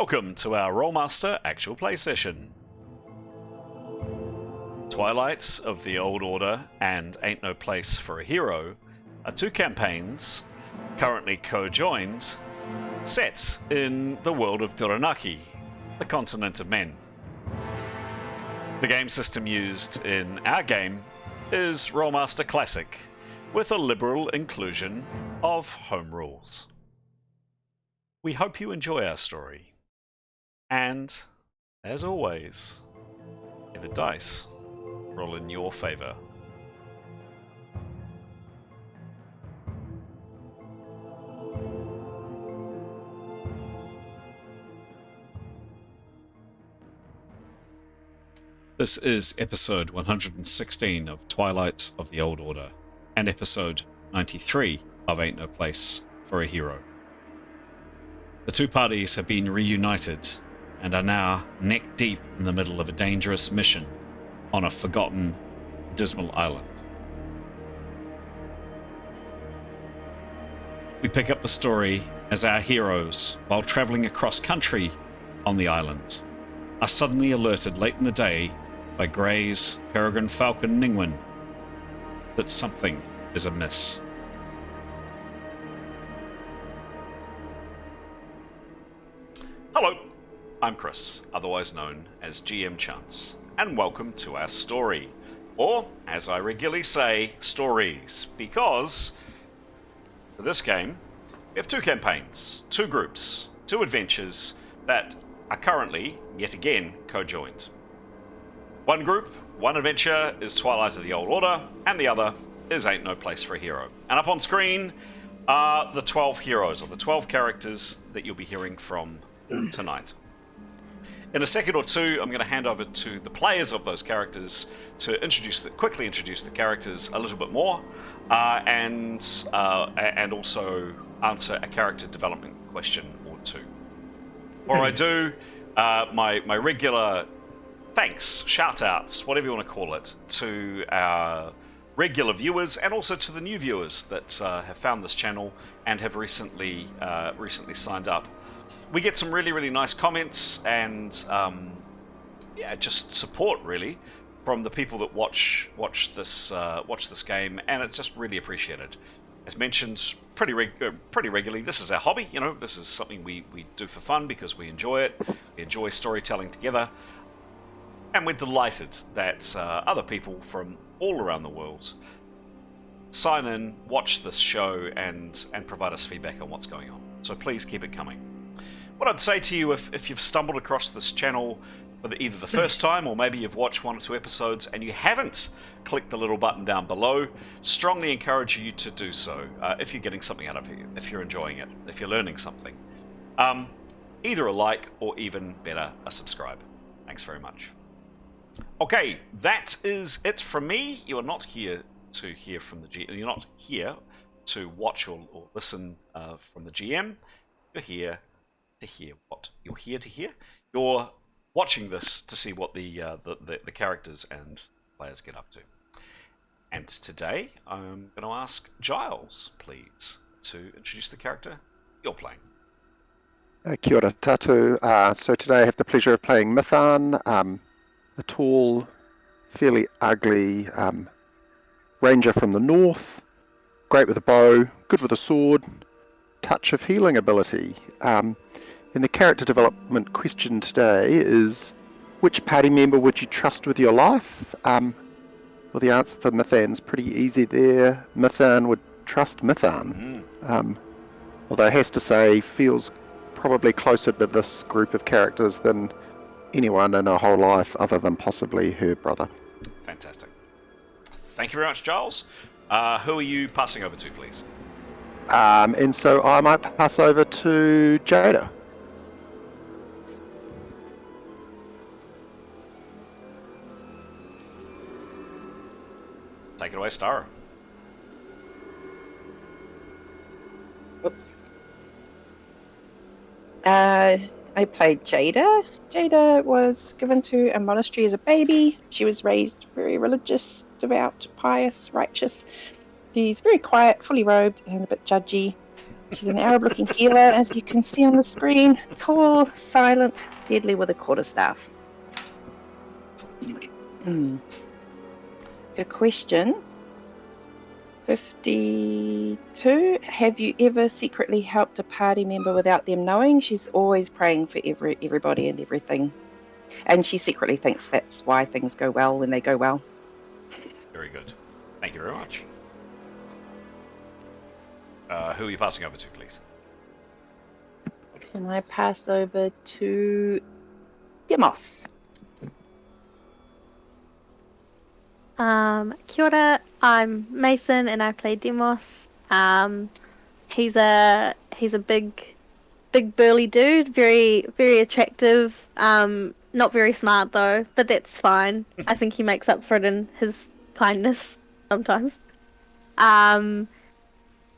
welcome to our Rolemaster Actual play session. Twilight of the Old Order and Ain't No Place for a Hero are two campaigns, currently co-joined, set in the World of Duranarki, the continent of men. The game system used in our game is Rolemaster Classic, with a liberal inclusion of home rules. We hope you enjoy our story, and, as always, may the dice roll in your favour. This is episode 116 of Twilight of the Old Order, and episode 93 of Ain't No Place for a Hero. The two parties have been reunited and are now neck deep in the middle of a dangerous mission on a forgotten, dismal island. We pick up the story as our heroes, while travelling across country on the island, are suddenly alerted late in the day by Gray's Peregrine Falcon Ningwen that something is amiss. Hello, I'm Chris, otherwise known as GM Chance, and welcome to our story, or, as I regularly say, stories, because for this game, we have two campaigns, two groups, two adventures that are currently, yet again, co-joined. One group, one adventure is Twilight of the Old Order, and the other is Ain't No Place for a Hero. And up on screen are the 12 heroes, or the 12 characters that you'll be hearing from tonight. In a second or two, I'm going to hand over to the players of those characters to quickly introduce the characters a little bit more, and also answer a character development question or two. Before I do, my regular thanks, shout-outs, whatever you want to call it, to our regular viewers and also to the new viewers that have found this channel and have recently signed up. We get some really, really nice comments and just support really from the people that watch this game, and it's just really appreciated. As mentioned pretty regularly, this is our hobby. You know, this is something we do for fun because we enjoy it. We enjoy storytelling together, and we're delighted that other people from all around the world sign in, watch this show, and provide us feedback on what's going on. So please keep it coming. What I'd say to you, if you've stumbled across this channel for either the first time or maybe you've watched one or two episodes and you haven't clicked the little button down below, strongly encourage you to do so if you're getting something out of it, if you're enjoying it, if you're learning something. Either a like or even better, a subscribe. Thanks very much. Okay, that is it from me. You are not here to hear from the GM. You're not here to watch or listen from the GM. You're here to hear what you're here to hear. You're watching this to see what the characters and players get up to. And today I'm going to ask Giles, please, to introduce the character you're playing. Kia ora tatu. So today I have the pleasure of playing Mithan, a tall, fairly ugly ranger from the north, great with a bow, good with a sword, touch of healing ability. And the character development question today is, which party member would you trust with your life? Well, the answer for Mithan's pretty easy there. Mithan would trust Mithan. Although it has to say, feels probably closer to this group of characters than anyone in her whole life other than possibly her brother. Fantastic. Thank you very much, Giles. Who are you passing over to, please? And so I might pass over to Jada. Take it away, Star. Oops. I played Jada. Jada was given to a monastery as a baby. She was raised very religious, devout, pious, righteous. She's very quiet, fully robed, and a bit judgy. She's an Arab-looking healer, as you can see on the screen. Tall, silent, deadly with a quarterstaff. Her question, 52. Have you ever secretly helped a party member without them knowing? She's always praying for everybody and everything. And she secretly thinks that's why things go well when they go well. Very good. Thank you very much. Who are you passing over to, please? Can I pass over to Demos? Kia ora, I'm Mason and I play Demos. He's a big burly dude, very attractive. Not very smart though, but that's fine. I think he makes up for it in his kindness sometimes.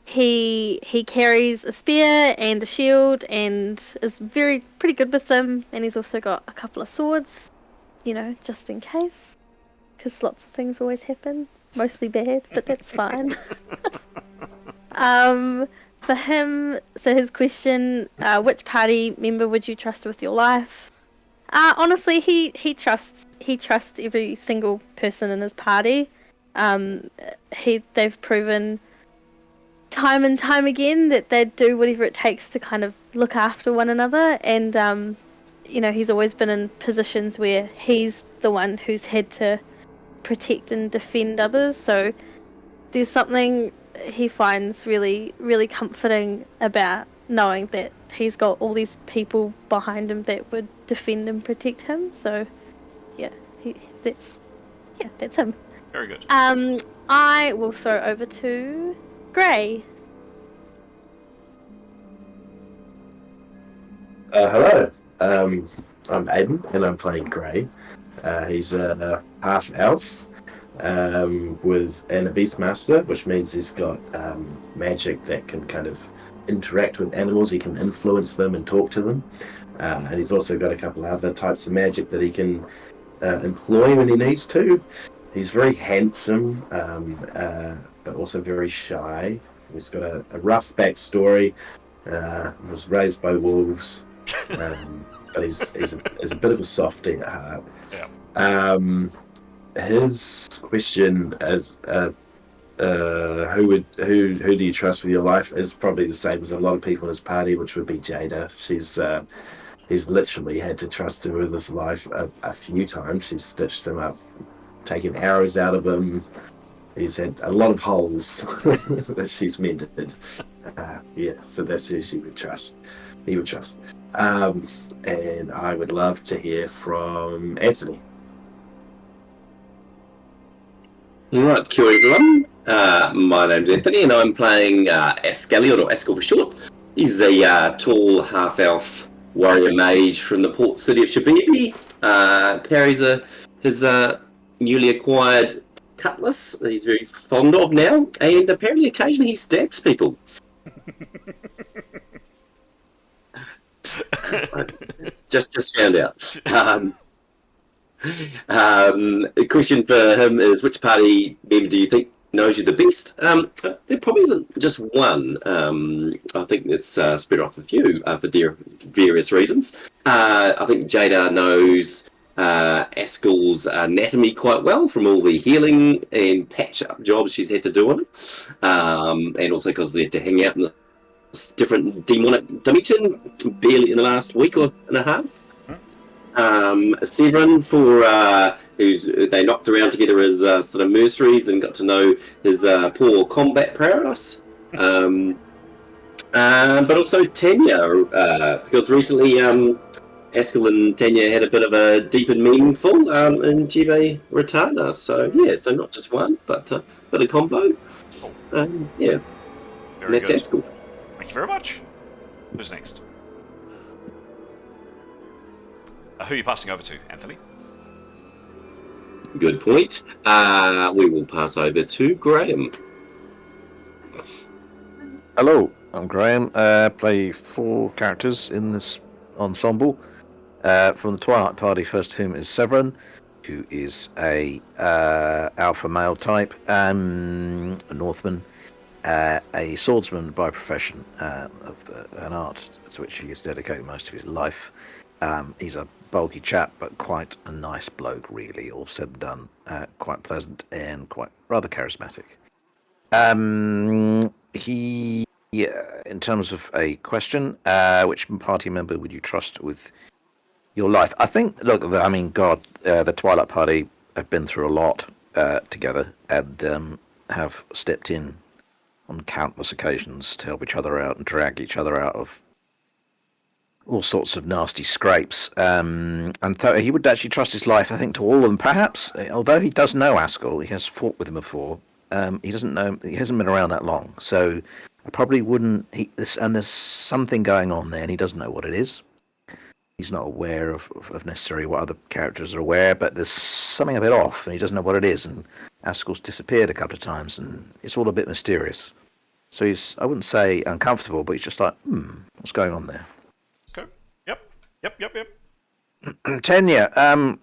He carries a spear and a shield and is pretty good with them, and he's also got a couple of swords, just in case. Because lots of things always happen, mostly bad, but that's fine. For him, so his question, which party member would you trust with your life? Honestly, he trusts every single person in his party. They've proven time and time again that they'd do whatever it takes to kind of look after one another, and he's always been in positions where he's the one who's had to protect and defend others, so there's something he finds really, really comforting about knowing that he's got all these people behind him that would defend and protect him. So that's him. Very good. I will throw over to Gray. Hello, I'm Aiden and I'm playing Gray. He's a half elf with a beastmaster, which means he's got magic that can kind of interact with animals. He can influence them and talk to them, and he's also got a couple of other types of magic that he can employ when he needs to. He's very handsome, but also very shy. He's got a rough backstory. Was raised by wolves, but he's a bit of a softie at heart. Yeah. His question is, who do you trust with your life, is probably the same as a lot of people in his party, which would be Jada. He's literally had to trust her with his life a few times. She's stitched him up, taken arrows out of him. He's had a lot of holes that she's mended. So that's who he would trust. And I would love to hear from Anthony. Alright, kia ora everyone. My name's Anthony and I'm playing Ascalion, or Ascal for short. He's a tall half-elf warrior mage from the port city of Shabibi. Carries his newly acquired cutlass that he's very fond of now, and apparently occasionally he stabs people. just found out. The question for him is, which party member do you think knows you the best? There probably isn't just one. I think it's spread off a few for various reasons. I think Jada knows Ascal's anatomy quite well from all the healing and patch-up jobs she's had to do on it, and also because they had to hang out in this different demonic dimension barely in the last week and a half. Severin, who's they knocked around together as sort of mercenaries and got to know his poor combat prowess. But also Tanya, because recently Ascal and Tanya had a bit of a deep and meaningful in Jive Ratana. So so not just one, but a bit of combo. Very that's good. Ascal. Thank you very much. Who's next? Who are you passing over to, Anthony? Good point. We will pass over to Graham. Hello, I'm Graham. Play 4 characters in this ensemble. From the Twilight Party, first to whom is Severin, who is a alpha male type, a Northman. a swordsman by profession, an art to which he has dedicated most of his life. He's a bulky chap, but quite a nice bloke, really, all said and done. Quite pleasant and quite rather charismatic. In terms of a question, which party member would you trust with your life? I think, look, God, the Twilight Party have been through a lot together and have stepped in on countless occasions to help each other out and drag each other out of all sorts of nasty scrapes. And he would actually trust his life, I think, to all of them. Perhaps, although he does know Askell, he has fought with him before. He doesn't know. He hasn't been around that long, so I probably wouldn't. And there's something going on there, and he doesn't know what it is. He's not aware of necessarily what other characters are aware, but there's something a bit off, and he doesn't know what it is. And Askell's disappeared a couple of times, and it's all a bit mysterious. So he's, I wouldn't say uncomfortable, but he's just like, what's going on there? Okay. Yep. Tenya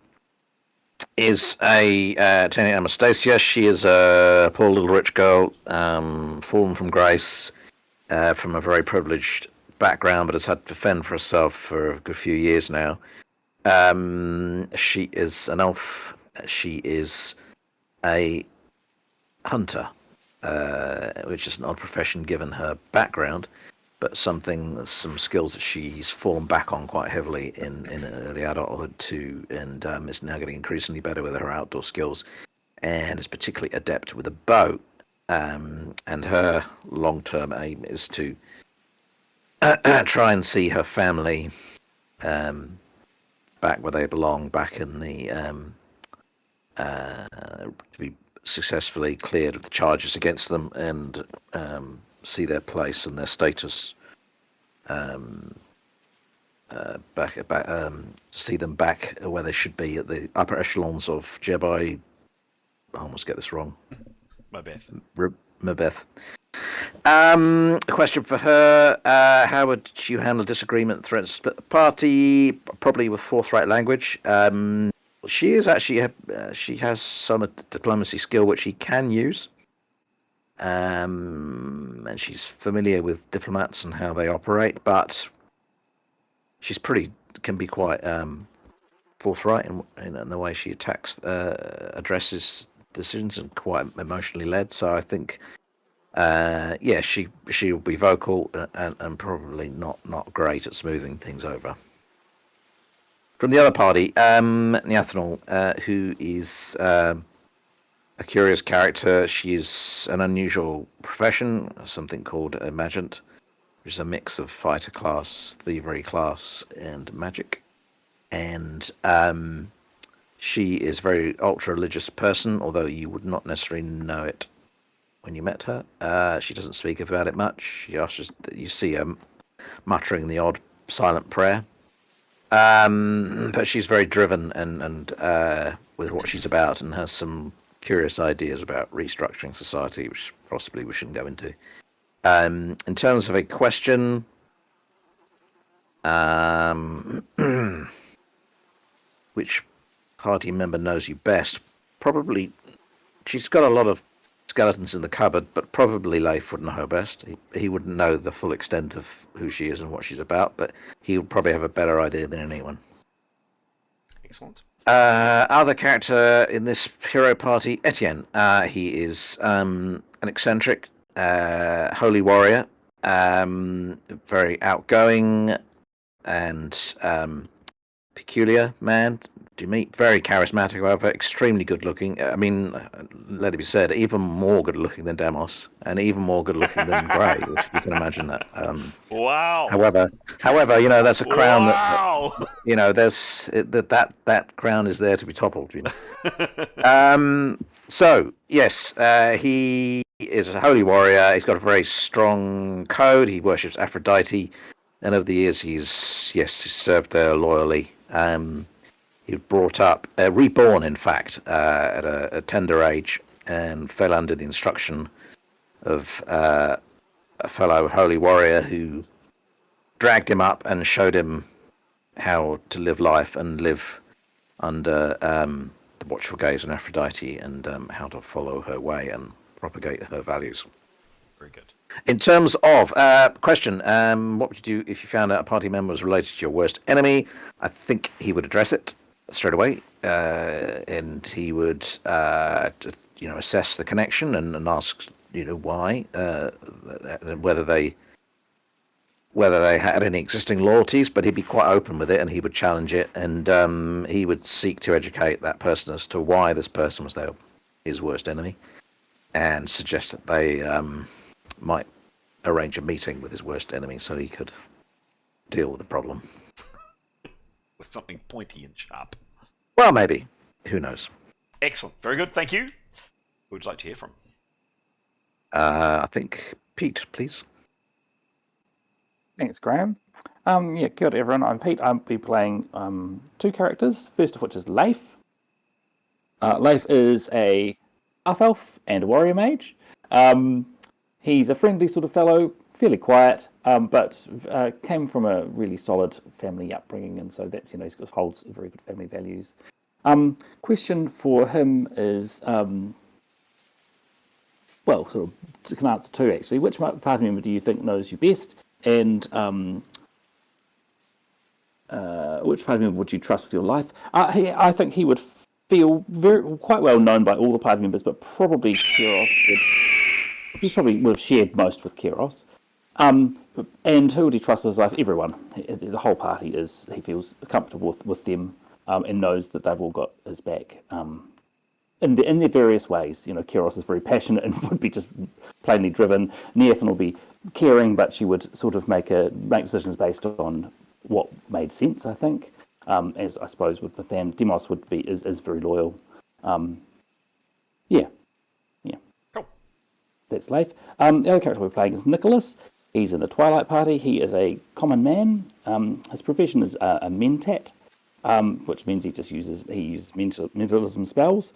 is Tenya Anastasia. She is a poor little rich girl, fallen from grace, from a very privileged background, but has had to fend for herself for a good few years now. She is an elf. She is a hunter, which is an odd profession given her background, but some skills that she's fallen back on quite heavily in early adulthood too, and is now getting increasingly better with her outdoor skills, and is particularly adept with a bow. And her long-term aim is to try and see her family back where they belong, back in the to be successfully cleared of the charges against them, and see their place and their status see them back where they should be at the upper echelons of Jedi. I almost get this wrong. Mabeth. A question for her: how would you handle disagreement, threats, split the party? Probably with forthright language. She is actually she has some diplomacy skill which she can use, and she's familiar with diplomats and how they operate. But she's can be quite forthright in the way she addresses decisions, and quite emotionally led. So I think, she will be vocal and probably not great at smoothing things over. From the other party, Nyathanal, who is a curious character. She is an unusual profession, something called a magent, which is a mix of fighter class, thievery class, and magic. And she is a very ultra-religious person, although you would not necessarily know it when you met her. She doesn't speak about it much. You see her muttering the odd silent prayer. But she's very driven and with what she's about, and has some curious ideas about restructuring society, which possibly we shouldn't go into. In terms of a question, which party member knows you best? Probably, she's got a lot of skeletons in the cupboard, but probably Leif would know her best. He wouldn't know the full extent of who she is and what she's about, but he would probably have a better idea than anyone. Excellent. Other character in this hero party, Etienne. He is an eccentric holy warrior, very outgoing and peculiar man to meet. Very charismatic, however, extremely good looking. I mean, let it be said, even more good looking than Demos, and even more good looking than Grey, if you can imagine that. Wow. However, that's a crown wow. that crown is there to be toppled. So yes, he is a holy warrior. He's got a very strong code. He worships Aphrodite, and over the years he's served there loyally. He was brought up, reborn in fact, at a tender age, and fell under the instruction of a fellow holy warrior who dragged him up and showed him how to live life and live under the watchful gaze of Aphrodite, and how to follow her way and propagate her values. Very good. In terms of question, what would you do if you found out a party member was related to your worst enemy? I think he would address it straight away, and he would, assess the connection and ask, why, whether they had any existing loyalties. But he'd be quite open with it, and he would challenge it, and he would seek to educate that person as to why this person was his worst enemy, and suggest that they might arrange a meeting with his worst enemy so he could deal with the problem. With something pointy and sharp. Well, maybe. Who knows? Excellent. Very good. Thank you. Who would you like to hear from? I think Pete, please. Thanks, Graham. Kia ora everyone. I'm Pete. I'll be playing two characters. First of which is Leif. Leif is a half-elf and a warrior mage. He's a friendly sort of fellow, fairly quiet, but came from a really solid family upbringing, and so that's, he holds very good family values. Question for him is, sort of can answer two actually. Which party member do you think knows you best, and which party member would you trust with your life? I think he would feel quite well known by all the party members, but probably Keros he probably would have shared most with Keros. And who would he trust with his life? Everyone. The whole party he feels comfortable with them, and knows that they've all got his back. In their various ways. Keros is very passionate and would be just plainly driven. Neathan will be caring, but she would sort of make decisions based on what made sense, I think. As I suppose with them, Demos is very loyal. Yeah. Cool. That's Leif. The other character we're playing is Nicholas. He's in the Twilight Party. He is a common man. His profession is a mentat, which means he uses mentalism spells.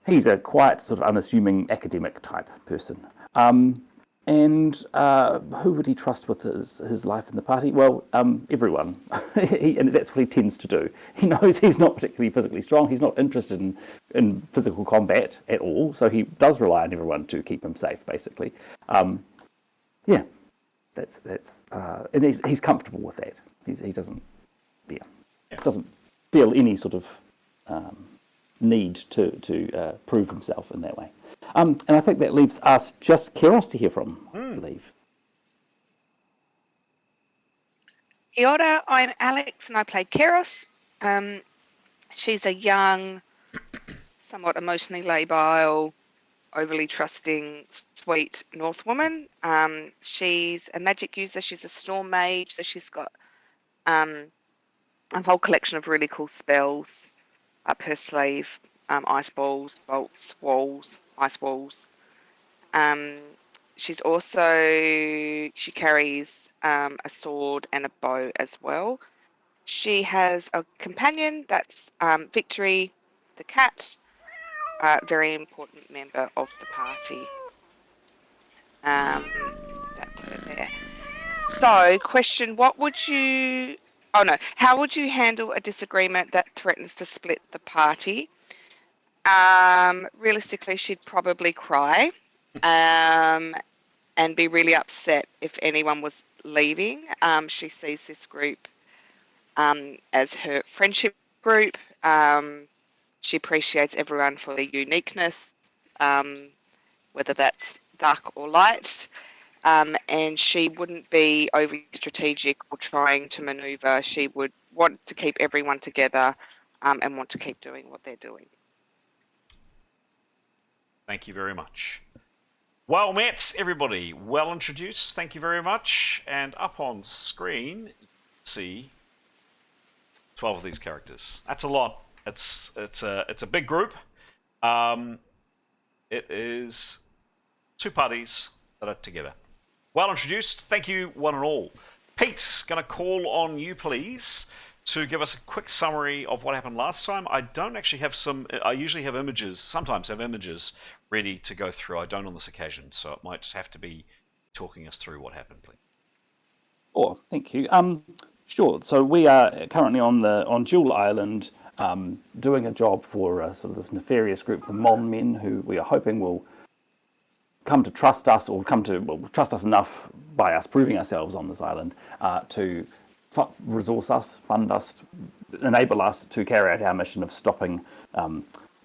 He's a quite sort of unassuming academic type person. And who would he trust with his life in the party? Well, everyone. And that's what he tends to do. He knows he's not particularly physically strong. He's not interested in physical combat at all. So he does rely on everyone to keep him safe, basically. Yeah, that's and he's comfortable with that. He doesn't feel any sort of need to prove himself in that way. And I think that leaves us just Keros to hear from, I believe. Kia ora, I'm Alex and I play Keros. She's a young, somewhat emotionally labile, overly trusting, sweet North woman. She's a magic user. She's a storm mage, so she's got a whole collection of really cool spells up her sleeve. Ice balls, bolts, walls, ice walls. She carries a sword and a bow as well. She has a companion, that's Victory, the cat, very important member of the party. That's her there. So, question, how would you handle a disagreement that threatens to split the party? Realistically, she'd probably cry and be really upset if anyone was leaving. She sees this group as her friendship group. She appreciates everyone for their uniqueness, whether that's dark or light. And she wouldn't be overly strategic or trying to maneuver. She would want to keep everyone together and want to keep doing what they're doing. Thank you very much. Well met, everybody. Well introduced. Thank you very much. And up on screen, you see 12 of these characters. That's a lot. It's a big group. It is two parties that are together. Well introduced. Thank you, one and all. Pete, going to call on you, please, to give us a quick summary of what happened last time. I don't actually have I usually have sometimes have images ready to go through. I don't on this occasion, so it might just have to be talking us through what happened, please. Oh, thank you. Sure. So we are currently on Jewel Island, doing a job for sort of this nefarious group, the Mon Men, who we are hoping will come to trust us, or trust us enough by us proving ourselves on this island to resource us, fund us, enable us to carry out our mission of stopping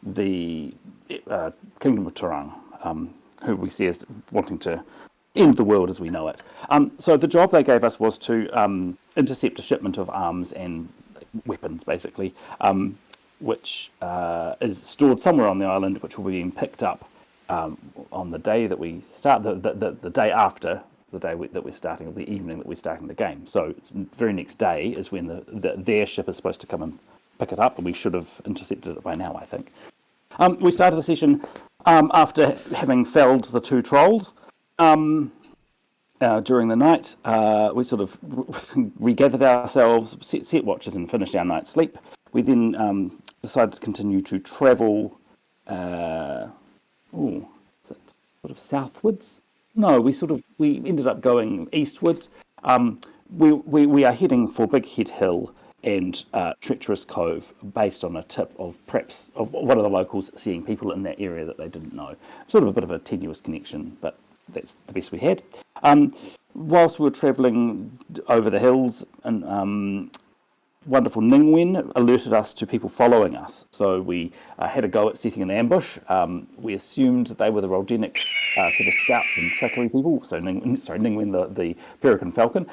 the Kingdom of Turang, who we see as wanting to end the world as we know it. So the job they gave us was to intercept a shipment of arms and weapons, basically, which is stored somewhere on the island, which will be being picked up on the day that we start, the day after the day that we're starting, or the evening that we're starting the game. So it's the very next day is when their ship is supposed to come and pick it up, and we should have intercepted it by now, I think. We started the session after having felled the 2 trolls. During the night, we sort of regathered ourselves, set watches, and finished our night's sleep. We then decided to continue to travel. Is it sort of southwards? No, we ended up going eastwards. We are heading for Big Head Hill and Treacherous Cove, based on a tip of perhaps of one of the locals seeing people in that area that they didn't know. Sort of a bit of a tenuous connection, but that's the best we had. Whilst we were travelling over the hills, and wonderful Ningwen alerted us to people following us. So we had a go at setting an ambush. We assumed that they were the Roldenic sort of scouts and trackery people. So Ningwen, the Peregrine Falcon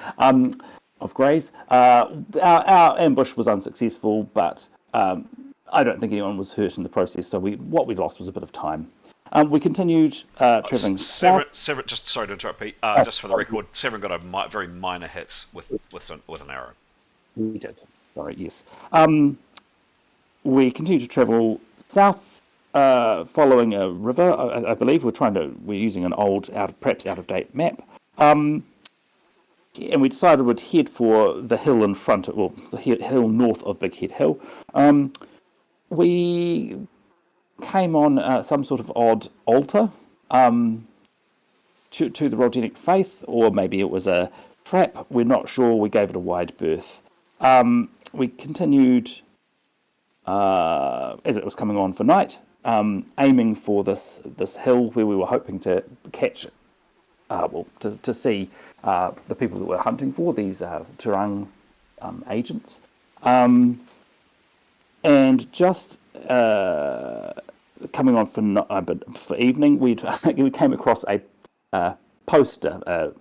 of Greys. Our ambush was unsuccessful, but I don't think anyone was hurt in the process. So what we lost was a bit of time. We continued travelling south. Severin, just sorry to interrupt, Pete. Just for the record, Severin got a very minor hits with an arrow. We did. Sorry, yes. We continued to travel south, following a river. I believe we're using an old, perhaps out of date map. And we decided we'd head for the hill in front, the hill north of Big Head Hill. We came on some sort of odd altar to the Roldenic faith, or maybe it was a trap. We're not sure. We gave it a wide berth. We continued as it was coming on for night, aiming for this hill where we were hoping to catch, to see the people that we're hunting for, these Turang agents. And just coming on for evening, we came across a poster,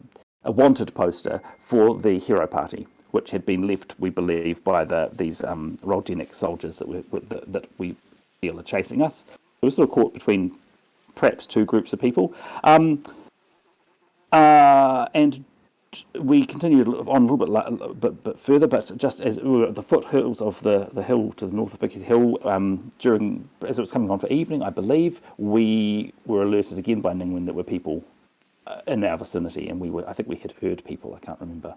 a wanted poster for the hero party, which had been left, we believe, by these Roldenic soldiers that we feel are chasing us. We were sort of caught between perhaps 2 groups of people. And we continued on a little bit further, but just as we were at the foothills of the hill to the north of Big Head Hill, as it was coming on for evening, I believe, we were alerted again by Ningwen that were people in our vicinity, and I think we had heard people. I can't remember.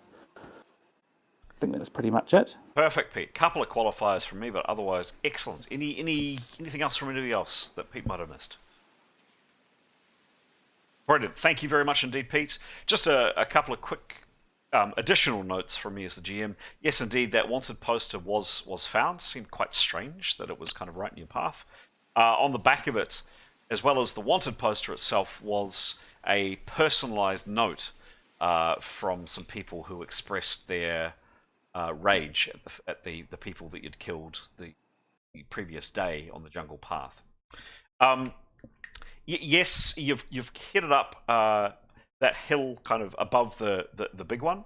I think that's pretty much it. Perfect, Pete. Couple of qualifiers from me, but otherwise excellent. Anything else from anybody else that Pete might have missed? Brilliant. Thank you very much indeed, Pete. Just a couple of quick additional notes from me as the GM. Yes, indeed, that wanted poster was found. Seemed quite strange that it was kind of right in your path. On the back of it, as well as the wanted poster itself, was a personalised note from some people who expressed their rage at the people that you'd killed the previous day on the jungle path. Yes, you've headed up that hill kind of above the big one.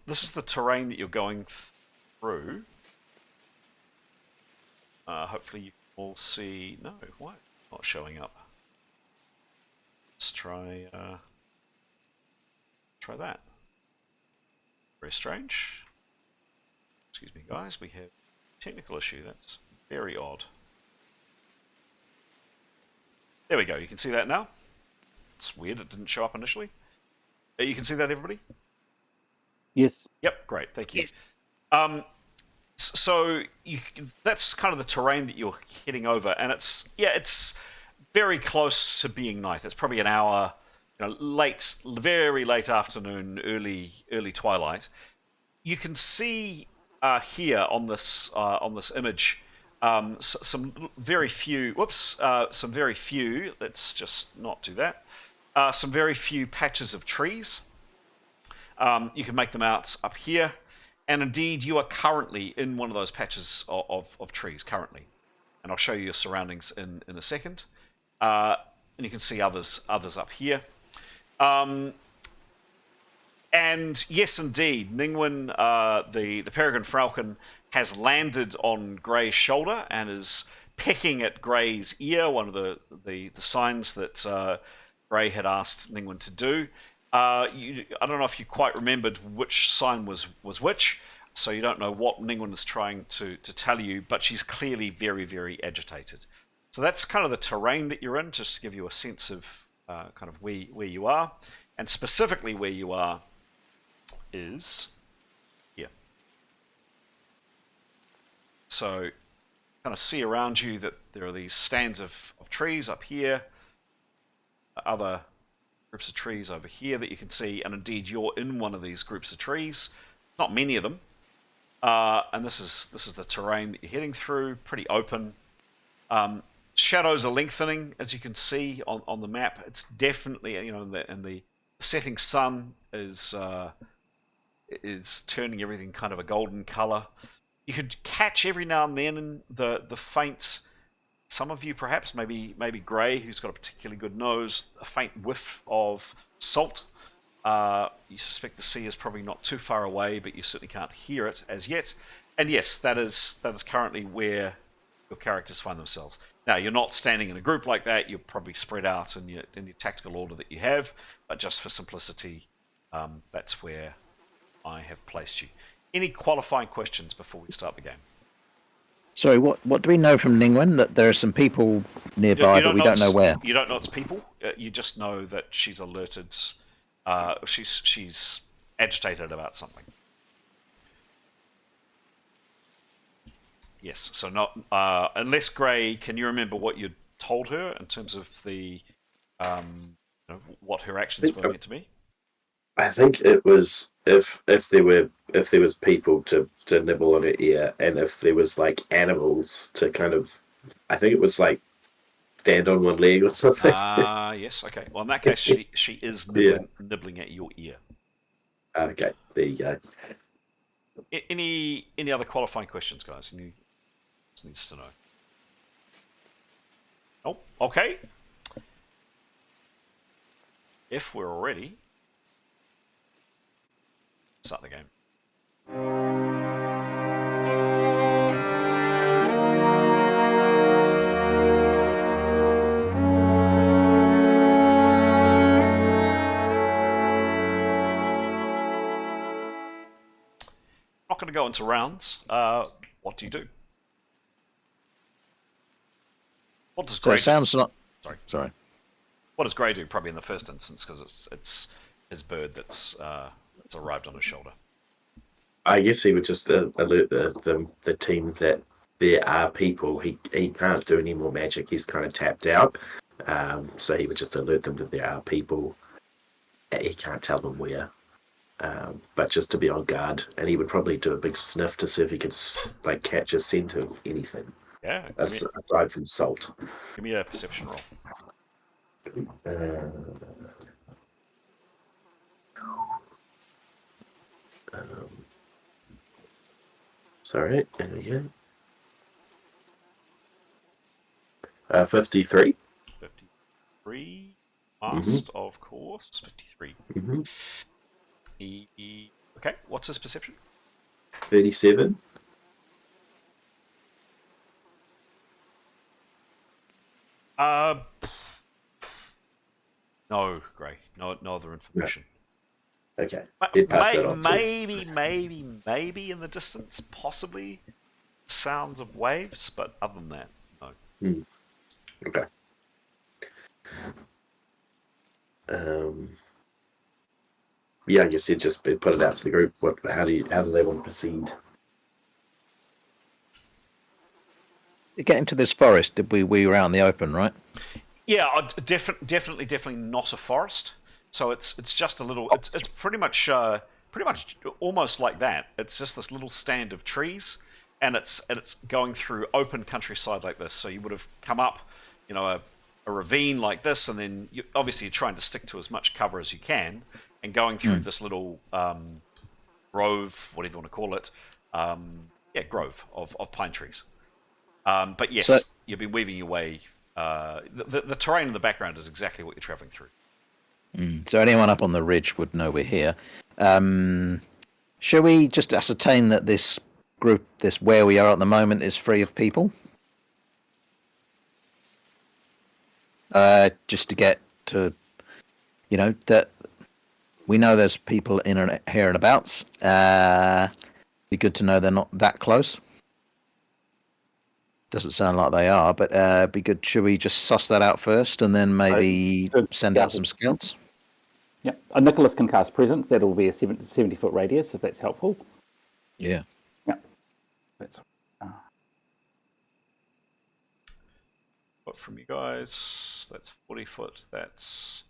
This is the terrain that you're going through. Hopefully you can all see. No, why not showing up? Let's try that. Very strange. Excuse me, guys. We have a technical issue. That's very odd. There we go. You can see that now. It's weird. It didn't show up initially. You can see that, everybody? Yes. Yep. Great. Thank you. Yes. So that's kind of the terrain that you're heading over, and it's very close to being night. It's probably an hour, late, very late afternoon, early twilight. You can see here on this image some very few. Whoops. Some very few. Let's just not do that. Some very few patches of trees. You can make them out up here, and indeed you are currently in one of those patches of trees currently, and I'll show you your surroundings in a second. And you can see others up here. And yes, indeed, Ningwen, the Peregrine Falcon, has landed on Grey's shoulder and is pecking at Grey's ear, one of the signs that Grey had asked Ningwen to do. I don't know if you quite remembered which sign was which, so you don't know what Ningwen is trying to tell you, but she's clearly very, very agitated. So that's kind of the terrain that you're in, just to give you a sense of kind of where you are, and specifically where you are is here. So kind of see around you that there are these stands of trees up here, other groups of trees over here that you can see, and indeed you're in one of these groups of trees. Not many of them, and this is the terrain that you're heading through. Pretty open. Shadows are lengthening, as you can see on the map. It's definitely, and the setting sun is turning everything kind of a golden color. You could catch every now and then the faint. Some of you perhaps, maybe Grey, who's got a particularly good nose, a faint whiff of salt. You suspect the sea is probably not too far away, but you certainly can't hear it as yet. And yes, that is currently where your characters find themselves. Now, you're not standing in a group like that. You're probably spread out in your tactical order that you have, but just for simplicity, that's where I have placed you. Any qualifying questions before we start the game? Sorry, what do we know from Ningwen? That there are some people nearby, but we don't know where. You don't know it's people. You just know that she's alerted. She's agitated about something. Yes. So not unless Grey, can you remember what you told her in terms of the what her actions were meant to be? I think it was if there was people to nibble on her ear, and if there was like animals to kind of, I think it was like stand on one leg or something. Yes, okay. Well, in that case, she is nibbling at your ear. Okay, there you go. Any other qualifying questions, guys? Needs to know. Oh, okay. If we're ready, start the game. Not going to go into rounds. What do you do? What does Grey? So it sounds not. Sorry. What does Grey do? Probably in the first instance, because it's his bird that's arrived on his shoulder. I guess he would just alert the team that there are people. He can't do any more magic. He's kind of tapped out. So he would just alert them that there are people. He can't tell them where. But just to be on guard, and he would probably do a big sniff to see if he could like catch a scent of anything. Yeah. Aside from salt. Give me a perception roll. Sorry, there we go. 53. 53. Must, of course. 53. Mm-hmm. Okay, what's his perception? 37. No, Grey. No other information. No. Okay. Maybe in the distance, possibly sounds of waves, but other than that, no. Okay. Yeah, I guess he'd just put it out to the group. How do they want to proceed? To get into this forest, we were out in the open, right? Yeah, definitely not a forest. So it's just a little. It's pretty much almost like that. It's just this little stand of trees, and it's going through open countryside like this. So you would have come up, a ravine like this, and then obviously you're trying to stick to as much cover as you can, and going through this little grove, whatever you want to call it, grove of pine trees. But yes, So- you've been weaving your way. The terrain in the background is exactly what you're traveling through. So anyone up on the ridge would know we're here. Shall we just ascertain that this group, where we are at the moment, is free of people? Just to get to, that we know there's people in and here and abouts. Be good to know they're not that close. Doesn't sound like they are, but be good. Should we just suss that out first, and then maybe send out some scouts? Yeah, Nicholas can cast presence. That'll be a 70-foot radius, if that's helpful. Yeah. Yeah. That's. But from you guys, that's 40 foot. That's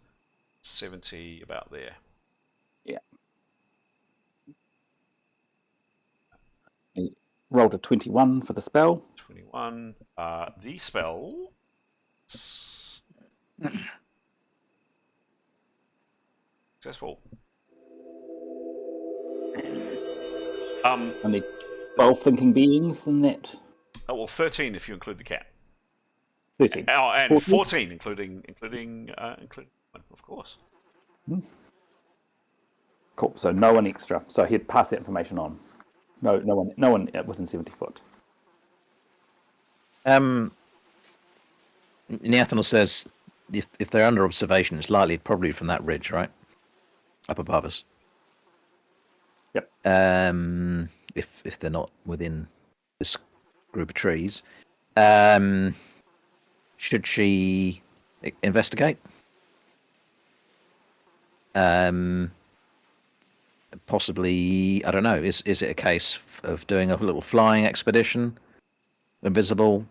70, about there. Yeah. He rolled a 21 for the spell. 21. The spell. Successful. Only 12 thinking beings in that. Oh, well, 13 if you include the cat. 13. Oh, and 14 including of course. Cool. So no one extra. So he'd pass that information on. No one within 70 foot. Neathanel says if they're under observation, it's likely probably from that ridge, right? Up above us. Yep. If they're not within this group of trees. Should she investigate? Possibly, I don't know. Is it a case of doing a little flying expedition, invisible,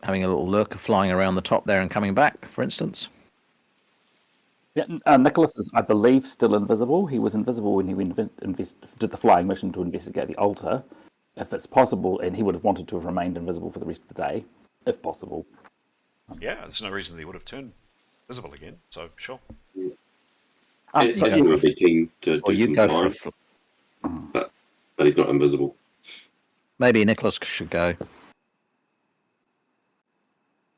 having a little look, flying around the top there and coming back, for instance? Yeah, Nicholas is, I believe, still invisible. He was invisible when he did the flying mission to investigate the altar. If it's possible, and he would have wanted to have remained invisible for the rest of the day, if possible. Yeah, there's no reason that he would have turned visible again, so sure. He would be keen to do some flying, but he's not invisible. Maybe Nicholas should go.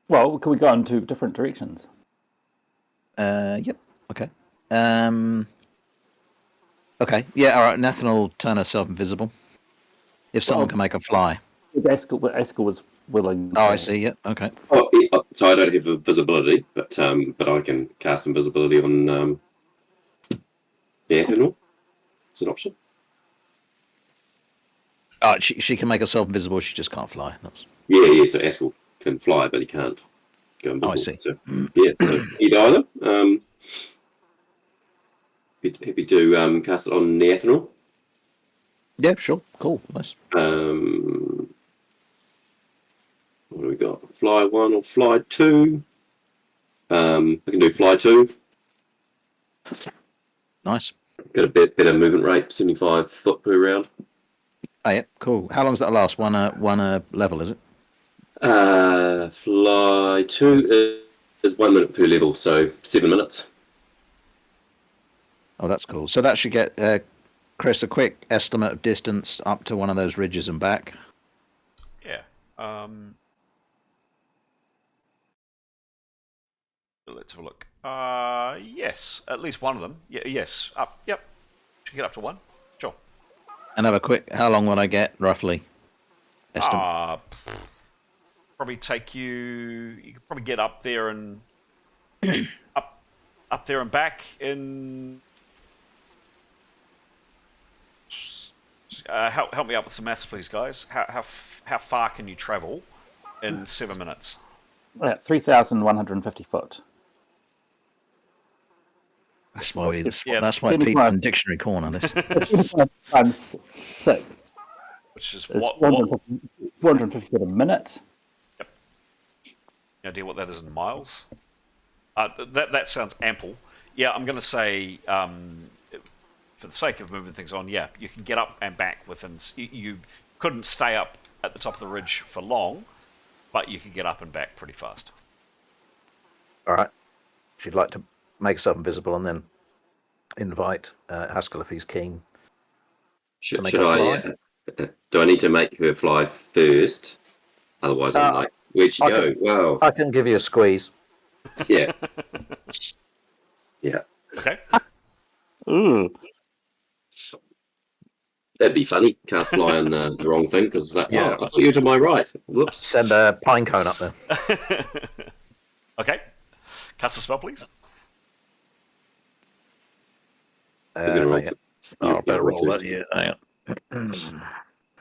Well, can we go in two different directions? Yep. Okay. Okay. Yeah. All right. Nathan will turn herself invisible. If someone can make her fly. Askell was willing. Oh, I see. Yeah. Okay. Oh, so I don't have visibility, but I can cast invisibility on Nathaniel. It's an option. Oh, she can make herself invisible. She just can't fly. That's. Yeah. So Askell can fly, but he can't go invisible. Oh, I see. So, so either. Happy to cast it on Nathaniel. Yeah, sure. Cool. Nice. What do we got? Fly 1 or Fly 2? I can do Fly 2. Nice. Got a better movement rate, 75 foot per round. Oh, yeah. Cool. How long does that last? One level, is it? Fly 2 is 1 minute per level, so 7 minutes. Oh, that's cool. So that should get Chris a quick estimate of distance up to one of those ridges and back. Yeah. Let's have a look. Yes, at least one of them. Yes. Up. Yep. Should get up to one. Sure. And have a quick. How long will I get roughly? Estimate. Probably take you. You could probably get up there and up there and back in. Help me out with some maths, please, guys. How far can you travel in 7 minutes? 3,150 foot. That's why Yeah, that's why people in Dictionary Corner. This. Times 6. Which is It's what? 450 foot a minute. Yep. Any idea what that is in miles? That sounds ample. Yeah, I'm going to say, for the sake of moving things on, yeah, you can get up and back within. You couldn't stay up at the top of the ridge for long, but you could get up and back pretty fast. All right. She'd like to make herself invisible and then invite Haskell if he's keen. Should, make should her I? Do I need to make her fly first? Otherwise, I'm like, where'd she I go? Wow. I can give you a squeeze. Yeah. Yeah. Okay. Ooh. That'd be funny. Cast fly on the wrong thing because it's like, Yeah. oh, I thought you were to my right. Whoops. Send a pine cone up there. Okay. Cast a spell, please. He's gonna roll Yeah. for- Oh, I better roll roll first. that. Yeah. Hang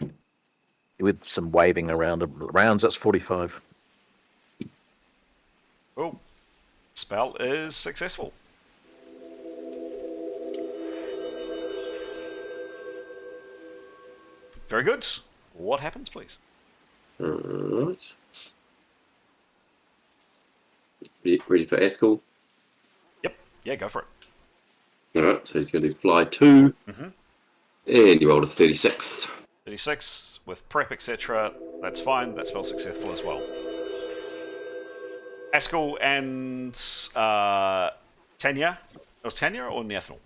on. With some waving around rounds, that's 45. Oh, spell is successful. Very good. What happens, please? Alright. Ready for Haskell? Yep. Yeah, go for it. Alright, so he's going to do fly 2. Mhm. And you rolled a 36. 36 with prep, etc. That's fine. That spell's successful as well. Haskell and Tanya. It was Tanya or Nethnal?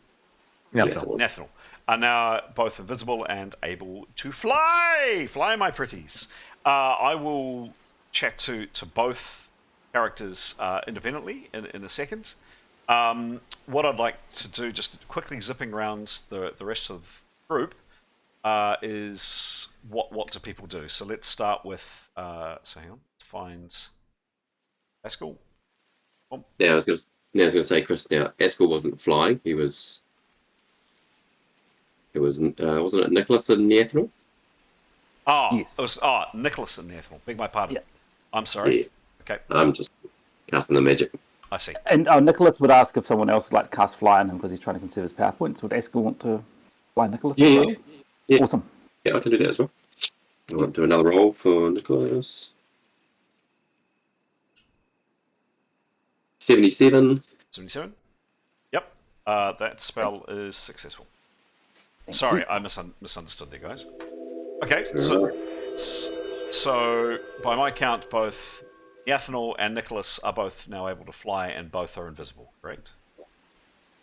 Nethnal are now both invisible and able to fly. Fly, my pretties. I will chat to both characters independently in a second. What I'd like to do, just quickly zipping around the rest of the group, is what do people do? So let's start with. So hang on, find Haskell. Yeah, I was going to say, Chris. Now, Haskell wasn't flying. He was. It was wasn't it Nicholas and Nethnal? Oh, Yes. it was Nicholas and Nethnal. Beg my pardon. Yeah. I'm sorry. Yeah. Okay, I'm just casting the magic. I see. And Nicholas would ask if someone else would like to cast fly on him because he's trying to conserve his power points. Would Haskell want to fly Nicholas? Yeah, as yeah, well? yeah. Awesome. Yeah, I can do that as well. I want to do another roll for Nicholas. 77. 77. Yep. That spell is successful. Sorry, I misunderstood there, guys. Okay, so by my count, both Yathanol and Nicholas are both now able to fly, and both are invisible. Correct?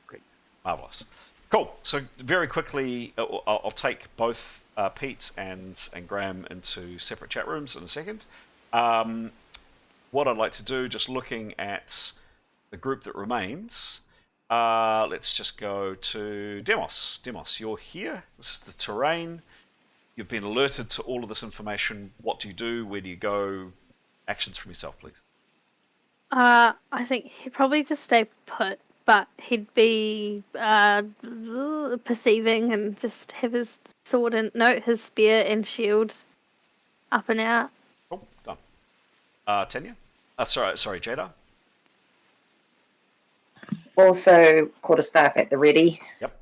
Great, marvelous. Cool. So very quickly, I'll take both Pete and Graham into separate chat rooms in a second. What I'd like to do, just looking at the group that remains. Let's just go to Demos. Demos, you're here. This is the terrain. You've been alerted to all of this information. What do you do? Where do you go? Actions from yourself, please. I think he'd probably just stay put, but he'd be perceiving and just have his sword and his spear and shield up and out. Cool, done. Tanya? Sorry, Jada. Also, quarterstaff at the ready. Yep.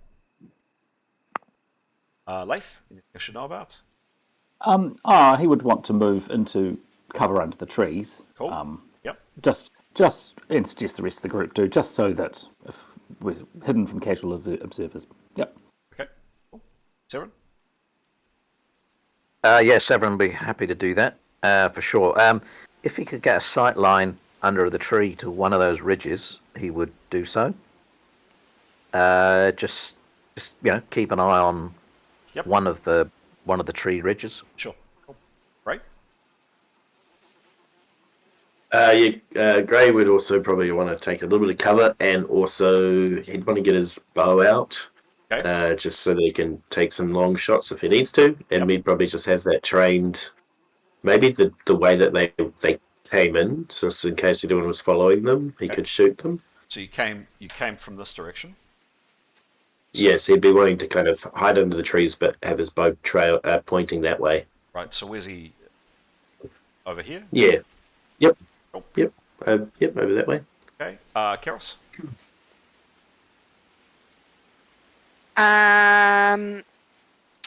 Leif, anything I should know about? He would want to move into cover under the trees. Cool. Yep. Just and suggest the rest of the group do, just so that if we're hidden from casual observers. Yep. Okay. Cool. Seren? Yeah, Severin would be happy to do that, for sure. If he could get a sight line under the tree to one of those ridges, he would do so. Just keep an eye on one of the tree ridges. Sure. Cool. Great. Gray would also probably want to take a little bit of cover, and also he'd want to get his bow out, Okay. just so that he can take some long shots if he needs to. And we'd probably just have that trained, maybe the way that they came in, just in case anyone was following them, he could shoot them. So you came from this direction? Yes, he'd be wanting to kind of hide under the trees, but have his bow trail pointing that way. Right, so where's he? Over here? Yeah. Yep. Cool. Yep. Yep, over that way. Okay. Keros?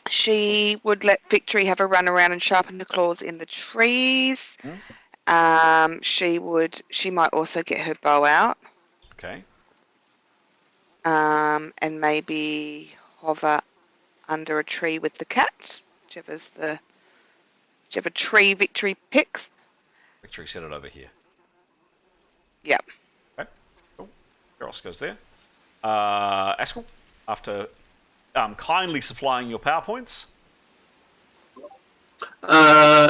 She would let Victory have a run around and sharpen her claws in the trees. She might also get her bow out. Okay. And maybe hover under a tree with the cat, whichever's the you have a tree victory picks? Victory set it over here. Yep. Okay, cool. Eros goes there. Askell, after kindly supplying your PowerPoints.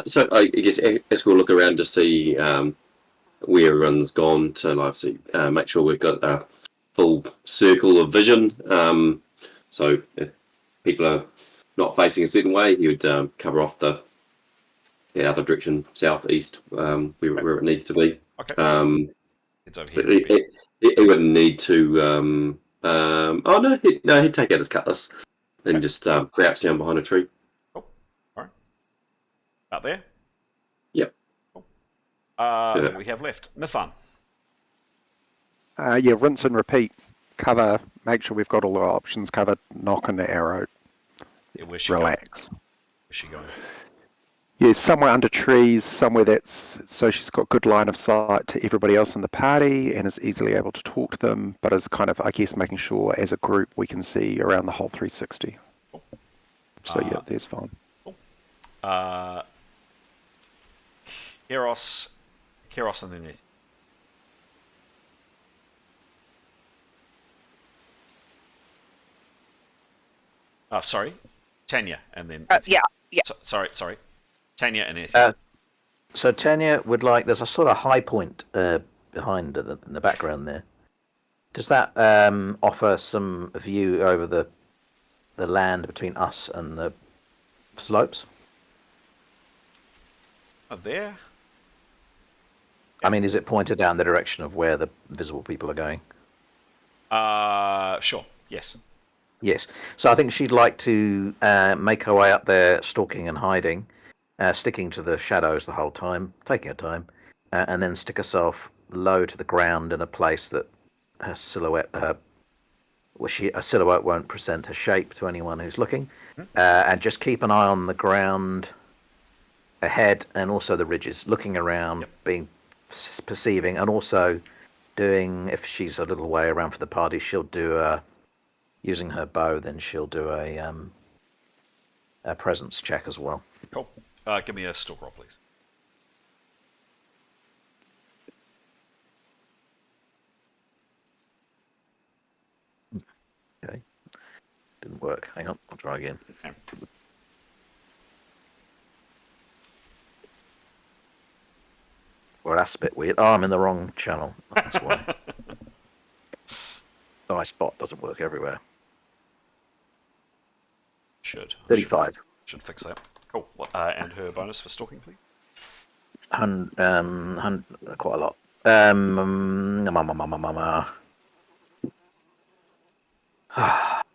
So I guess as we'll look around to see where everyone's gone to obviously make sure we've got a full circle of vision. So if people are not facing a certain way, you would cover off the other direction, southeast, where it needs to be. Okay. It's over But here. he wouldn't need to. Oh no, he'd take out his cutlass and just crouch down behind a tree. Cool. All right. Out there. Yep. Cool. What do we have left? Mithan. Yeah, rinse and repeat. Cover. Make sure we've got all our options covered. Knock in the arrow. Yeah, where's she Relax. going? Where's she going? Yeah, somewhere under trees, somewhere that's so she's got good line of sight to everybody else in the party and is easily able to talk to them, but is kind of, I guess, making sure as a group we can see around the whole 360. Cool. So yeah, there's fine. Cool. Keros and then it. Oh, sorry. Tanya and then. Yeah. Sorry. Tanya and Etty. So Tanya would like. There's a sort of high point behind in the background there. Does that offer some view over the land between us and the slopes? There. I mean, is it pointed down the direction of where the visible people are going? Sure. Yes. Yes. So I think she'd like to make her way up there, stalking and hiding, sticking to the shadows the whole time, taking her time, and then stick herself low to the ground in a place that her silhouette, a silhouette won't present her shape to anyone who's looking, and just keep an eye on the ground ahead and also the ridges, looking around, perceiving, and also doing, if she's a little way around for the party, she'll do using her bow, then she'll do a presence check as well. Cool. Give me a stalk roll, please. Okay. Didn't work. Hang on, I'll try again. Okay. Well, that's a bit weird. Oh, I'm in the wrong channel. That's why. My spot doesn't work everywhere. Should 35. Should fix that. Cool. And her bonus for stalking, please. Quite a lot.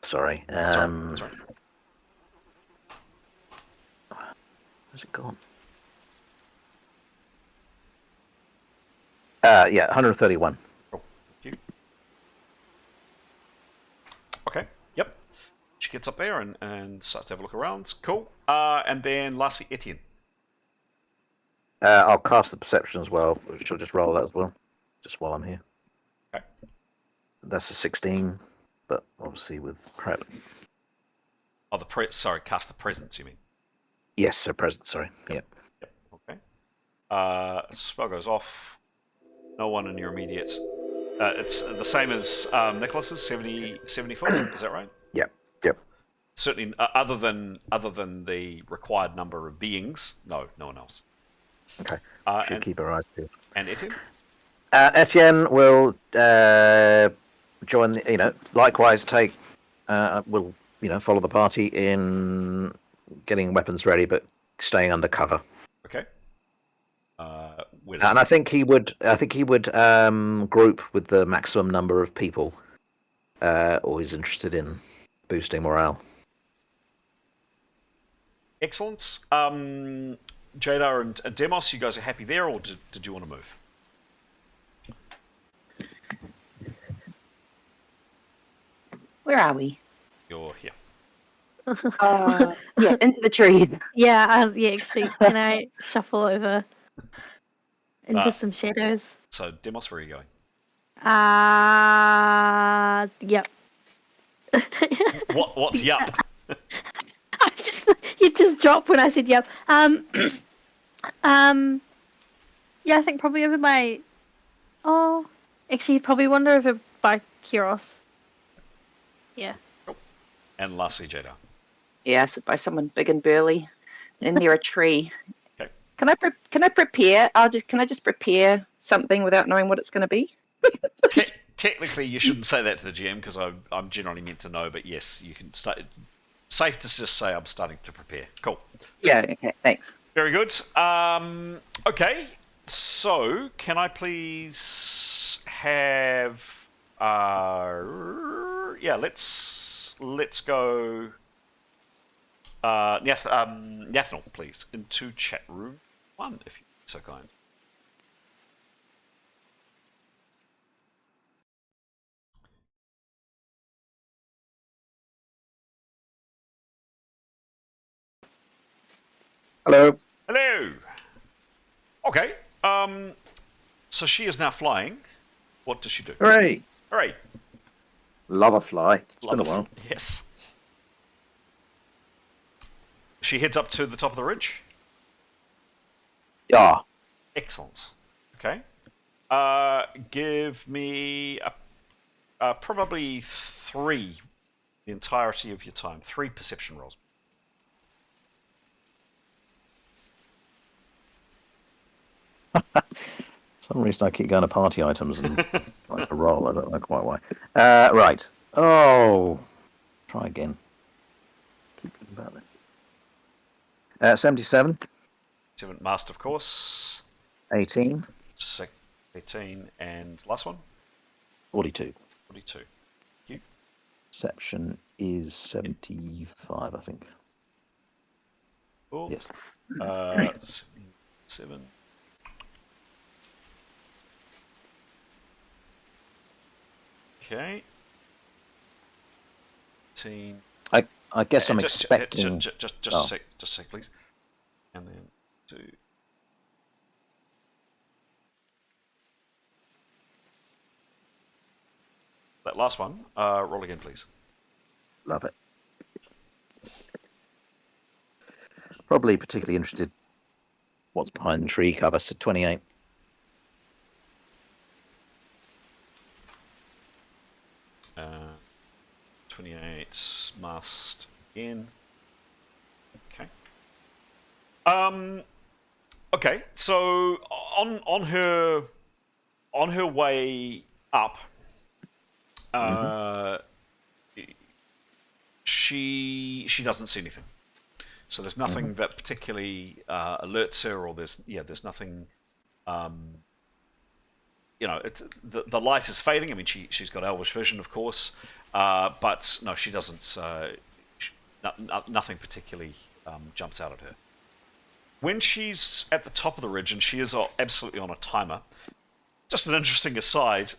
Sorry. That's right. Where's it gone? Yeah, 131. Cool. Thank you. Okay. Yep. She gets up there and starts to have a look around. Cool. And then lastly, Etienne. I'll cast the perception as well. She'll just roll that as well, just while I'm here. Okay. That's a 16, but obviously with prep. Oh, cast the presence, you mean? Yes, her presence, sorry. Yep. Okay. Spell goes off. No one in your immediate. It's the same as Nicholas's 70 foot. Is that right? Yep. Certainly, other than the required number of beings, no one else. Okay. Should keep her eyes peeled. And Etienne? Etienne will join. Likewise, will follow the party in getting weapons ready, but staying under cover. Okay. And I think he would group with the maximum number of people, or he's interested in boosting morale. Excellent. Jadar and Demos, you guys are happy there, or did you want to move? Where are we? You're here. Yeah, into the trees. Yeah, actually, can I shuffle over into some shadows? So, Demos, where are you going? Yep. What's yup? You just dropped when I said yep. Yeah, I think probably over by. Oh, actually, you'd probably wander over by Kiros. Yeah. And lastly, Jada. Yeah, sit by someone big and burly, and near a tree. Okay. Can I prepare? Can I just prepare something without knowing what it's going to be? Technically, you shouldn't say that to the GM because I'm generally meant to know. But yes, you can start. Safe to just say I'm starting to prepare. Cool. Yeah. Okay. Thanks. Very good. Okay. So, can I please have? Yeah. Let's go. Nathanel, please, into chat room 1, if you're so kind. Hello. Hello. Okay. So she is now flying. What does she do? Hooray! Hooray. Love a fly. It's been a Love it. while. Yes. She heads up to the top of the ridge. Yeah. Excellent. Okay. Give me probably 3, the entirety of your time. 3 perception rolls. For some reason I keep going to party items and trying to roll. I don't know quite why. Right. Oh. Try again. Keep thinking about it. 77. 7 master, of course. 18. 18, and last one? 42. 42. Thank you. Perception is 75, I think. Cool. Yes. 7. Okay. 18. I guess I'm expecting. Just Oh. a sec, please. And then 2. That last one, roll again, please. Love it. Probably particularly interested what's behind the tree cover, so 28. Uh, 28 must in. Okay. Okay. So on her way up, she doesn't see anything. So there's nothing that particularly alerts her, or there's nothing. It's the light is fading. I mean, she's got elvish vision, of course, but no, she doesn't. Nothing particularly jumps out at her. When she's at the top of the ridge, and she is absolutely on a timer. Just an interesting aside.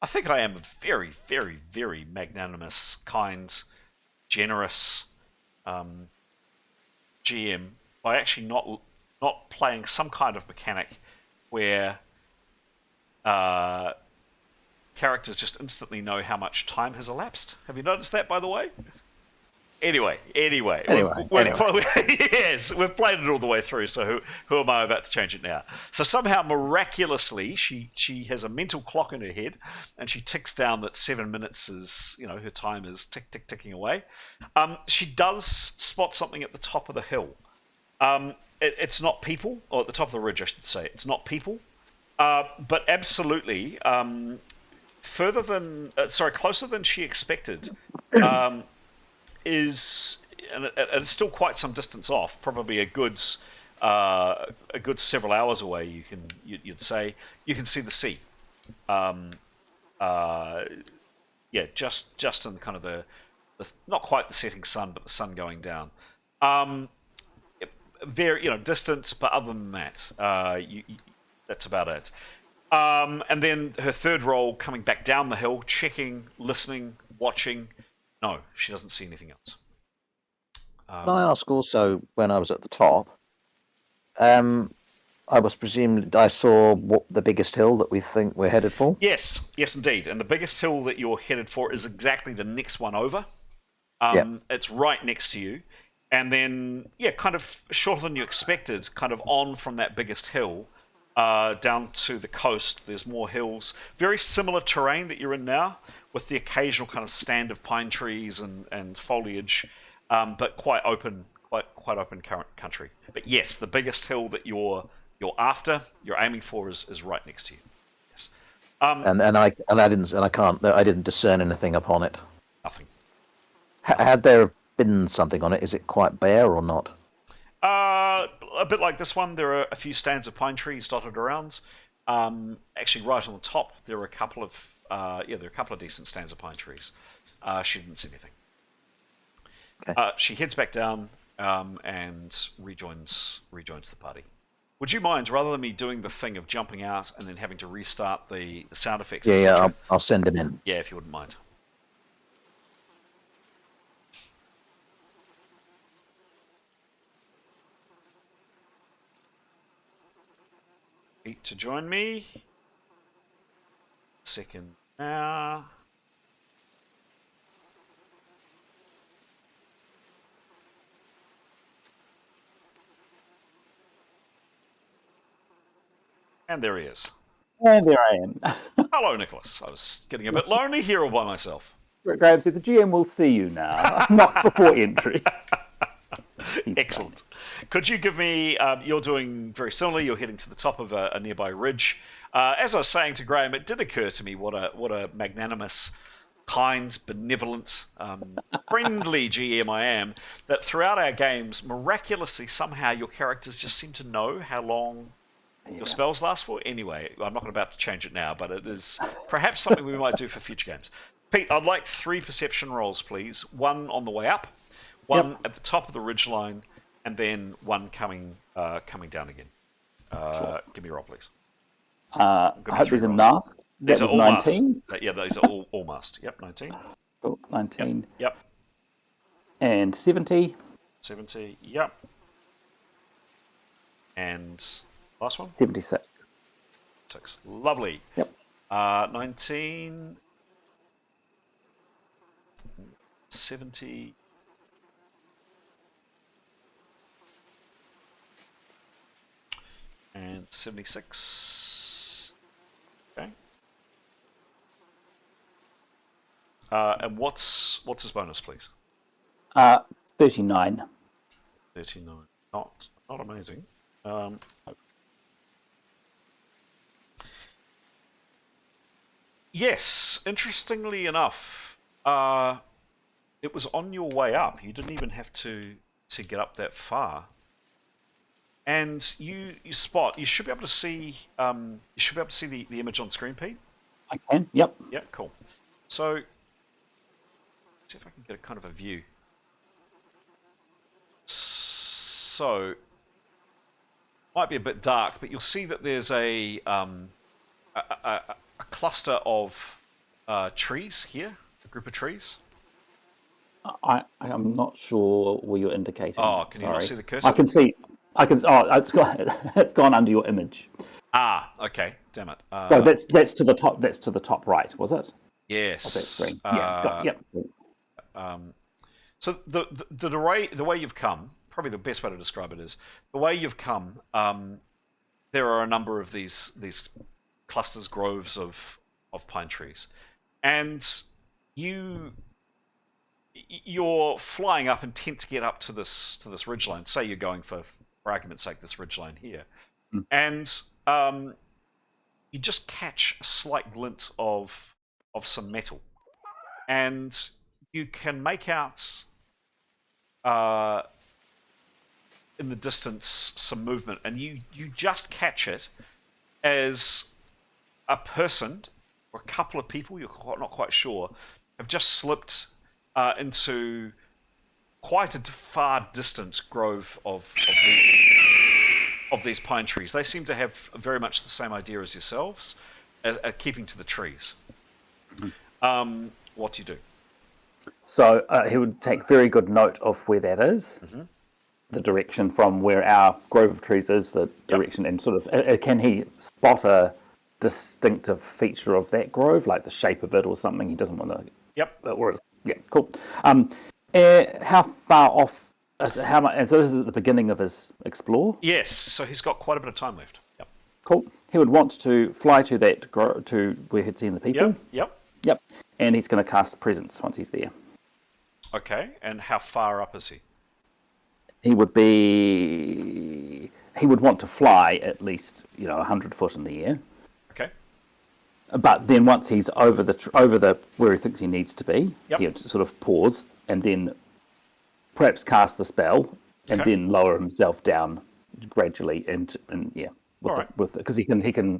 I think I am a very, very, very magnanimous, kind, generous GM by actually not playing some kind of mechanic where characters just instantly know how much time has elapsed. Have you noticed that, by the way? Anyway. Yes, we've played it all the way through, so who am I about to change it now? So somehow, miraculously, she has a mental clock in her head, and she ticks down that 7 minutes is, her time is ticking away. She does spot something at the top of the hill. It's not people, or at the top of the ridge, I should say. It's not people, but absolutely, closer than she expected. Is, and it's still quite some distance off, probably a good several hours away. You'd say you can see the sea. Just in kind of the not quite the setting sun, but the sun going down. Very distance, but other than that, that's about it. And then her third roll, coming back down the hill, checking, listening, watching. No, she doesn't see anything else. Can I ask also, when I was at the top, I was presumed I saw the biggest hill that we think we're headed for? Yes, indeed. And the biggest hill that you're headed for is exactly the next one over. It's right next to you. And then, kind of shorter than you expected, kind of on from that biggest hill down to the coast. There's more hills. Very similar terrain that you're in now, with the occasional kind of stand of pine trees and foliage, but quite open country. But yes, the biggest hill that you're aiming for is right next to you. Yes. I didn't discern anything upon it. Nothing. Had there been something on it? Is it quite bare or not? A bit like this one, there are a few stands of pine trees dotted around. Actually, right on the top, there are a couple of decent stands of pine trees. She didn't see anything. Okay. She heads back down and rejoins the party. Would you mind, rather than me doing the thing of jumping out and then having to restart the sound effects? Yeah, I'll send him in. Yeah, if you wouldn't mind. To join me. Second now. And there he is. And there I am. Hello, Nicholas. I was getting a bit lonely here all by myself. Graham said, the GM will see you now, not before entry. Excellent. Could you give me, you're doing very similarly, you're heading to the top of a nearby ridge. As I was saying to Graham, it did occur to me what a magnanimous, kind, benevolent, friendly GM I am, that throughout our games, miraculously, somehow your characters just seem to know how long your spells last for. Anyway, I'm not about to change it now, but it is perhaps something we might do for future games. Pete, I'd like 3 perception rolls, please. 1 on the way up, 1 at the top of the ridgeline, and then 1 coming down again. Sure. Give me a roll, please. I hope there's a mask. These That are was all 19. masked. Yeah, these are all masked. Yep, 19. Cool, 19. Yep. And 70. 70. Yep. And last one? 76. 6. Lovely. Yep. 19. 70. And 76. Okay. And what's his bonus, please? 39. 39. Not amazing. Yes, interestingly enough, it was on your way up. You didn't even have to get up that far. And you should be able to see the image on screen, Pete. I can, yep. Yeah, cool. So see if I can get a kind of a view. So might be a bit dark, but you'll see that there's a cluster of trees here, a group of trees. I'm not sure what you're indicating. Oh, can you not see the cursor? I can see. It's gone under your image. Ah, okay. Damn it. So that's to the top. That's to the top right, was it? Yes. Of that screen. Yep. So the way you've come, probably the best way to describe it is the way you've come. There are a number of these clusters, groves of pine trees, and you're flying up intent to get up to this ridgeline. Say you're going for argument's sake, this ridgeline here, and you just catch a slight glint of some metal, and you can make out in the distance some movement, and you just catch it as a person or a couple of people, you're not quite sure, have just slipped into quite a far distant grove of these pine trees. They seem to have very much the same idea as yourselves, as keeping to the trees. What do you do? So he would take very good note of where that is, the direction from where our grove of trees is, the direction, and sort of can he spot a distinctive feature of that grove, like the shape of it or something? He doesn't want to. Yep. Or yeah, cool. How far off So how much? And so this is at the beginning of his explore. Yes, so he's got quite a bit of time left. Yep. Cool. He would want to fly to to where he'd seen the people. Yep. Yep. And he's going to cast presence once he's there. Okay, and how far up is he? He would want to fly at least 100 foot in the air. Okay. But then once he's over the where he thinks he needs to be, Yep. he would sort of pause and then perhaps cast the spell and then lower himself down gradually because he can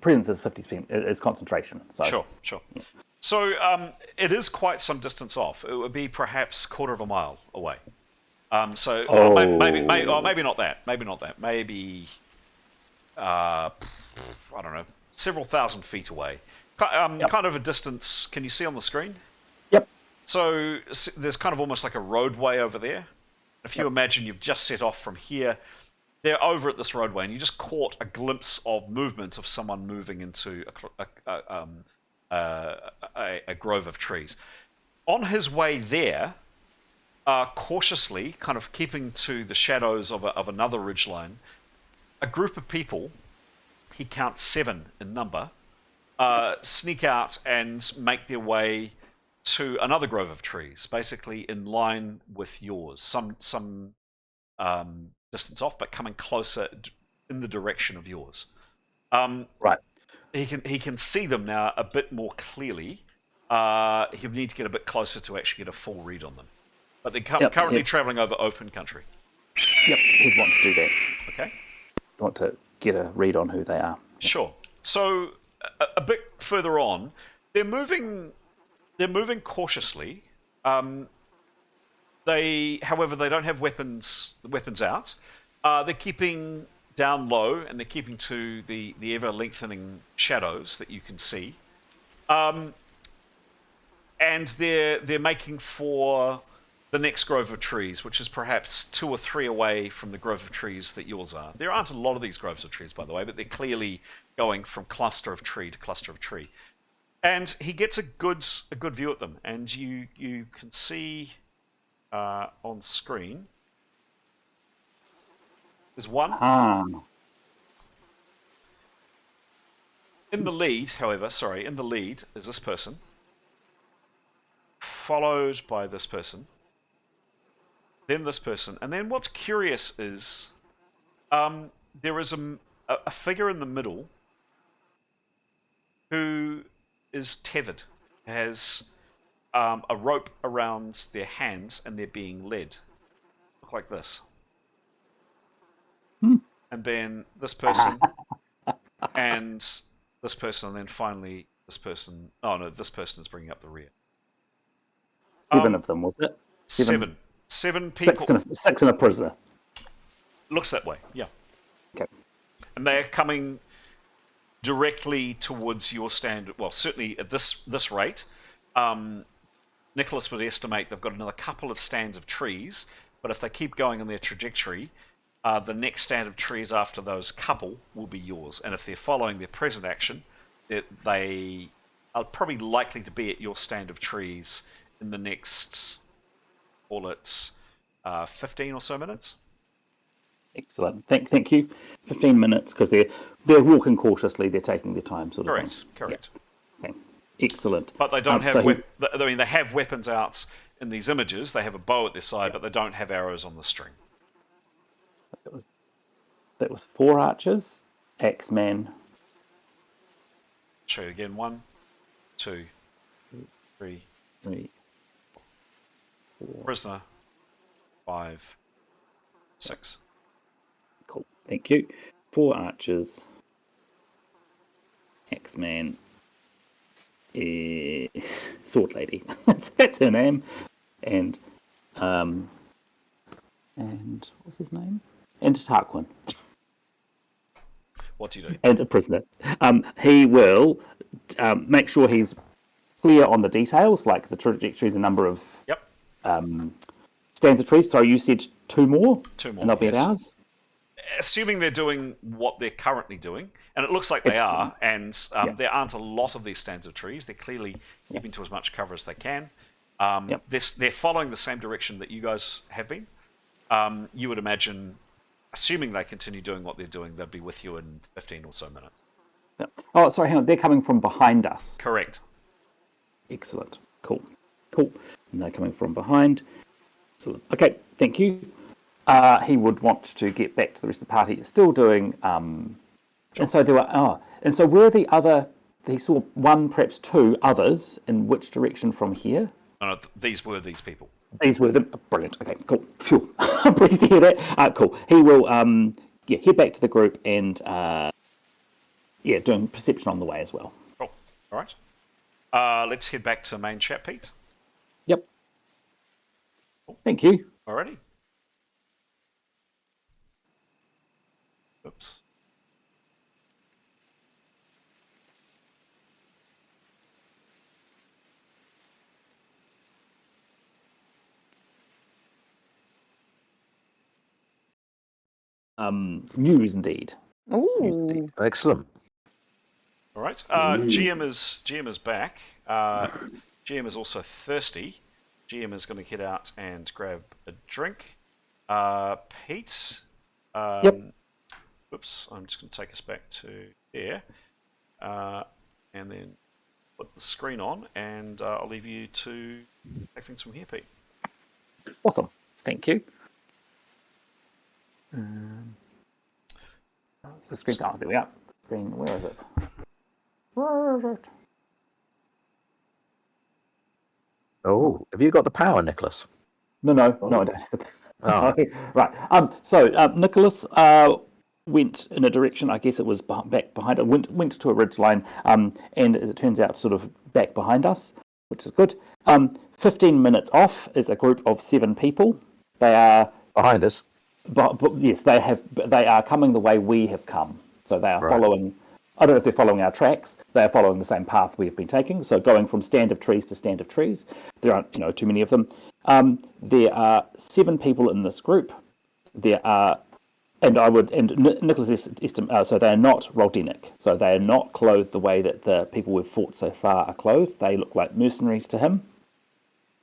presence is 50% is concentration. So Sure. Yeah. So it is quite some distance off. It would be perhaps quarter of a mile away. Maybe not that. Maybe I don't know, several thousand feet away. Kind of a distance. Can you see on the screen? Yep. So there's kind of almost like a roadway over there. If you imagine you've just set off from here, they're over at this roadway, and you just caught a glimpse of movement of someone moving into a grove of trees. On his way there, cautiously, kind of keeping to the shadows of another ridgeline, a group of people, he counts 7 in number, sneak out and make their way to another grove of trees, basically in line with yours, some distance off, but coming closer in the direction of yours. Right. He can see them now a bit more clearly. He'll need to get a bit closer to actually get a full read on them. But they're currently travelling over open country. Yep, he'd want to do that. Okay. Want to get a read on who they are. Sure. So a bit further on, they're moving cautiously. However, they don't have weapons out. They're keeping down low, and they're keeping to the ever lengthening shadows that you can see. And they're making for the next grove of trees, which is perhaps 2 or 3 away from the grove of trees that yours are. There aren't a lot of these groves of trees, by the way, but they're clearly going from cluster of tree to cluster of tree. And he gets a good view at them, and you can see on screen. There's one. In the lead is this person, followed by this person, then this person, and then what's curious is there is a figure in the middle who is tethered, has a rope around their hands, and they're being led. Look like this. And then this person, and this person, and then finally this person. Oh no, this person is bringing up the rear. 7 of them, was it? 7 people. 6 and a prisoner. Looks that way, yeah. Okay. And they're coming directly towards your stand. Well, certainly at this rate, Nicholas would estimate they've got another couple of stands of trees. But if they keep going on their trajectory, the next stand of trees after those couple will be yours. And if they're following their present action, they are probably likely to be at your stand of trees in the next, call it, 15 or so minutes. Excellent. Thank you. 15 minutes, because they're walking cautiously. They're taking their time, sort of. Correct. Yeah. Okay. Excellent. But they don't have. They have weapons out in these images. They have a bow at their side, but they don't have arrows on the string. That was 4 archers, axeman. Show you again. 1, 2, 3. 4. Prisoner. 5, 6. Cool. Thank you. 4 archers, axeman, sword lady. That's her name. And what's his name? And Tarquin. What do you do? And a prisoner. He will make sure he's clear on the details, like the trajectory, the number of stands of trees. So you said 2 more? 2 more. And they'll be at ours? Assuming they're doing what they're currently doing, and it looks like they are, and there aren't a lot of these stands of trees. They're clearly keeping to as much cover as they can. Yep. They're following the same direction that you guys have been. You would imagine, assuming they continue doing what they're doing, they'll be with you in 15 or so minutes. Yep. Oh, sorry, hang on. They're coming from behind us. Correct. Excellent. Cool. And they're coming from behind. Excellent. Okay, thank you. He would want to get back to the rest of the party. Still doing. And so there were. And so were the other? He saw one, perhaps two others. In which direction from here? No, these were these people. These were them. Brilliant. Okay, cool. Phew. I'm pleased to hear that. Cool. He will head back to the group and doing perception on the way as well. Cool. All right. Let's head back to main chat, Pete. Yep. Thank you. Alrighty. Oops. News indeed. Ooh. Excellent. All right. GM is back. GM is also thirsty. GM is going to head out and grab a drink. Pete. Yep. Oops. I'm just going to take us back to there, and then put the screen on, and I'll leave you to take things from here, Pete. Awesome. Thank you. The screen. Oh, there we are. Screen. Where is it? Oh, have you got the power, Nicholas? No, I don't. Oh. Right. So Nicholas went in a direction. I guess it was back behind. It went to a ridge line, and as it turns out, sort of back behind us, which is good. 15 minutes off is a group of 7 people. They are Behind us. But yes, they are coming the way we have come. So they are following. I don't know if they're following our tracks. They are following the same path we have been taking. So going from stand of trees to stand of trees. There aren't too many of them. There are 7 people in this group. There are, Nicholas so they are not Roldenic. So they are not clothed the way that the people we've fought so far are clothed. They look like mercenaries to him.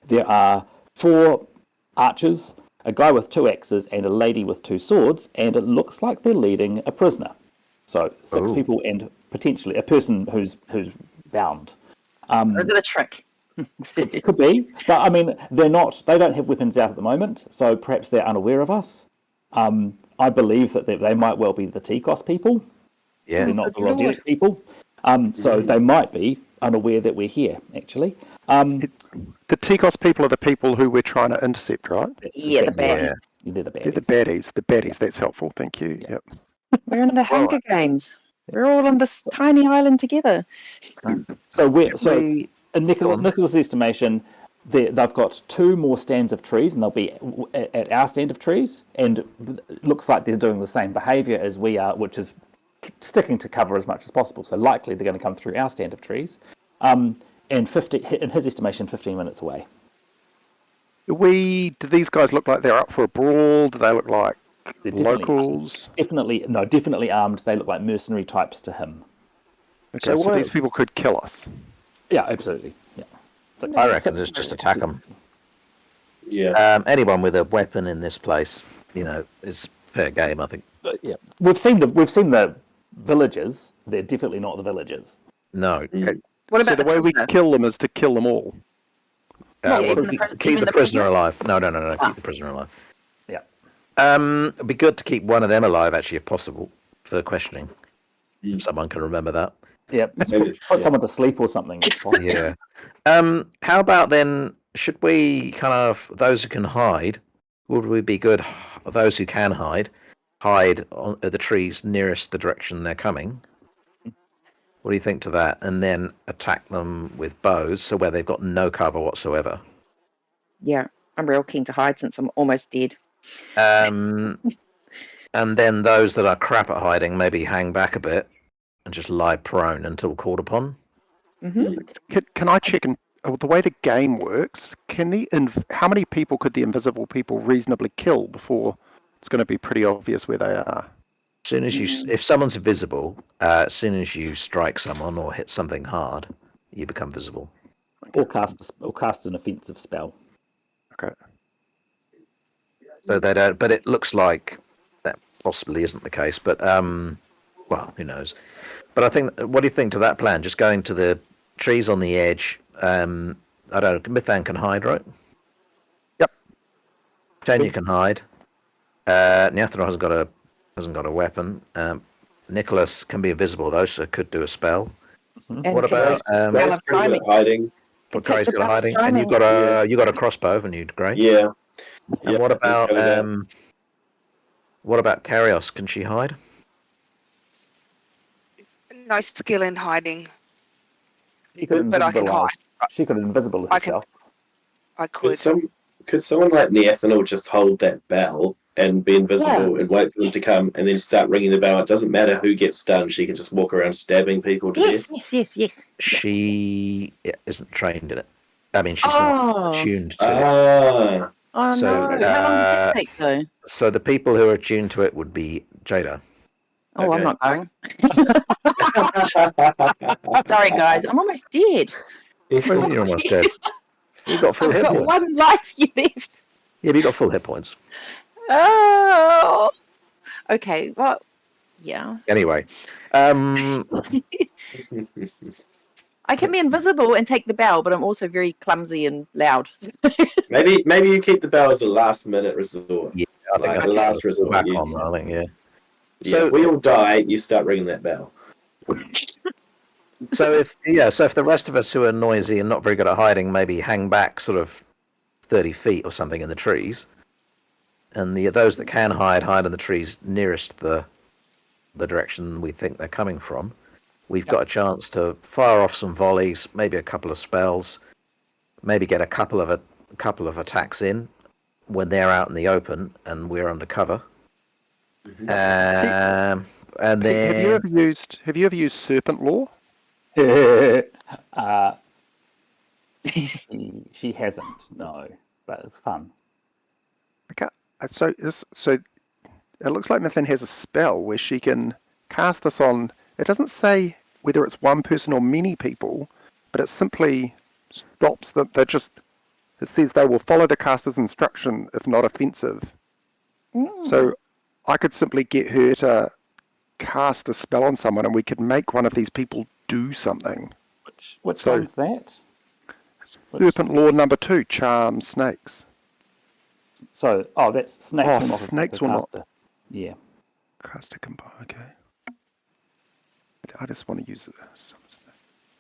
There are 4 archers, a guy with 2 axes, and a lady with 2 swords, and it looks like they're leading a prisoner. So 6 people and potentially a person who's bound. Is it a trick? Could be, but I mean they're not. They don't have weapons out at the moment, so perhaps they're unaware of us. I believe that they might well be the Tikos people. Yeah, they're not the Roderick people. So they might be unaware that we're here. Actually, The Tikos people are the people who we're trying to intercept, right? Yeah, the baddies. They're the baddies. They're the baddies. The baddies. That's helpful. Thank you. Yeah. Yep. We're in the Hunger Games. We're all on this tiny island together. So in Nicholas' estimation, they've got 2 more stands of trees, and they'll be at our stand of trees. And it looks like they're doing the same behaviour as we are, which is sticking to cover as much as possible. So likely they're going to come through our stand of trees. And in his estimation, 15 minutes away. Do these guys look like they're up for a brawl? Do they look like They're locals? Definitely armed. They look like mercenary types to him. Okay, so these people could kill us. Yeah, absolutely. Yeah. So, I reckon just attack them. Yeah. Anyone with a weapon in this place, is fair game, I think. Yeah, we've seen the villagers. They're definitely not the villagers. No. Okay. What about So the way we kill them is to kill them all. Keep the prisoner alive. No. Keep the prisoner alive. Yeah. It'd be good to keep one of them alive, actually, if possible, for questioning. If someone can remember that. Yeah. Put someone to sleep or something. Yeah. How about then? Should we those who can hide? Would we be good? Those who can hide at the trees nearest the direction they're coming. What do you think to that? And then attack them with bows, so where they've got no cover whatsoever. Yeah, I'm real keen to hide since I'm almost dead. And then those that are crap at hiding maybe hang back a bit and just lie prone until called upon. Mm-hmm. Can I check the way the game works? How many people could the invisible people reasonably kill before it's going to be pretty obvious where they are? As soon as if someone's visible, as soon as you strike someone or hit something hard, you become visible. Or cast an offensive spell. Okay. So they don't. But it looks like that possibly isn't the case. But well, who knows? But I think. What do you think to that plan? Just going to the trees on the edge. I don't know. Mithan can hide, right? Yep. Tanya can hide. Nyathra hasn't got a weapon. Nicholas can be invisible though, so could do a spell. And What about Gray's pretty good at hiding. Gray's got a hiding, and timing. you got a crossbow, haven't you, Gray? Yeah. And Yep, what he's got about it. what about Karios? Can she hide? No skill in hiding. She could But I can invisibilize. hide. She could invisible I can. herself. I could. Could someone like Neathanel just hold that bell and be invisible and wait for them to come and then start ringing the bell? It doesn't matter who gets stunned. She can just walk around stabbing people to death. Yes. She isn't trained in it. I mean, she's not tuned to it. Ah. Oh So, no! How long does that take though? So the people who are tuned to it would be Jada. Oh, Okay. I'm not going. Sorry, guys. I'm almost dead. Well, you're almost dead. You got full I've hit got points. one life left. Yeah, but you got full hit points. Oh. Okay. Well. Yeah. Anyway, I can be invisible and take the bell, but I'm also very clumsy and loud. Maybe you keep the bell as a last minute resort. Yeah, I think Like I the last go resort. back You- on. I think, yeah. yeah, So- if we all die, you start ringing that bell. So if the rest of us who are noisy and not very good at hiding maybe hang back sort of 30 feet or something in the trees, and those that can hide in the trees nearest the direction we think they're coming from, we've got a chance to fire off some volleys, maybe a couple of spells, maybe get a couple of attacks in when they're out in the open and we're under cover. And then Have you ever used Serpent Law? She hasn't, no, but it's fun. Okay. So it looks like Nathan has a spell where she can cast this on. It doesn't say whether it's one person or many people, but it simply stops them. It says they will follow the caster's instruction if not offensive. So I could simply get her to cast a spell on someone, and we could make one of these people do something. Which So- one's that? Serpent Law number 2, charm snakes. So, that's snakes Oh, will not snakes will not. caster. Yeah. Caster combine. Okay. I just want to use it.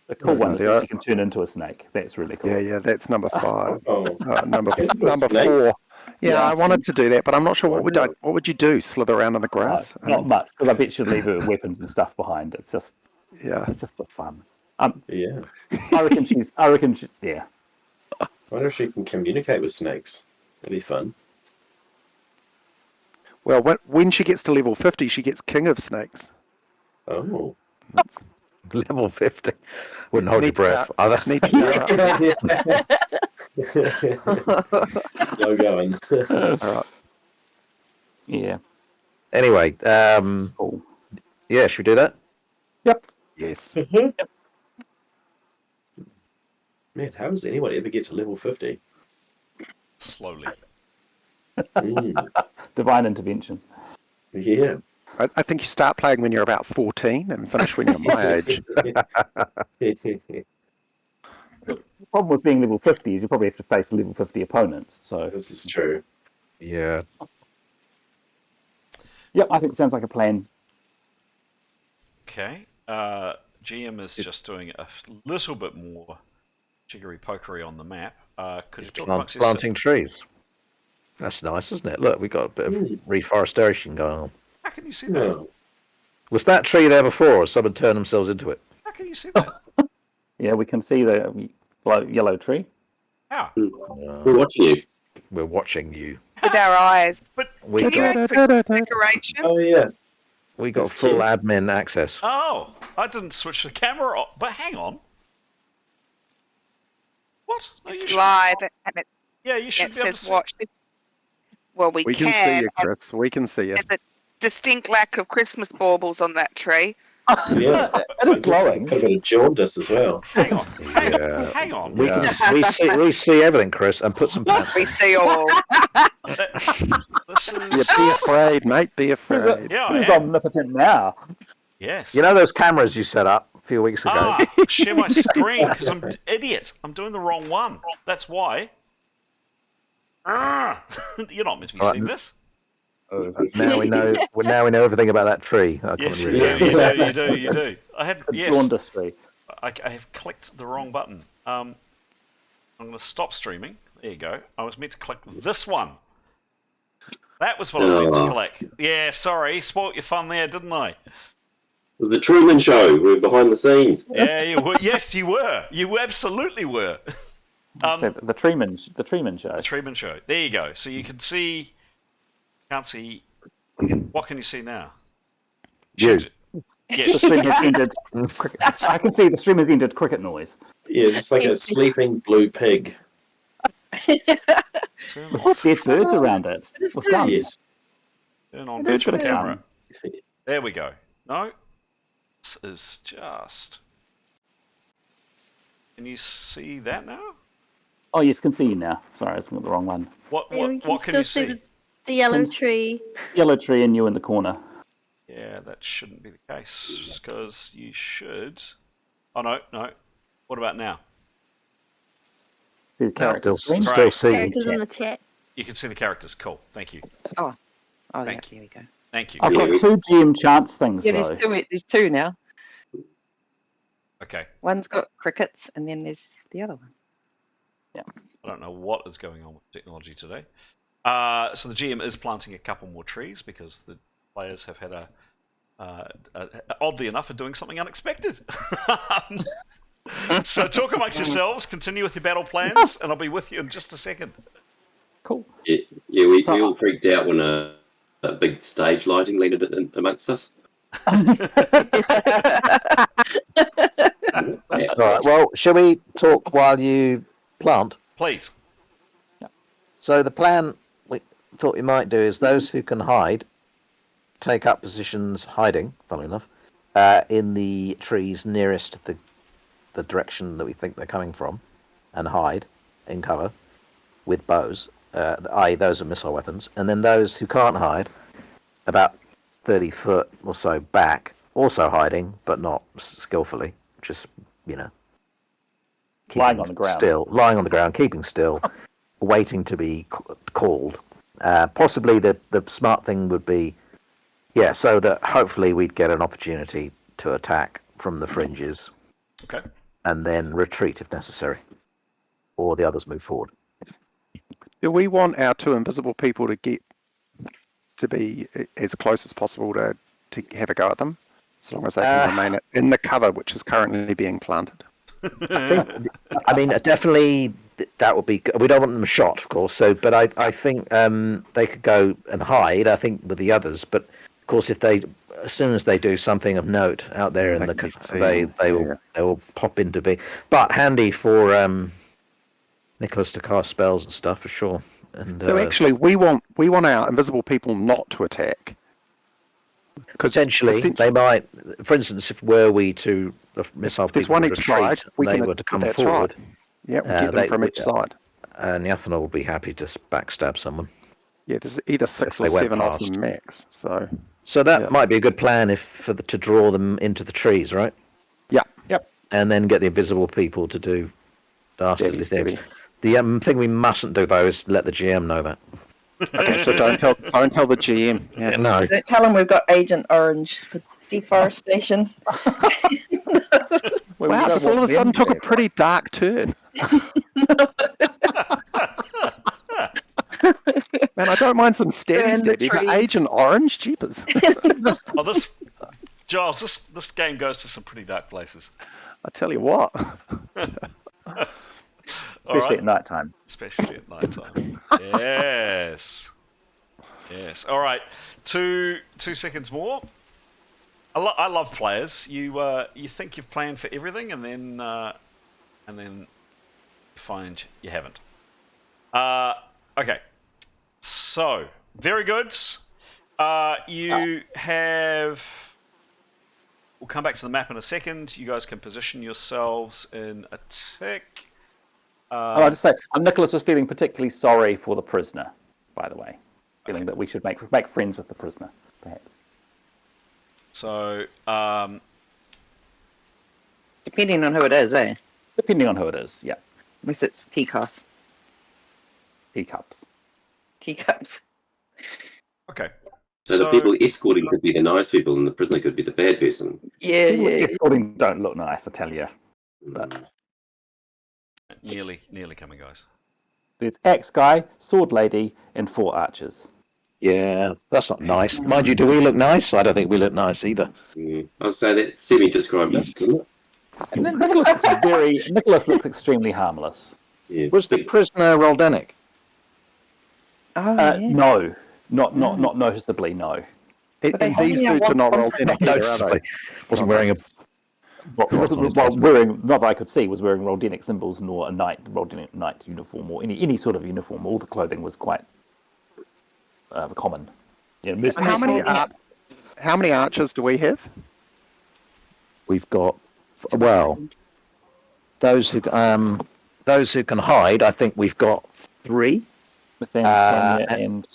The cool one is Yeah. that you can turn into a snake. That's really cool. Yeah, that's number 5. Oh, Number Snake? 4. Yeah, Yeah. I wanted to do that, but I'm not sure what would you do? Slither around in the grass? Not much, because I bet you'd leave her weapons and stuff behind. It's just for fun. yeah. I reckon she, yeah. I wonder if she can communicate with snakes. That'd be fun. Well, when she gets to level 50, she gets King of Snakes. Oh. level 50. Wouldn't hold your Need breath. to- need to- Slow going. All right. Yeah. Anyway, Cool. yeah, should we do that? Yep. Yes. Man, how does anyone ever get to level 50? Slowly. Divine intervention. Yeah. I think you start playing when you're about 14 and finish when you're my age. The problem with being level 50 is you probably have to face level 50 opponents. So, This is true. Yeah. yep, I think it sounds like a plan. Okay. GM is just doing a little bit more jiggery pokery on the map. Could you talk amongst yourself? Planting trees. That's nice, isn't it? Look, we've got a bit of reforestation going on. How can you see that? No. Was that tree there before, or someone turned themselves into it? How can you see that? Yeah, we can see the yellow tree. How? We're watching you. We're watching you. With our eyes. But We Can you got add Christmas decorations? Oh, yeah. we got That's full cute. admin access. oh, I didn't switch the camera off. But hang on. What? No, you It's should- live and Yeah, you should it be able to says see. watch this. Well, We can see you, Chris. We can see you. There's a distinct lack of Christmas baubles on that tree. Yeah, It is glowing. It's got a bit of jaundice as well. Hang on. Yeah. Hang on. We see everything, Chris, and put some pants We on. see all. This Yeah, is... be afraid, mate. Be afraid. Yeah, I Who's am. omnipotent now? Yes. You know those cameras you set up a few weeks ago? Share my screen because I'm an idiot. I'm doing the wrong one. That's why. You're not meant to be seeing this. Now we know. Well, now we know everything about that tree. I Yes, can't you read do. it. You do. I have. The Yes, jaundice tree. I have clicked the wrong button. I'm going to stop streaming. There you go. I was meant to click this one. That was what I was meant to click. Yeah, sorry, spoilt your fun there, didn't I? It was the Truman Show. We're behind the scenes. Yeah, you were. Yes, you were. You absolutely were. So the Treeman Show. The Truman Show. There you go. So you can see. Can't see. What can you see now? You. The Yes. stream has ended. I can see the stream has ended cricket noise. Yeah, it's like a sleeping blue pig. With dead birds around it. With guns. Yes. Turn on It's virtual got a camera. There we go. No, this is just. Can you see that now? Oh yes, can see you now. Sorry, I was looking at the wrong one. What Yeah, we what can you see? the yellow Can- tree. Yellow tree and you in the corner. Yeah, that shouldn't be the case because you should. Oh no. What about now? See the character screen. Still see. Characters in the chat. You can see the characters. Cool. Thank you. Oh, Thank there we go. Thank you. I've got two GM chance things Yeah, though. there's two now. Okay. One's got crickets, and then there's the other one. I don't know what is going on with technology today. So the GM is planting a couple more trees because the players have had oddly enough, are doing something unexpected. So talk amongst yourselves, continue with your battle plans, and I'll be with you in just a second. Cool. Yeah, we all freaked out when a big stage lighting landed in amongst us. All right. Well, shall we talk while you plant? Please. So the plan we thought we might do is those who can hide take up positions hiding, funnily enough, in the trees nearest the direction that we think they're coming from, and hide in cover with bows, i.e. those are missile weapons, and then those who can't hide, about 30 foot or so back, also hiding, but not skillfully, just, Lying on the ground. Lying on the ground, keeping still, waiting to be called. Possibly the smart thing would be, so that hopefully we'd get an opportunity to attack from the fringes. Okay. And then retreat if necessary. Or the others move forward. Do we want our two invisible people to get to be as close as possible to have a go at them? As long as they can remain in the cover which is currently being planted. Definitely that would be. We don't want them shot, of course. But I think they could go and hide. I think with the others. But of course, as soon as they do something of note out there in the cover, they will pop into be. But handy for Nicholas to cast spells and stuff for sure. And So actually, we want our invisible people not to attack. Potentially, they might. For instance, if we to the missile there's people one to each retreat, side, they were to come that's forward. Right. Yeah, we get them from each side. And Yathana will be happy to backstab someone. Yeah, there's either 6 they or went 7 of past. them max. So that might be a good plan to draw them into the trees, right? Yeah. Yep. And then get the invisible people to do dastardly things. Steady. The thing we mustn't do though is let the GM know that. Okay, so don't tell the GM. Yeah. No. Don't tell them we've got Agent Orange for deforestation. Well, Wow, we don't this all of want a sudden them took a to- pretty dark turn. Man, I don't mind some Burn the steady, but trees. Agent Orange, jeepers. Oh, Giles, this game goes to some pretty dark places. I tell you what. Especially at night time. Especially at night time. Yes. All right. 2 seconds more. I love players. You think you've planned for everything, and then you find you haven't. Okay. So very good. You have We'll come back to the map in a second. You guys can position yourselves in a tick. I'll just say, Nicholas was feeling particularly sorry for the prisoner, by the way. Feeling that we should make friends with the prisoner, perhaps. So, Depending on who it is, eh? Depending on who it is, yeah. Unless it's teacups. Teacups. Teacups. okay. So the people escorting could be the nice people, and the prisoner could be the bad person. Yeah, People yeah. escorting don't look nice, I tell you. But Nearly coming, guys. there's axe guy, sword lady, and 4 archers. Yeah, that's not nice. Mind you, do we look nice? I don't think we look nice either. I'll say that semi-described us, didn't it? And then Nicholas looks extremely harmless. Yeah. Was the prisoner Roldenic? Oh, yeah. No, not noticeably. No. But they And these hardly dudes are not want rolled in Not either, are noticeably. they? Wasn't wearing a. Wearing, not that I could see, was wearing Roldenic symbols nor a Roldenic knight uniform or any sort of uniform. All the clothing was quite common. Yeah, How many archers do we have? We've got, well, those who can hide. I think we've got 3. Tanya and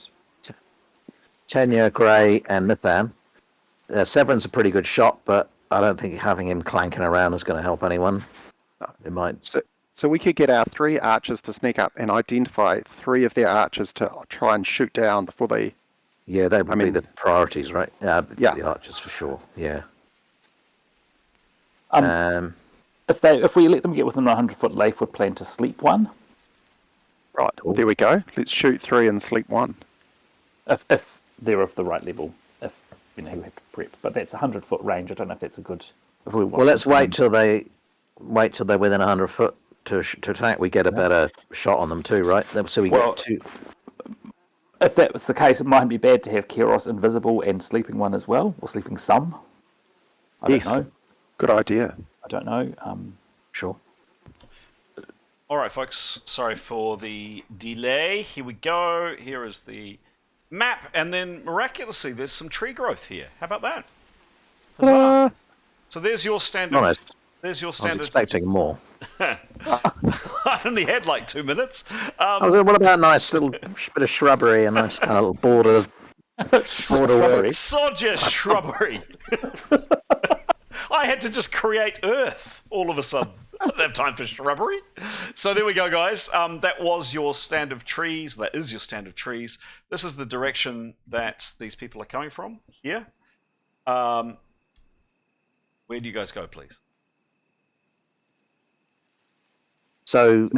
Tenya, Grey, and Mithan. Severin's a pretty good shot, but I don't think having him clanking around is going to help anyone. It might. So we could get our 3 archers to sneak up and identify 3 of their archers to try and shoot down before they... Yeah, they would be the priorities, right? Yeah. The archers for sure. Yeah. if we let them get within 100-foot, Leif would plan to sleep one. Right, there we go. Let's shoot 3 and sleep 1. If they're of the right level, if we have to prep. But that's 100-foot range. I don't know if that's a good. Well, let's wait till they're within 100 foot to attack. We get a better shot on them too, right? So we get 2. If that was the case, it might be bad to have Keros invisible and sleeping one as well, or sleeping some. I don't know. Good idea. I don't know. Sure. All right, folks. Sorry for the delay. Here we go. Here is the map, and then miraculously, there's some tree growth here. How about that? Huzzah. So there's your standard. Nice. There's your I was standard. expecting more. I only had like 2 minutes. What about a nice little bit of shrubbery, a nice kind of little border work? Sod your shrubbery. I had to just create earth all of a sudden. I don't have time for shrubbery. So there we go, guys. That was your stand of trees. That is your stand of trees. This is the direction that these people are coming from here. Where do you guys go, please? So,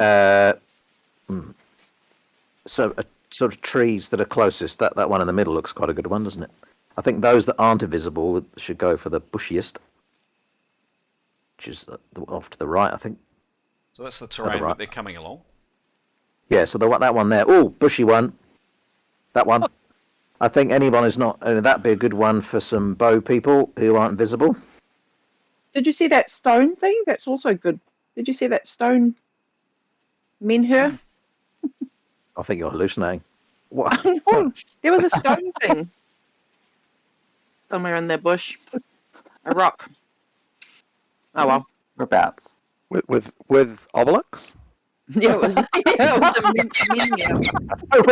sort of trees that are closest. That one in the middle looks quite a good one, doesn't it? I think those that aren't invisible should go for the bushiest, which is off to the right, I think. So that's the terrain that they're coming along. Yeah, so that one there. Oh, bushy one. That one. I think anyone is not. That'd be a good one for some bow people who aren't visible. Did you see that stone thing? That's also good. Did you see that stone menhir? I think you're hallucinating. What? No, there was a stone thing somewhere in the bush. A rock. Oh well. Whereabouts? With Obelix? Yeah, it was. Yeah, it was a menhir.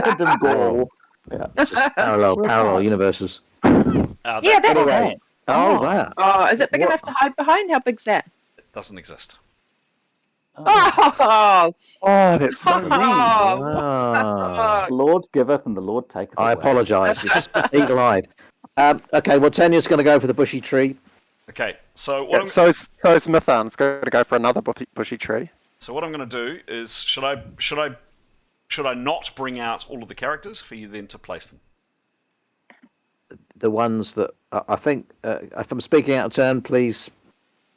Random gore. Yeah. Just parallel universes. Yeah, that one. Oh, that. Oh, is it big enough to hide behind? How big's that? It doesn't exist. Oh, that's so mean. Ah. The Lord giveth and the Lord taketh away. I apologise. It's eagle-eyed. Okay, well, Tanya's going to go for the bushy tree. Okay, so Yeah, so's Mithan's going to go for another bushy tree. So what I'm going to do is, should I not bring out all of the characters for you then to place them? The ones that I think, if I'm speaking out of turn, please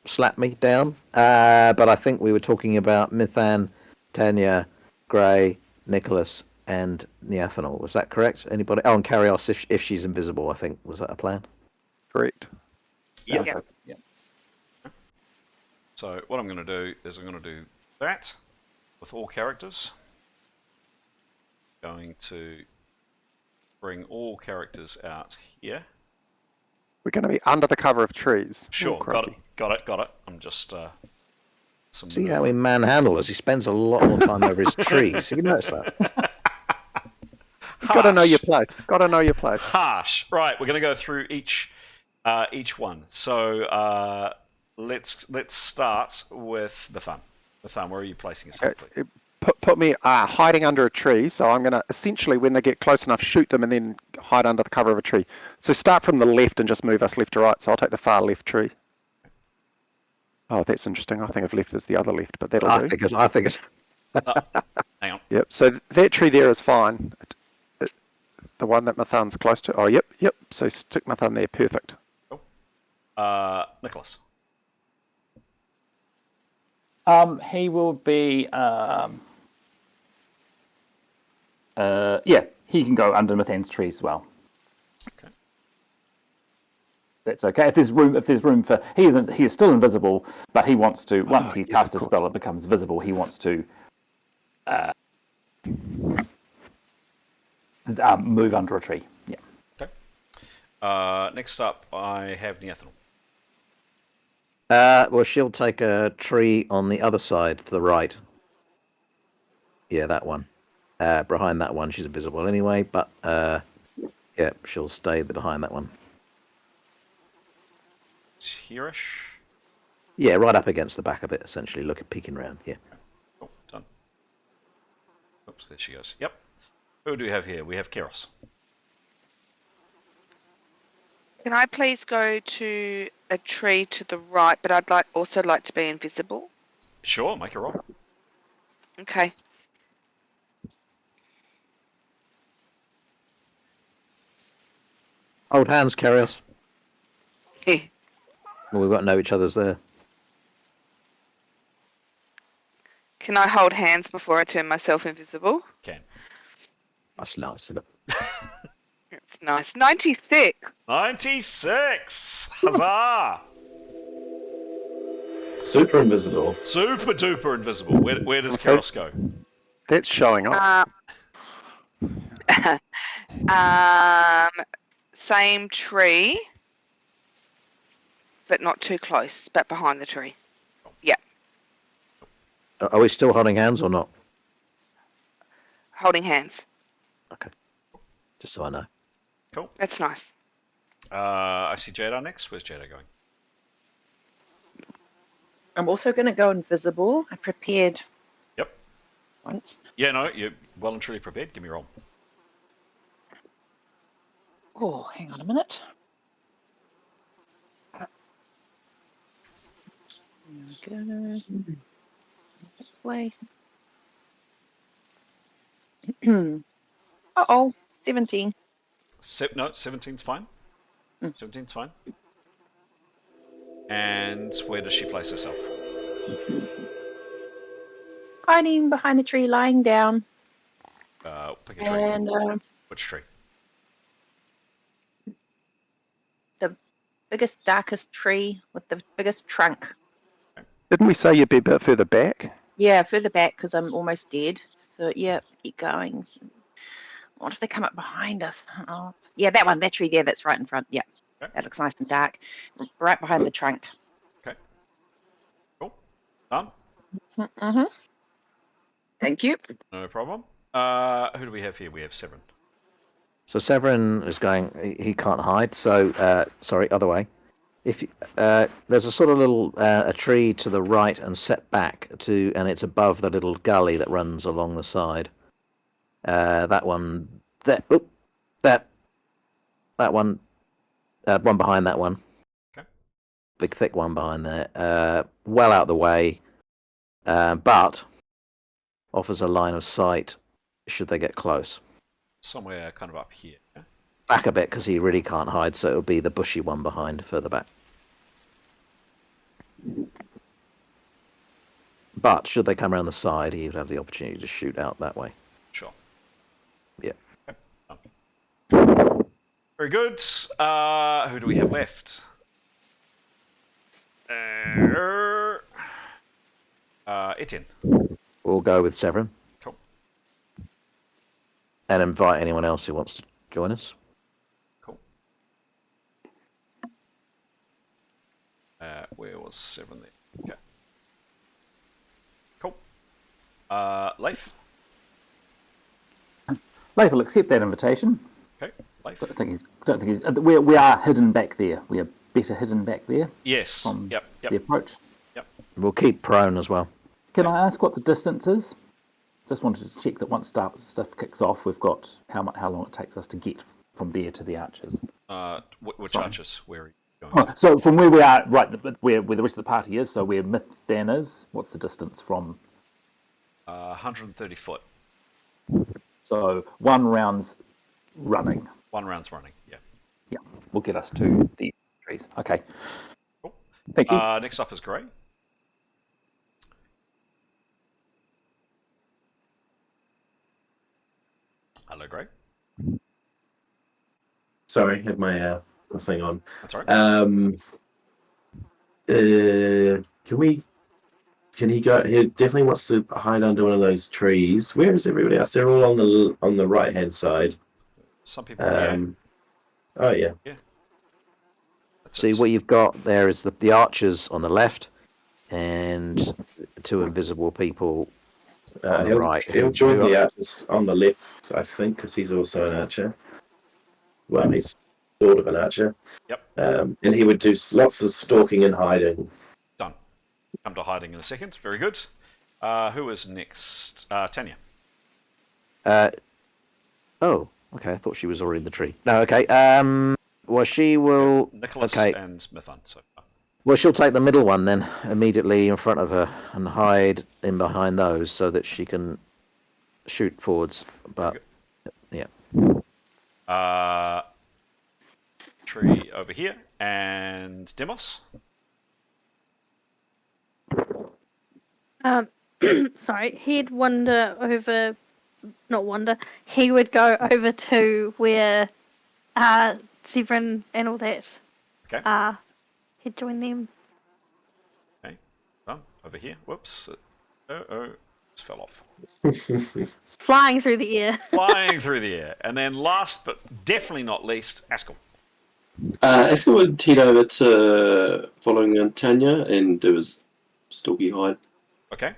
slap me down. But I think we were talking about Mithan, Tanya, Grey, Nicholas, and Neathanol. Was that correct? Anybody? Oh, and Karios if she's invisible. I think was that a plan? Correct. Yeah. So what I'm going to do is I'm going to do that with all characters. Going to bring all characters out here. We're going to be under the cover of trees. Sure, Oh, got it, crikey. got it. I'm just some See how he manhandles us? He spends a lot more time over his trees. Have you noticed that? Got to know your place. Got to know your place. Harsh. Right, we're going to go through each one. So let's start with the fun. The fun. Where are you placing yourself? Okay. Put me hiding under a tree. So I'm going to essentially, when they get close enough, shoot them and then hide under the cover of a tree. So start from the left and just move us left to right. So I'll take the far left tree. Oh, that's interesting. I think I've left as the other left, but that'll do. I think it's. Hang on. Yep. So that tree there is fine. The one that Mithan's close to. Oh, yep. So stick Mithan there. Perfect. Cool. Nicholas. He will be. He can go under Mithan's tree as well. Okay. That's okay. If there's room for, he is still invisible, but he wants to. Once he casts a spell, it becomes visible. He wants to move under a tree. Yeah. Okay. Next up, I have Neathanel. Well, she'll take a tree on the other side to the right. Yeah, that one. Behind that one, she's invisible anyway, but yeah, she'll stay behind that one. Here-ish. Yeah, right up against the back of it, essentially, peeking around. Yeah. Cool, done. Oops, there she goes. Yep. Who do we have here? We have Keros. Can I please go to a tree to the right, but I'd also like to be invisible? Sure, make a roll. Okay. Hold hands, Keros. Well, we've got to know each other's there. Can I hold hands before I turn myself invisible? Can. That's nice, isn't it? Nice. 96. 96! Huzzah! Super invisible. Super duper invisible. Where does Okay. Keros go? That's showing up. Same tree, but not too close, but behind the tree. Yeah. Are we still holding hands or not? Holding hands. Okay. Just so I know. Cool. That's nice. I see Jada next. Where's Jada going? I'm also going to go invisible. I prepared. Yep. Once. Yeah, no, you're well and truly prepared. Give me a roll. Oh, hang on a minute. There we go. Place. Uh-oh, 17. No, 17's fine. 17's fine. And where does she place herself? Hiding behind a tree, lying down. Pick a tree. And Which tree? the biggest, darkest tree with the biggest trunk. Didn't we say you'd be a bit further back? Yeah, further back because I'm almost dead. So, yeah, keep going. What if they come up behind us? Oh. Yeah, that tree there that's right in front. Yeah, Okay. that looks nice and dark. Right behind the trunk. Okay. Cool. Done. Mm-hmm. Thank you. No problem. Who do we have here? We have Severin. So Severin is going. He can't hide. So sorry, other way. If there's a sort of little a tree to the right and set back to, and it's above the little gully that runs along the side. That one. That one. One behind that one. Okay. Big thick one behind there. Well out of the way, but offers a line of sight should they get close. Somewhere kind of up here. Yeah? Back a bit because he really can't hide, so it'll be the bushy one behind, further back. But should they come around the side, he would have the opportunity to shoot out that way. Sure. Yeah. Okay. Done. Very good. Who do we have left? Etienne. We'll go with Severin. Cool. And invite anyone else who wants to join us. Cool. Where was 7 there? Okay. Cool. Leif. Leif will accept that invitation. Okay, Leif. Don't think he's. We are hidden back there. We are better hidden back there. Yes. From Yep. the approach. Yep. We'll keep prone as well. Can I ask what the distance is? Just wanted to check that once stuff kicks off, we've got how long it takes us to get from there to the archers. Which archers? Where are you going? Oh, so from where we are, right, where the rest of the party is, so where Mythan is, what's the distance from? 130 foot. So 1 round's running. 1 round's running. Yeah. Yeah, will get us to the trees. Okay. Cool. Thank you. Next up is Grey. Hello, Grey. Sorry, had my thing on. That's all right. Can he go? He definitely wants to hide under one of those trees. Where is everybody else? They're all on the right hand side. Some people. Yeah. Oh yeah. Yeah. See, what you've got there is the archers on the left and 2 invisible people on the right. He'll join the archers on the left, I think, because he's also an archer. Well, he's sort of an archer. Yep. And he would do lots of stalking and hiding. Done. Come to hiding in a second. Very good. Who is next? Tanya. Oh, okay. I thought she was already in the tree. No, okay. Well, she will. Nicholas okay. and Mithan. So. Well, she'll take the middle one then, immediately in front of her, and hide in behind those so that she can shoot forwards. But yeah. Tree over here, and Demos. Sorry, he'd wander over. Not wander. He would go over to where Severin and all that. Okay. He'd join them. Okay. Over here. Whoops. Just fell off. Flying through the air. Flying through the air. And then last but definitely not least, Askell. Askell would head over to following Tanya and do his stalky hide. Okay.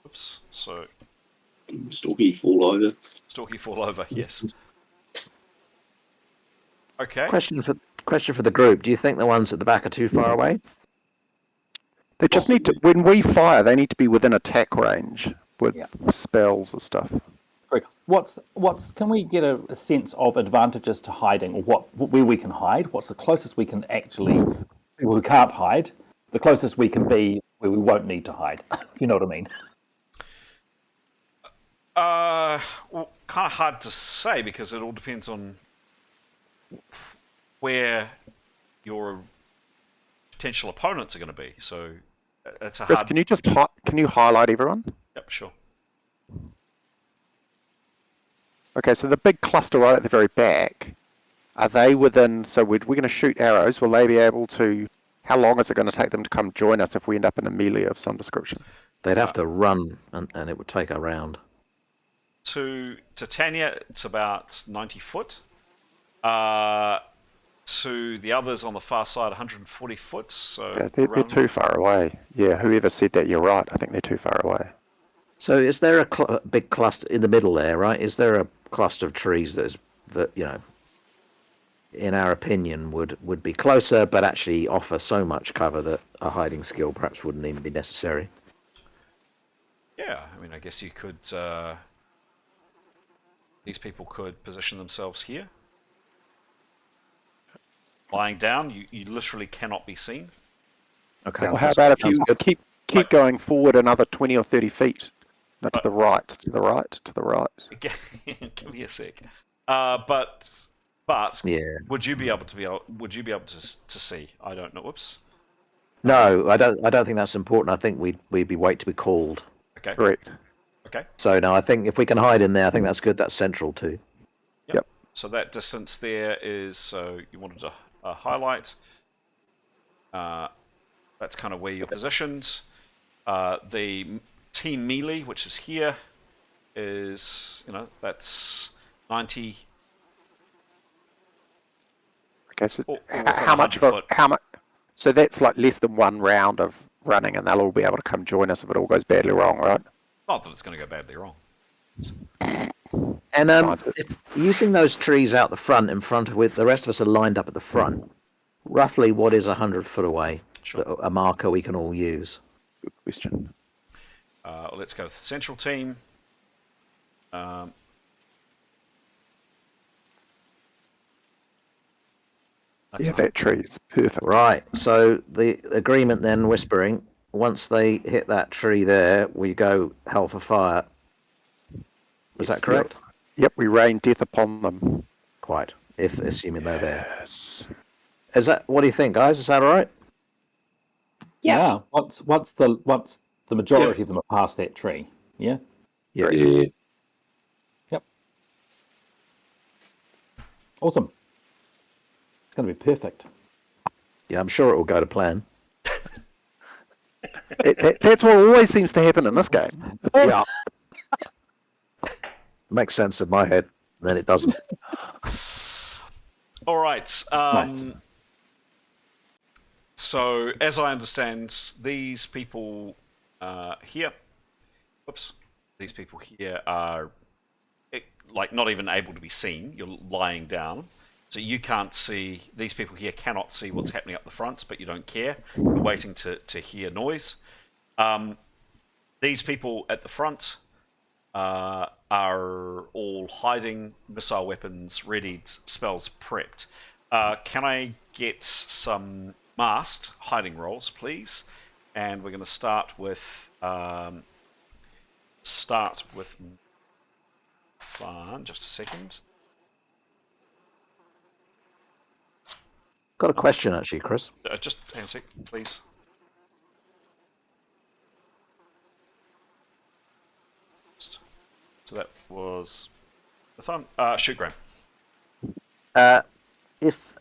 Oops. So. Stalky fall over. Stalky fall over. Yes. Okay. Question for the group. Do you think the ones at the back are too far away? They just need to, when we fire, they need to be within attack range with spells or stuff. Great. Can we get a sense of advantages to hiding, or where we can hide? What's the closest we can actually, where we can't hide? The closest we can be where we won't need to hide. You know what I mean? Well, kind of hard to say because it all depends on where your potential opponents are going to be. So it's a Chris, hard. can you just can you highlight everyone? Yep, sure. Okay, so the big cluster right at the very back, are they within? So we're going to shoot arrows. Will they be able to? How long is it going to take them to come join us if we end up in a melee of some description? They'd have to run, and it would take a round. To Tanya, it's about 90 foot. To the others on the far side, 140 foot. So Yeah, they're too far away. Yeah, whoever said that, you're right. I think they're too far away. So is there a big cluster in the middle there, right? Is there a cluster of trees that you know, in our opinion, would be closer, but actually offer so much cover that a hiding skill perhaps wouldn't even be necessary? Yeah, I mean, I guess you could. These people could position themselves here. Lying down, you literally cannot be seen. Okay. Well, how about if you keep going forward another 20 or 30 feet? No, to the right, to the right, to the right. Give me a sec. But yeah. Would you be able to see? I don't know. Whoops. No, I don't think that's important. I think we'd be wait to be called. Okay. Correct. Okay. So no, I think if we can hide in there, I think that's good. That's central too. Yep. So that distance there is, so you wanted to highlight. That's kind of where you're positioned. The team melee, which is here, is, that's 90 Okay, so Or within how much? 100 foot. How much? So that's like less than one round of running, and they'll all be able to come join us if it all goes badly wrong, right? Not that it's going to go badly wrong. And Fine. if using those trees out the front, in front of with the rest of us are lined up at the front. Roughly, what is 100 foot away? Sure. A marker we can all use. Good question. Let's go with the central team. That's Yeah, that tree is perfect. Right. So the agreement then, whispering, once they hit that tree there, we go hell for fire. Is that correct? Yep, we rain death upon them. Quite. If assuming they're there. Yes. Is that? What do you think, guys? Is that all right? Yeah. Once the majority of them are past that tree. Yeah. Yeah. Yeah. Yep. Awesome. It's going to be perfect. Yeah, I'm sure it will go to plan. That's what always seems to happen in this game. Yeah. Makes sense in my head. Then it doesn't. All right. Nice. So, as I understand, these people here, these people here are like not even able to be seen. You're lying down, so you can't see. These people here cannot see what's happening up the front, but you don't care. You're waiting to hear noise. These people at the front are all hiding missile weapons, readied, spells prepped. Can I get some masked hiding rolls, please? And we're going to start with fun. Just a second. Got a question actually, Chris. Just hang on a sec, please. So that was the fun. Shoot, Graham. If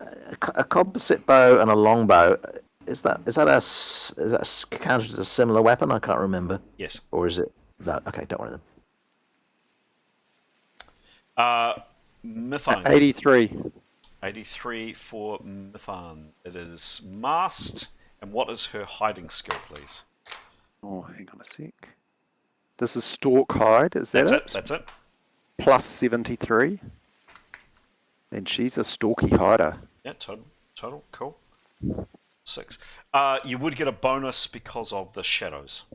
a composite bow and a longbow, is that counted as a similar weapon? I can't remember. Yes. Or is it? No. Okay, don't worry then. Mithane. 83. 83 for Mithane. It is masked. And what is her hiding skill, please? Oh, hang on a sec. This is Stalk Hide, is that That's it. That's it. Plus 73. And she's a stalky hider. Yeah, total, cool. 6. You would get a bonus because of the shadows.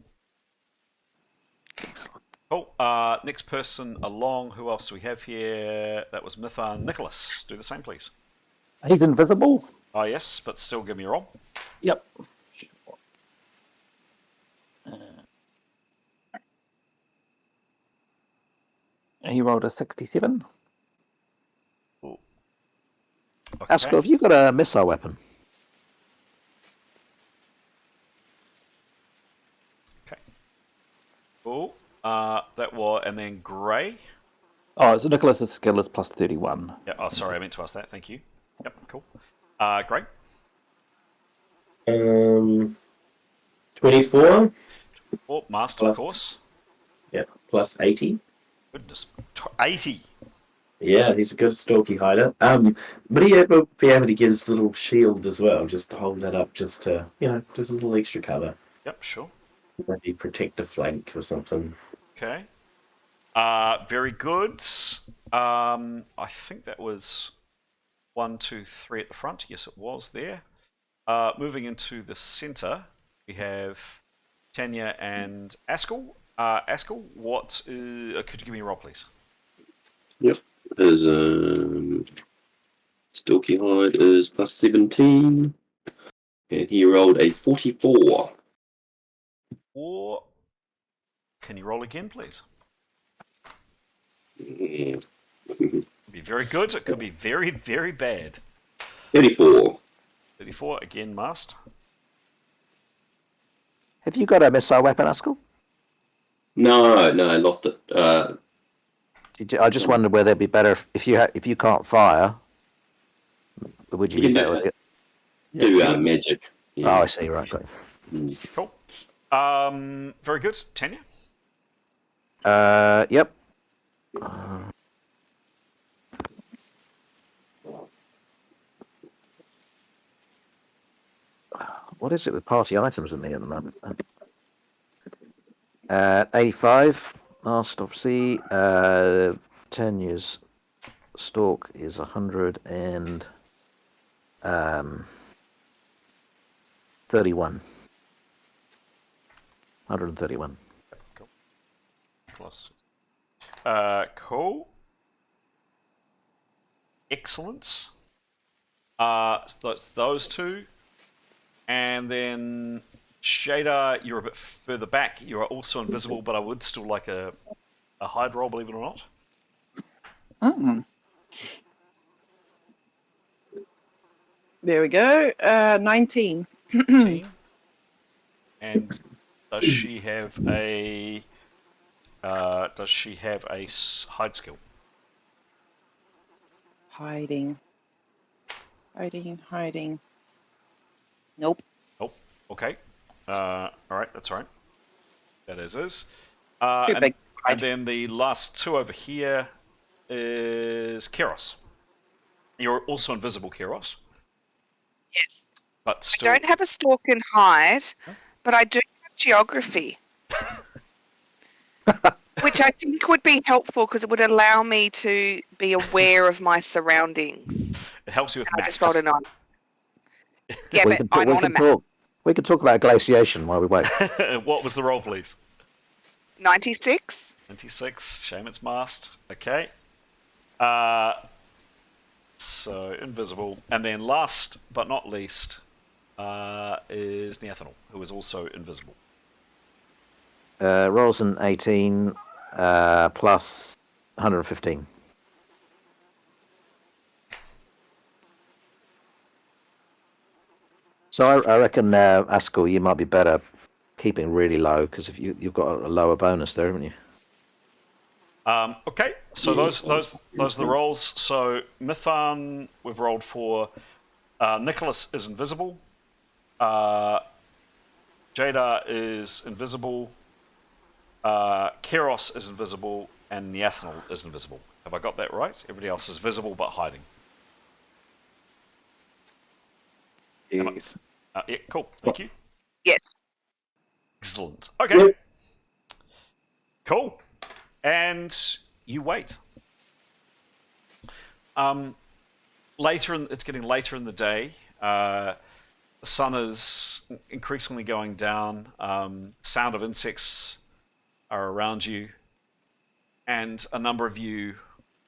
Excellent. Cool. Next person along. Who else do we have here? That was Mithane. Nicholas, do the same, please. He's invisible. Oh, yes, but still give me a roll. Yep. He rolled a 67. Okay. Askel, have you got a missile weapon? Okay. Cool. That was, and then Grey. Oh, so Nicholas's skill is plus 31. Yeah. Oh, sorry, I meant to ask that. Thank you. Yep. Cool. Grey. 24. Oh, master, of course. Yeah, plus 80. Goodness. 80. Yeah, he's a good stalky hider. But he will be able to get his little shield as well, just to hold that up, just to, just a little extra cover. Yep. Sure. Maybe protect the flank or something. Okay. Very good. I think that was 1, 2, 3 at the front. Yes, it was there. Moving into the center, we have Tanya and Askel. Askel, could you give me a roll, please? Yep. There's Stalky Hide is plus 17. And he rolled a 44. Or can you roll again, please? Mm. Could be very good. It could be very, very bad. 34. 34 again, must. Have you got a missile weapon, Askel? No, I lost it. I just wondered whether it'd be better if you can't fire. Would you You be can better with it? do magic. Yeah. Oh, I see. Right, got it. Cool. Very good. Tanya? Yep. What is it with party items with me at the moment? 85, Master of Sea, 10 years stalk is 131. 131. Cool. Plus. Cool. Excellence. So those two. And then Shader, you're a bit further back. You are also invisible, but I would still like a hide roll, believe it or not. Mm. There we go. 19. 19. And does she have a hide skill? Hiding. Nope. Nope. Okay. All right. That's all right. That is. Too And, big. and then the last two over here is Keros. You're also invisible, Keros. Yes. But still. I don't have a stalk and hide, but I do have geography. Which I think would be helpful because it would allow me to be aware of my surroundings. It helps you with I maths. just rolled a 9. Yeah, we but can, I'm we on a can map. talk. We can talk about glaciation while we wait. What was the roll, please? 96. 26. Shame it's masked. Okay. So invisible, and then last but not least is Neathanel, who is also invisible. Rolls an 18 plus 115. So I reckon, Askell, you might be better keeping really low because if you've got a lower bonus there, haven't you? Okay, so those are the rolls. So Mithan, we've rolled for. Nicholas is invisible. Jada is invisible. Keros is invisible, and Neathanel is invisible. Have I got that right? Everybody else is visible but hiding. Yes. Yeah, cool. Thank you. Yes. Excellent. Okay. Cool. And you wait. It's getting later in the day. The sun is increasingly going down. Sound of insects are around you, and a number of you,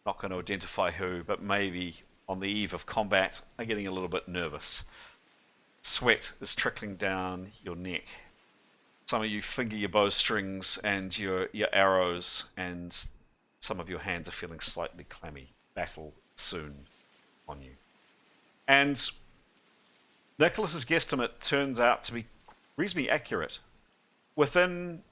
not going to identify who, but maybe on the eve of combat, are getting a little bit nervous. Sweat is trickling down your neck. Some of you finger your bowstrings and your arrows, and some of your hands are feeling slightly clammy. Battle soon on you. And Nicholas's guesstimate turns out to be reasonably accurate. Within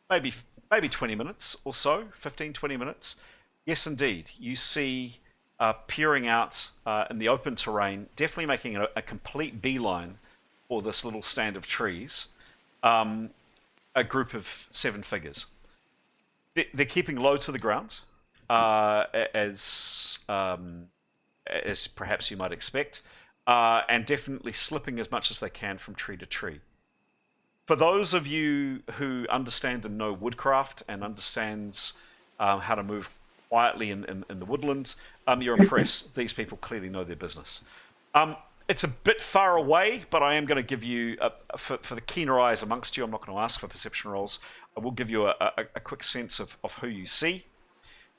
maybe 20 minutes or so, 15, 20 minutes, yes indeed, you see peering out in the open terrain, definitely making a complete beeline for this little stand of trees, a group of 7 figures. They're keeping low to the ground, as perhaps you might expect, and definitely slipping as much as they can from tree to tree. For those of you who understand and know woodcraft and understands how to move quietly in the woodlands, you're impressed. These people clearly know their business. It's a bit far away, but I am going to give you, for the keener eyes amongst you, I'm not going to ask for perception rolls. I will give you a quick sense of who you see.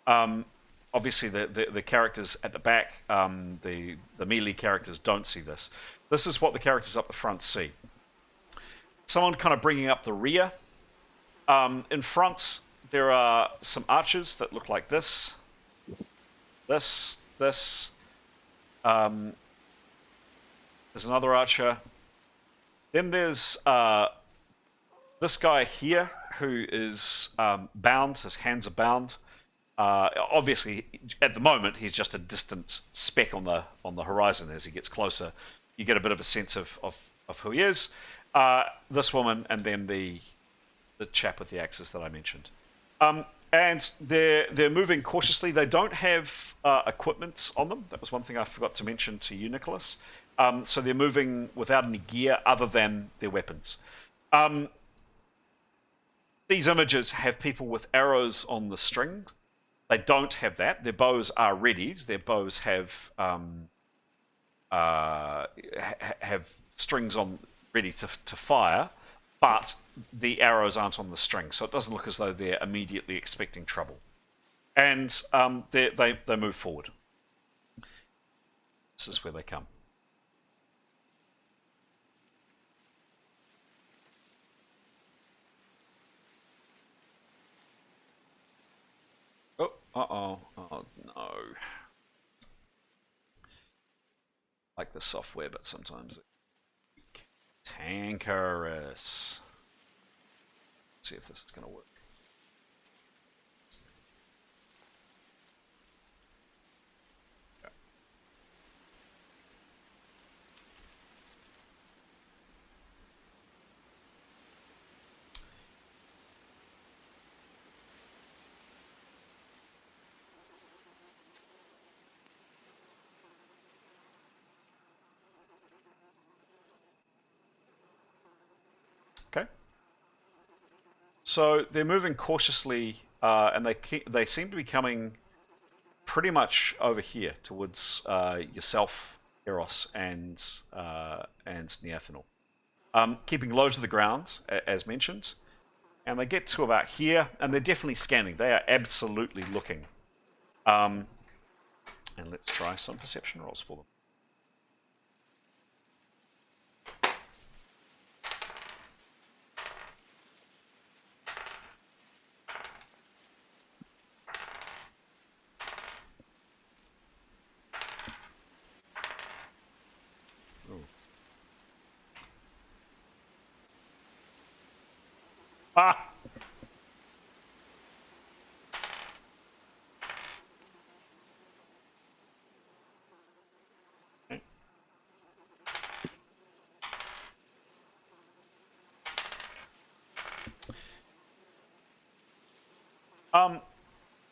Obviously, the characters at the back, the melee characters don't see this. This is what the characters up the front see. Someone kind of bringing up the rear. In front, there are some archers that look like this. This. There's another archer. Then there's this guy here who is bound. His hands are bound. Obviously, at the moment, he's just a distant speck on the horizon. As he gets closer, you get a bit of a sense of who he is. This woman, and then the chap with the axes that I mentioned. And they're moving cautiously. They don't have equipment on them. That was one thing I forgot to mention to you, Nicholas. So they're moving without any gear other than their weapons. These images have people with arrows on the string. They don't have that. Their bows are readied. Their bows have strings on ready to fire, but the arrows aren't on the string, so it doesn't look as though they're immediately expecting trouble. And they move forward. This is where they come. Oh, oh no. Like the software, but sometimes it's tankerous. Let's see if this is going to work. Okay. So they're moving cautiously, and they seem to be coming pretty much over here towards yourself, Eros, and Neathanel. Keeping low to the ground, as mentioned, and they get to about here, and they're definitely scanning. They are absolutely looking. And let's try some perception rolls for them. Ah! Okay.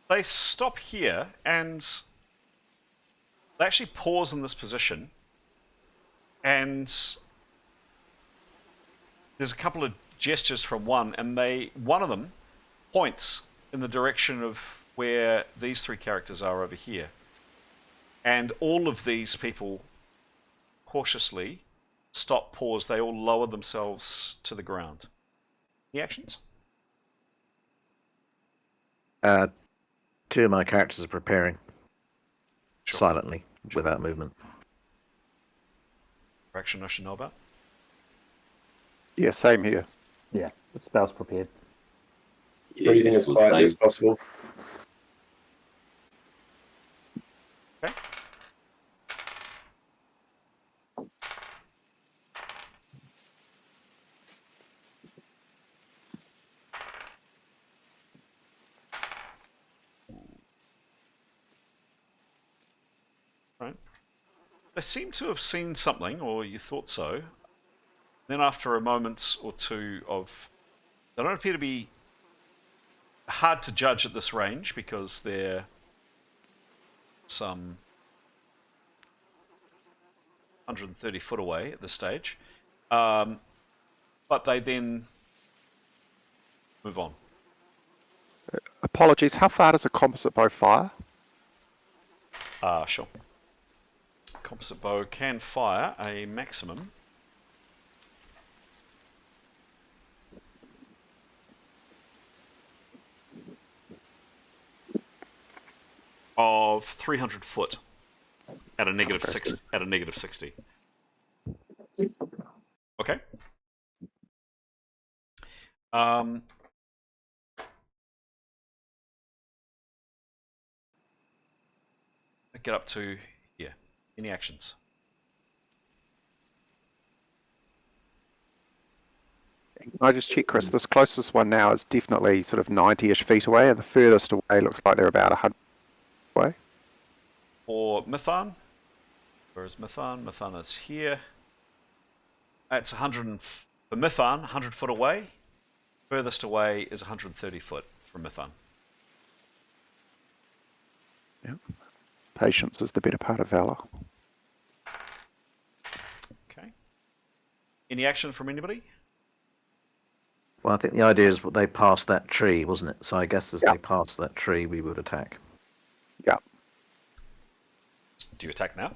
They stop here and they actually pause in this position, and there's a couple of gestures from one, and one of them points in the direction of where these three characters are over here. And all of these people cautiously stop, pause, they all lower themselves to the ground. Any actions? Two of my characters are preparing Sure. silently, without movement. Action I should know about? Yeah, same here. Yeah, the spell's prepared. Yeah, Breathing it's as the quietly same. as possible. Okay. Right. They seem to have seen something, or you thought so. Then after a moment or two of... They don't appear to be hard to judge at this range because they're some 130 foot away at this stage. But they then move on. Apologies, how far does a composite bow fire? Sure. Composite bow can fire a maximum of 300 foot at a negative 6 at a negative 60. Okay. Get up to here. Any actions? Can I just check, Chris? This closest one now is definitely sort of 90-ish feet away, and the furthest away looks like they're about 100 away. For Mithan, where is Mithan? Mithan is here. It's 100 for Mithan, 100 foot away. Furthest away is 130 foot from Mithan. Yep. Patience is the better part of valor. Any action from anybody? Well, I think the idea is they passed that tree, wasn't it? So I guess as Yeah. they passed that tree, we would attack. Yeah. Do you attack now?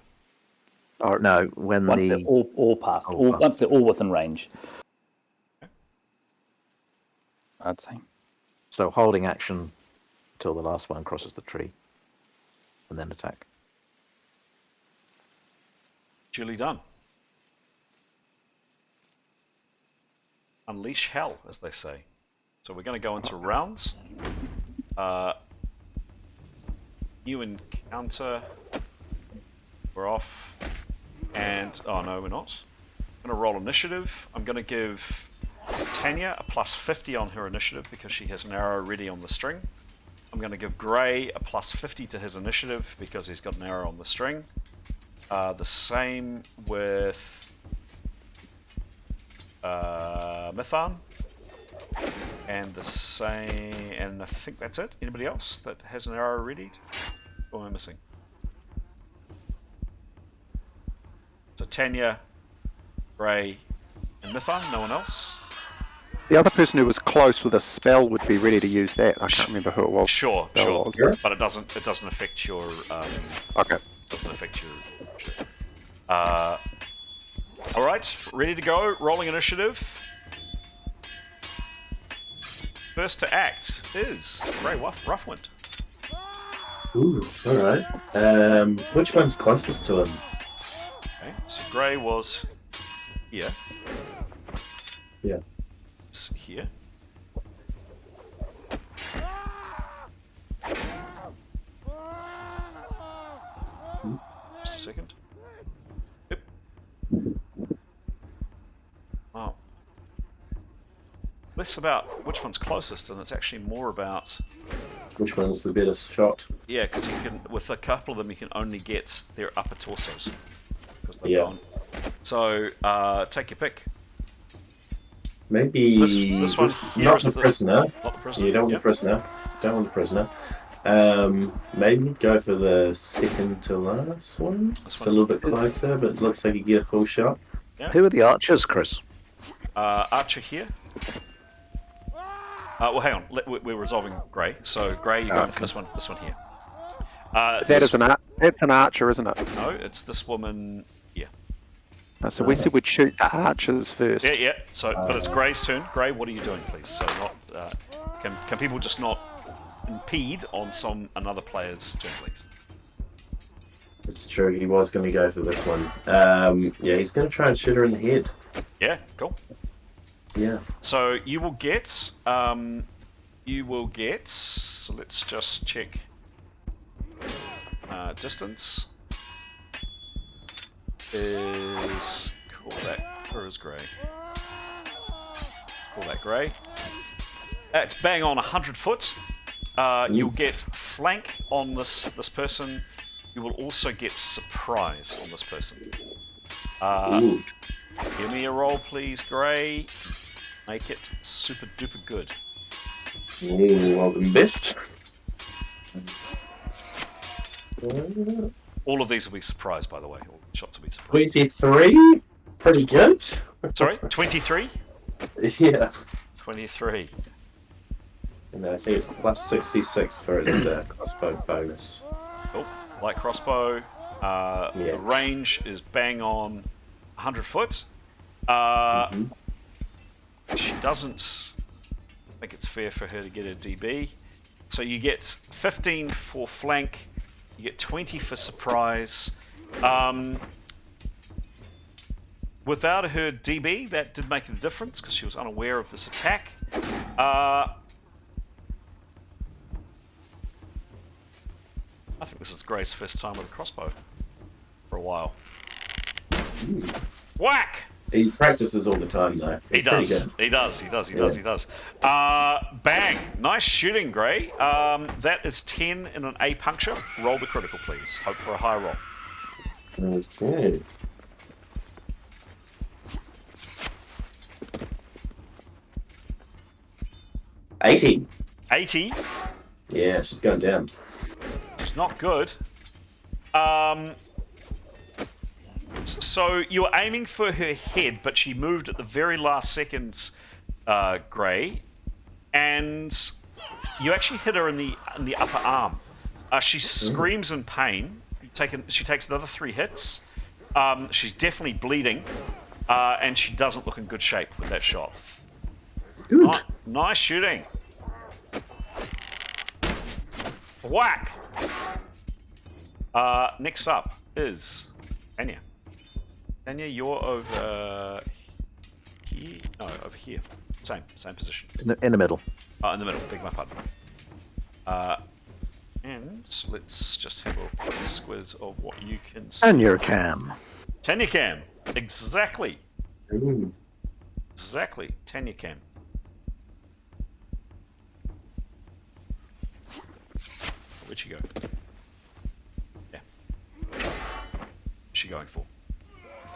Oh, No, when Once they're all past, once they're all within range. I'd say. So holding action till the last one crosses the tree, and then attack. Duly done. Unleash hell, as they say. So we're going to go into rounds. New encounter. We're off. And, oh no, we're not. I'm going to roll initiative. I'm going to give Tanya a plus 50 on her initiative because she has an arrow ready on the string. I'm going to give Gray a plus 50 to his initiative because he's got an arrow on the string. The same with Mithan. And the same, and I think that's it. Anybody else that has an arrow ready? What am I missing? So Tanya, Gray, and Mithan. No one else. the other person who was close with a spell would be ready to use that. I can't remember who it was. Sure, Spell sure. was. But it doesn't affect your. Okay. Doesn't affect your. All right, ready to go. Rolling initiative. First to act is Grey Roughwind. Ooh, alright. Which one's closest to him? Okay, so Grey was here. Yeah. It's here. Just a second. Yep. Wow. Less about which one's closest, and it's actually more about Which one's the better shot? yeah, because you can with a couple of them you can only get their upper torsos because they've Yeah. gone. So take your pick. Maybe This one here not is the prisoner. Not the prisoner. You don't want Yep. the prisoner. Don't want the prisoner. Maybe go for the second to last one. This It's one. a little bit closer, but it looks like you get a full shot. Who are the archers, Chris? Archer here. Well, hang on. We're resolving Grey. So Grey, you're going for this one. This one here. That's an archer, isn't it? No, it's this woman here. So we said we'd shoot the archers first. Yeah, yeah. So, but it's Grey's turn. Grey, what are you doing, please? So, not can people just not impede on another player's turn, please? It's true, he was going to go for this one. Yeah, he's going to try and shoot her in the head. Yeah, cool. Yeah. So you will get. So let's just check. Distance is call that. Where is Grey? Call that Grey. It's bang on 100 foot. You'll get flank on this person. You will also get surprise on this person. Ooh. Give me a roll, please, Grey. Make it super duper good. Ooh, well, the best. All of these will be surprise, by the way. All the shots will be surprise. 23? Pretty good. Sorry, 23? Yeah. 23. And I think it's plus 66 for his crossbow bonus. Cool. Light crossbow. The range is bang on 100 foot. She doesn't think it's fair for her to get a DB. So you get 15 for flank. You get 20 for surprise. Without her DB, that did make a difference because she was unaware of this attack. I think this is Gray's first time with a crossbow for a while. Whack! He practices all the time, though. He does. He does. Bang! Nice shooting, Gray. That is 10 in an A puncture. Roll the critical, please. Hope for a high roll. Okay. $80. 80. Yeah, she's going down. It's not good. So you were aiming for her head, but she moved at the very last seconds, Gray, and you actually hit her in the upper arm. She screams in pain. She takes another 3 hits. She's definitely bleeding, and she doesn't look in good shape with that shot. Good. Nice shooting. Whack. Next up is Tanya. Tanya, you're over here. No, over here. Same position. In the middle. Oh, in the middle. Beg my pardon. And let's just have a quick squiz of what you can see. And your cam. Tanya cam. Exactly. Ooh. Exactly. Tanya cam. Where'd she go? Yeah. What's she going for?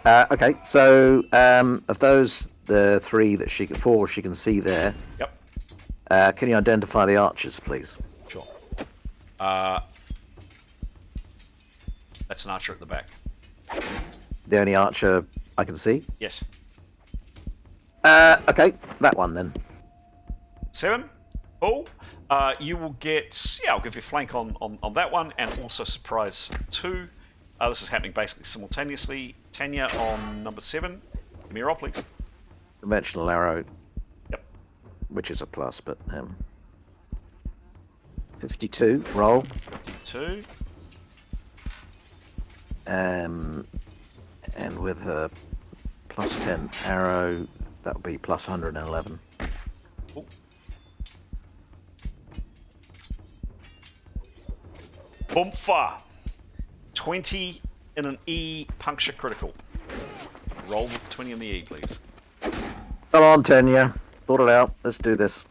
Okay, so of those, the 3 that she can, 4 she can see there. Yep. Can you identify the archers, please? Sure. That's an archer at the back. The only archer I can see? Yes. Okay, that one then. 7. Oh. You will get... Yeah, I'll give you flank on that one, and also surprise 2. This is happening basically simultaneously. Tanya on number 7. Give me a roll, please. Conventional arrow. Yep. Which is a plus, but 52 roll. 52. And with a plus 10 arrow, that would be plus 111. Cool. Boomfa. 20 in an E puncture critical. Roll with 20 in the E, please. Come on, Tanya. Sort it out. Let's do this.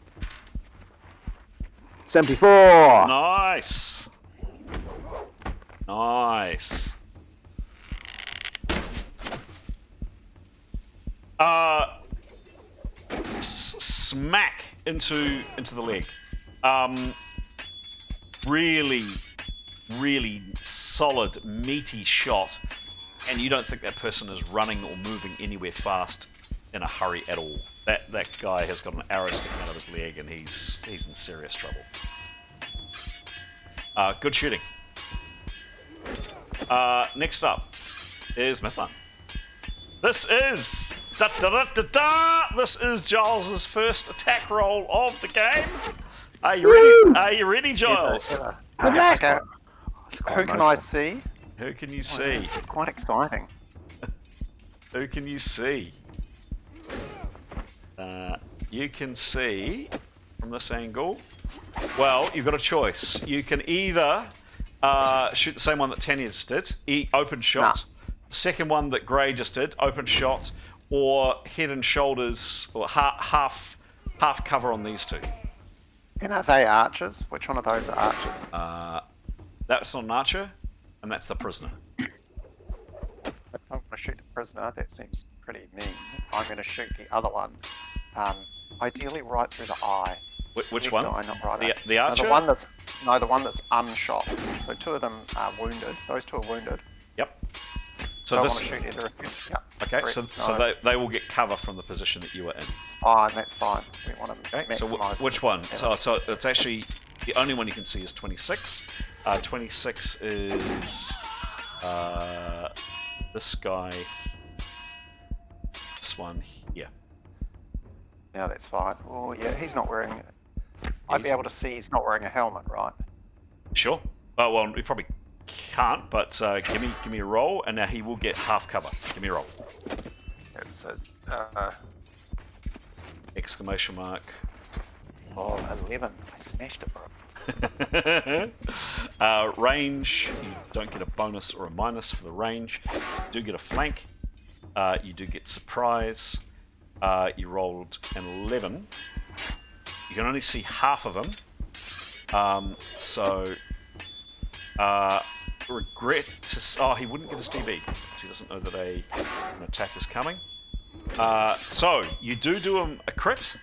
74! Nice. Nice. Smack into the leg. Really solid, meaty shot, and you don't think that person is running or moving anywhere fast in a hurry at all. That guy has got an arrow sticking out of his leg, and he's in serious trouble. Good shooting. Next up is Mython. This is This is Giles's first attack roll of the game. Are you ready? Are you ready, Giles? Okay. Who can I see? Who can you see? It's quite exciting. Who can you see? You can see from this angle. Well, you've got a choice. You can either shoot the same one that Tanya just did, open shot. The second one that Gray just did, open shot, or head and shoulders, or half cover on these two. Are they archers? Which one of those are archers? That's not an archer, and that's the prisoner. If I'm going to shoot the prisoner, that seems pretty mean. I'm going to shoot the other one, ideally right through the eye. Which one? No, not right. The archer? The one that's unshot. So 2 of them are wounded. Those 2 are wounded. Yep. So I want to shoot either of them. Yep. Okay, so they will get cover from the position that you were in. Fine, that's fine. We want to Okay, so maximize which one? So it's actually the only one you can see is 26. 26 is this guy. This one here. Yeah, that's fine. Oh yeah, he's not wearing. I'd be able to see he's not wearing a helmet, right? Sure. Oh well, we probably can't, but give me a roll, and now he will get half cover. Give me a roll. Yeah, so Exclamation mark. oh, 11. I smashed it, bro. Range, you don't get a bonus or a minus for the range. You do get a flank. You do get surprise. You rolled an 11. You can only see half of them. Regret to... Oh, he wouldn't get his DB. Because he doesn't know that an attack is coming. So, you do a crit.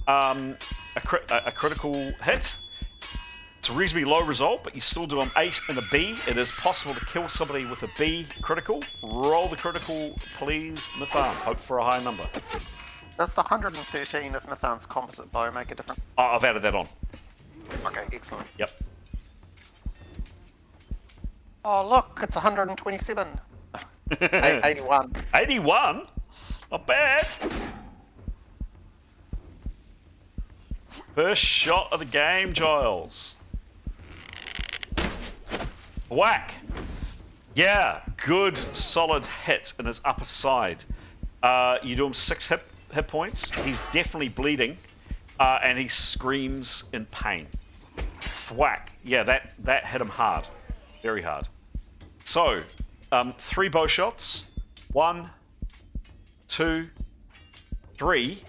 A critical hit. It's a reasonably low result, but you still do an 8 and a B. It is possible to kill somebody with a B critical. Roll the critical, please, Mithan. Hope for a high number. Does the 113 of Mithan's composite bow make a difference? Oh, I've added that on. Okay, excellent. Yep. Oh, look, it's 127. 81. 81? Not bad. First shot of the game, Giles. Whack. Yeah, good, solid hit in his upper side. You do him 6 hit points. He's definitely bleeding, and he screams in pain. Thwack. Yeah, that hit him hard. Very hard. So, 3 bow shots. 1, 2, 3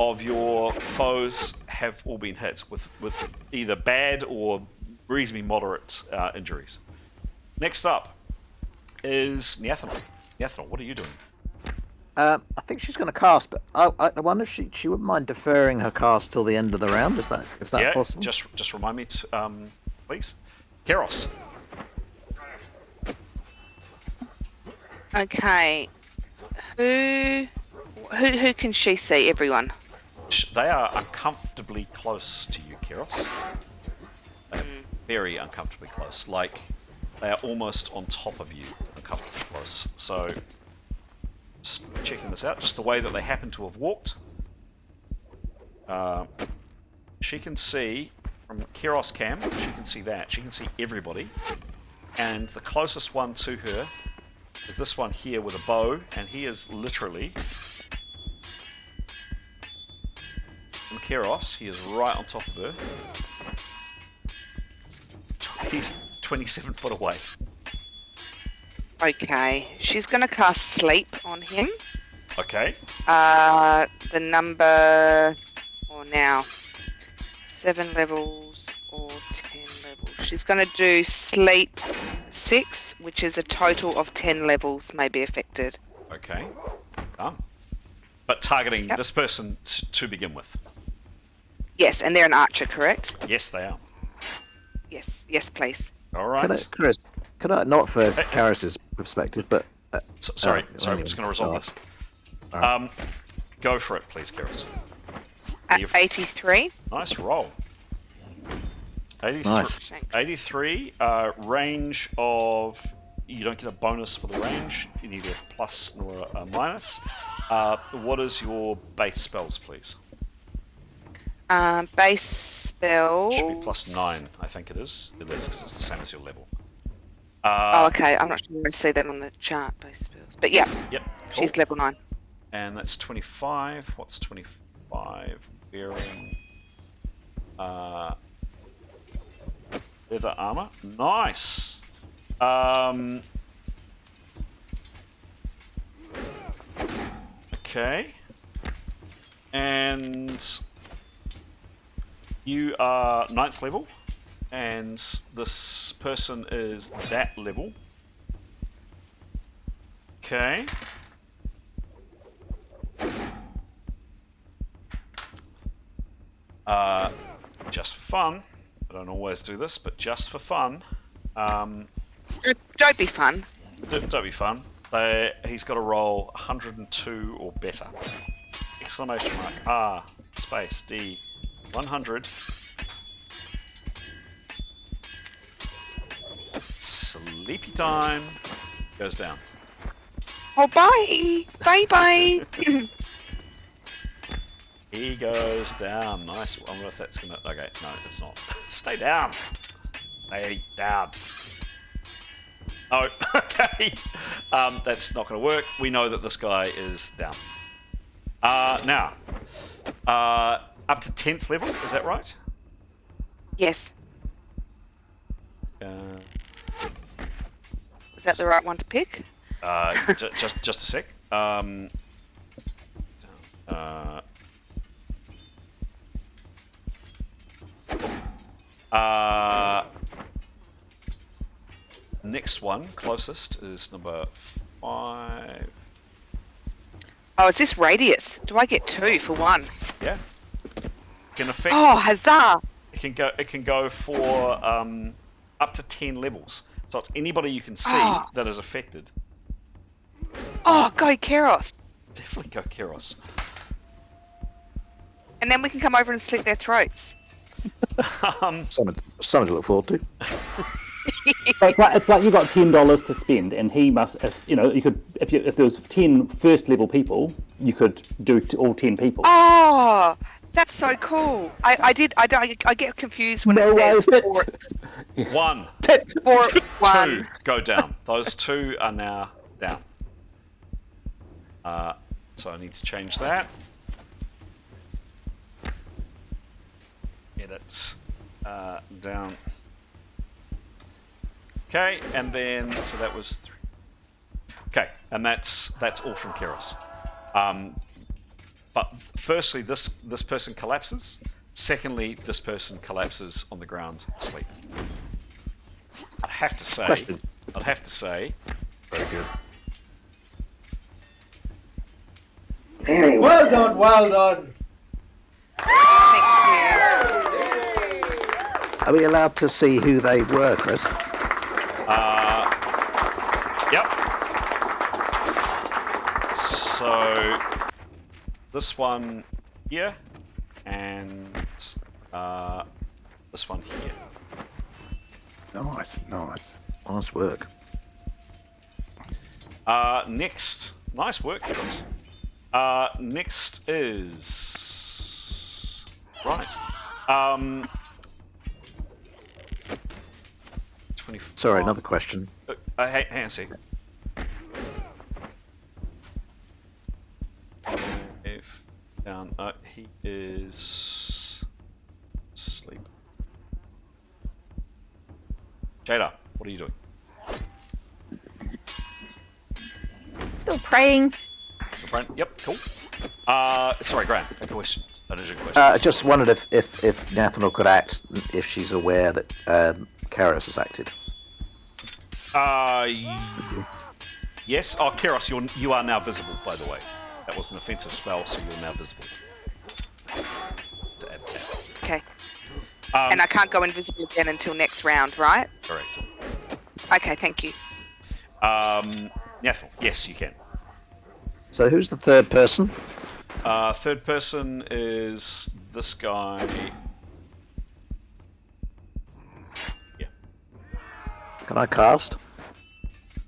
of your foes have all been hit with either bad or reasonably moderate injuries. Next up is Niathanol. Niathanol, what are you doing? I think she's going to cast, but I wonder if she wouldn't mind deferring her cast till the end of the round. Is that Yeah, possible? just remind me, please. Keros. Okay. Who can she see? Everyone. They are uncomfortably close to you, Keros. They are very uncomfortably close. Like, they are almost on top of you, uncomfortably close. So, just checking this out, just the way that they happen to have walked. She can see, from Keros Cam, she can see that. She can see everybody. And the closest one to her is this one here with a bow, and he is literally... From Keros, he is right on top of her. He's 27 foot away. Okay. She's going to cast Sleep on him. Okay. The number... Or now... 7 levels or 10 levels. She's going to do Sleep 6, which is a total of 10 levels may be affected. Okay. But targeting this person to begin with. Yes, and they're an archer, correct? Yes, they are. Yes, please. All right. Chris, could I, not for Karis's perspective, but... Sorry, I'm anyway, just going to resolve this. Right. Go for it, please, Karis. At 83. Nice roll. 83, Nice. 83, range of... You don't get a bonus for the range, neither a plus nor a minus. What is your base spells, please? Base spell. Should be plus 9, I think it is. It is, because it's the same as your level. Okay, I'm not sure I see that on the chart, base spells. But yeah, Yep. she's level 9. And that's 25. What's 25? Bearing. Leather armor. Nice. Okay. And you are 9th level, and this person is that level. Okay. Just for fun, I don't always do this, but just for fun. Don't be fun. Don't be fun. He's got to roll 102 or better. Exclamation mark R space D 100. Sleepy time. Goes down. Oh, bye! Bye! He goes down. Nice. I wonder if that's gonna. Okay, no, it's not. Stay down. Stay down. Oh, okay. That's not going to work. We know that this guy is down. Now, up to 10th level. Is that right? Yes. Is that the right one to pick? Just a sec. Next one, closest, is number 5. Oh, is this radius? Do I get 2 for 1? Yeah. Can affect. Oh, huzzah! It can go for up to 10 levels. So it's anybody you can see that is affected. Oh, go Keros. Definitely go Keros. And then we can come over and slit their throats. Something to look forward to. So it's like you got $10 to spend, and he must. If there was 10 first level people, you could do all 10 people. Oh, that's so cool. I get confused when it says four. One. Four, Two one. go down. Those 2 are now down. So I need to change that. Edit down. Okay, and then so that was 3. Okay, and that's all from Keros. But firstly, this person collapses. Secondly, this person collapses on the ground asleep. I'd have to say, very good. Well done, well done. Thank Are we allowed to see who they were, Chris? Yep. So this one here and this one here. Nice. Nice work. Next, nice work, Keros. Next is right. 24. Sorry, another question. Hang on a second. If down, he is asleep. Jada, what are you doing? Still praying. Yep, cool. Sorry, Grant. A question. An urgent question. I just wondered if Nathanel could act if she's aware that Keros has acted. Yes. Oh, Keros, you are now visible, by the way. That was an offensive spell, so you're now visible. Okay. And I can't go invisible again until next round, right? Correct. Okay, thank you. Nathanel, yes, you can. So who's the third person? Third person is this guy. Yeah. Can I cast?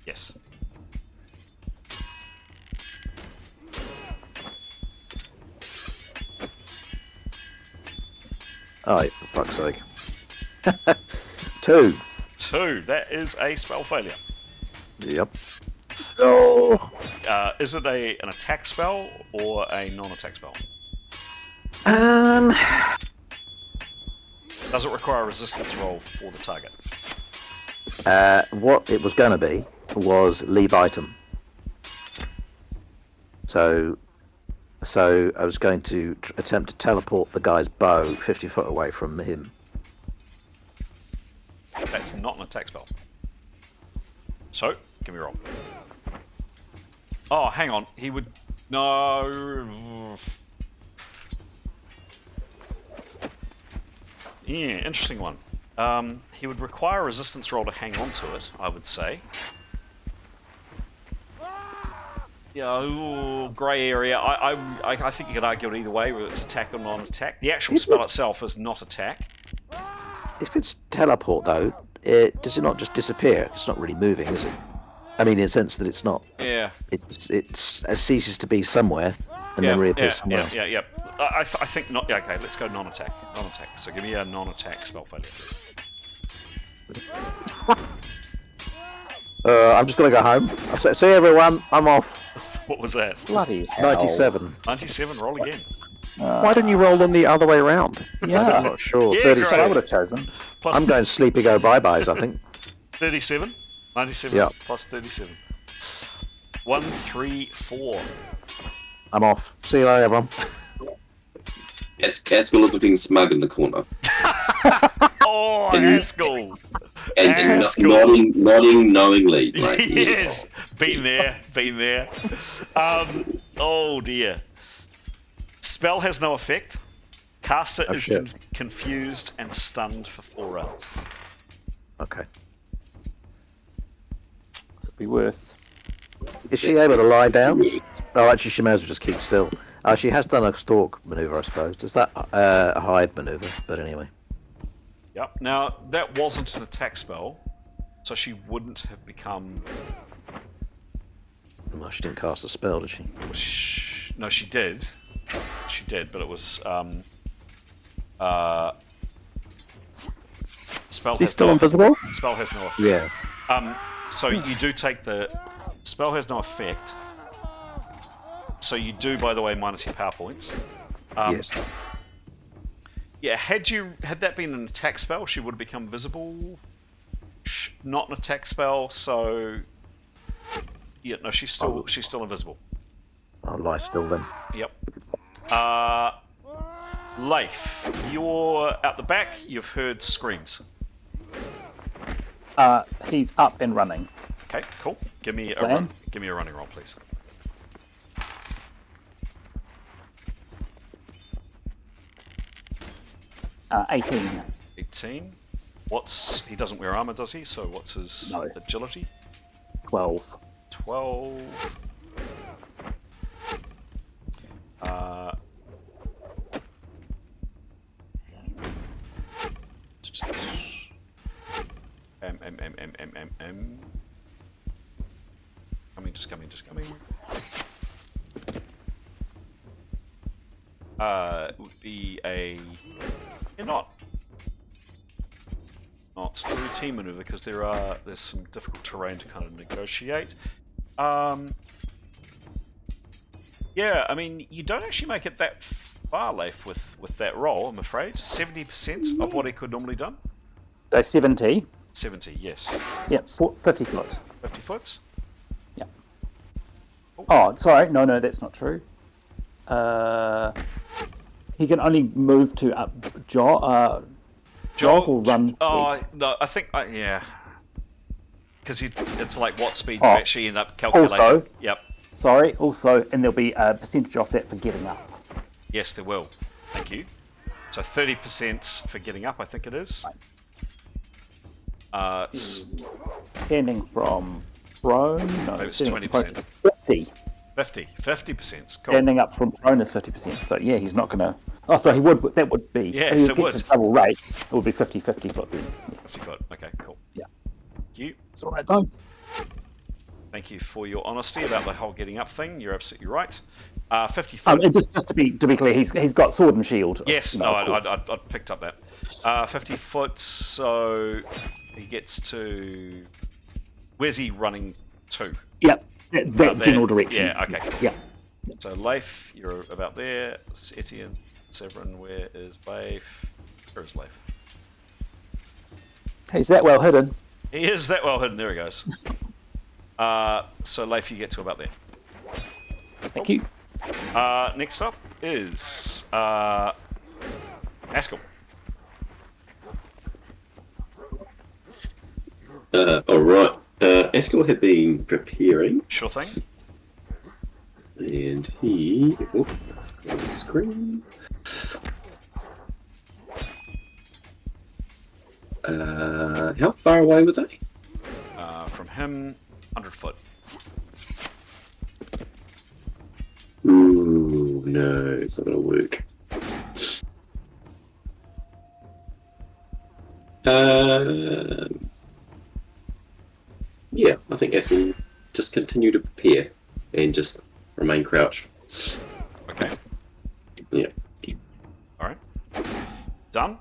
Yes. Oh, for fuck's sake. 2. 2. That is a spell failure. Yep. Oh. Is it an attack spell or a non-attack spell? Does it require a resistance roll for the target? What it was going to be was leave item. So I was going to attempt to teleport the guy's bow 50 foot away from him. That's not an attack spell. So, give me a roll. Oh, hang on. He would... No... Yeah, interesting one. He would require a resistance roll to hang on to it, I would say. Yeah, ooh, grey area. I think you could argue it either way, whether it's attack or non-attack. The actual spell itself is not attack. If it's teleport, though, does it not just disappear? It's not really moving, is it? I mean, in the sense that it's not... Yeah. It ceases to be somewhere and then reappears somewhere else. Yeah. I think not... Yeah, okay, let's go non-attack. Non-attack. So give me a non-attack spell failure. I'm just going to go home. See everyone, I'm off. What was that? Bloody hell. 97. 97, roll again. Why didn't you roll them the other way around? Yeah. I'm not sure. Yeah, 37. I would have chosen. Plus I'm going sleepy go bye-byes, I think. 37? 97 Yeah. plus 37. 1, 3, 4. I'm off. See you later, everyone. Yes, Caskell is looking smug in the corner. Oh, Haskell! And Haskell. nodding knowingly. Like, Yes! Been there. Oh dear. Spell has no effect. Caster Oh, is shit. confused and stunned for 4 rounds. Okay. Could be worse. Is she able to lie down? Oh, actually, she may as well just keep still. She has done a stalk maneuver, I suppose. Does that a hide maneuver? But anyway. Yep. Now, that wasn't an attack spell, so she wouldn't have become... Well, she didn't cast a spell, did she? No, she did. She did, but it was... spell She's has still no, invisible? Spell has no effect. Yeah. So you do take the... Spell has no effect. So you do, by the way, minus your power points. Yes. Yeah, had that been an attack spell, she would have become visible. Not an attack spell, so yeah, no, she's still invisible. I'll lie still then. Yep. Leif, you're out the back. You've heard screams. He's up and running. Okay, cool. Give me a Plan? Give me a running roll, please. 18. 18. He doesn't wear armor, does he? So what's his No. agility? 12. 12. Just coming. It would be not a routine maneuver because there's some difficult terrain to kind of negotiate. Yeah, I mean, you don't actually make it that far, Leif, with that roll, I'm afraid. 70% of what he could normally done. So 70. 70, yes. Yep, 50 foot. 50 foot? Yeah. Oh, sorry. No, that's not true. He can only move to jog or run speed. Oh, no, I think, yeah. Because it's like what speed you actually end up calculating. Also, yep. Sorry, also, and there'll be a percentage off that for getting up. Yes, there will. Thank you. So 30% for getting up, I think it is. Standing from prone? No, Maybe it's standing from prone 20%. is 50. 50%. Cool. Standing up from prone is 50%. So yeah, he's not gonna. Oh, so he would. That would be. Yes, if he it gets would. a double rate, it would be 50-50 foot then. Yeah. 50 foot. Okay, cool. Yeah. Thank you. It's all right though. Thank you for your honesty about the whole getting up thing. You're absolutely right. 50 foot. And just to be clear, he's got sword and shield. Yes, you know, I picked up that. 50 foot, so he gets to. Where's he running to? Yep, that general direction. Yeah, okay, cool. Yeah. So Leif, you're about there. Etienne, Severin, where is Leif? Where is Leif? He's that well hidden. He is that well hidden. There he goes. So Leif, you get to about there. Thank you. Next up is Askell. Alright. Askell had been preparing, Sure thing. and he... Oh, on the screen. How far away were they? From him, 100 foot. Ooh, no, it's not going to work. Yeah, I think Askell will just continue to prepare and just remain crouched. Okay. Yeah. Alright. Done.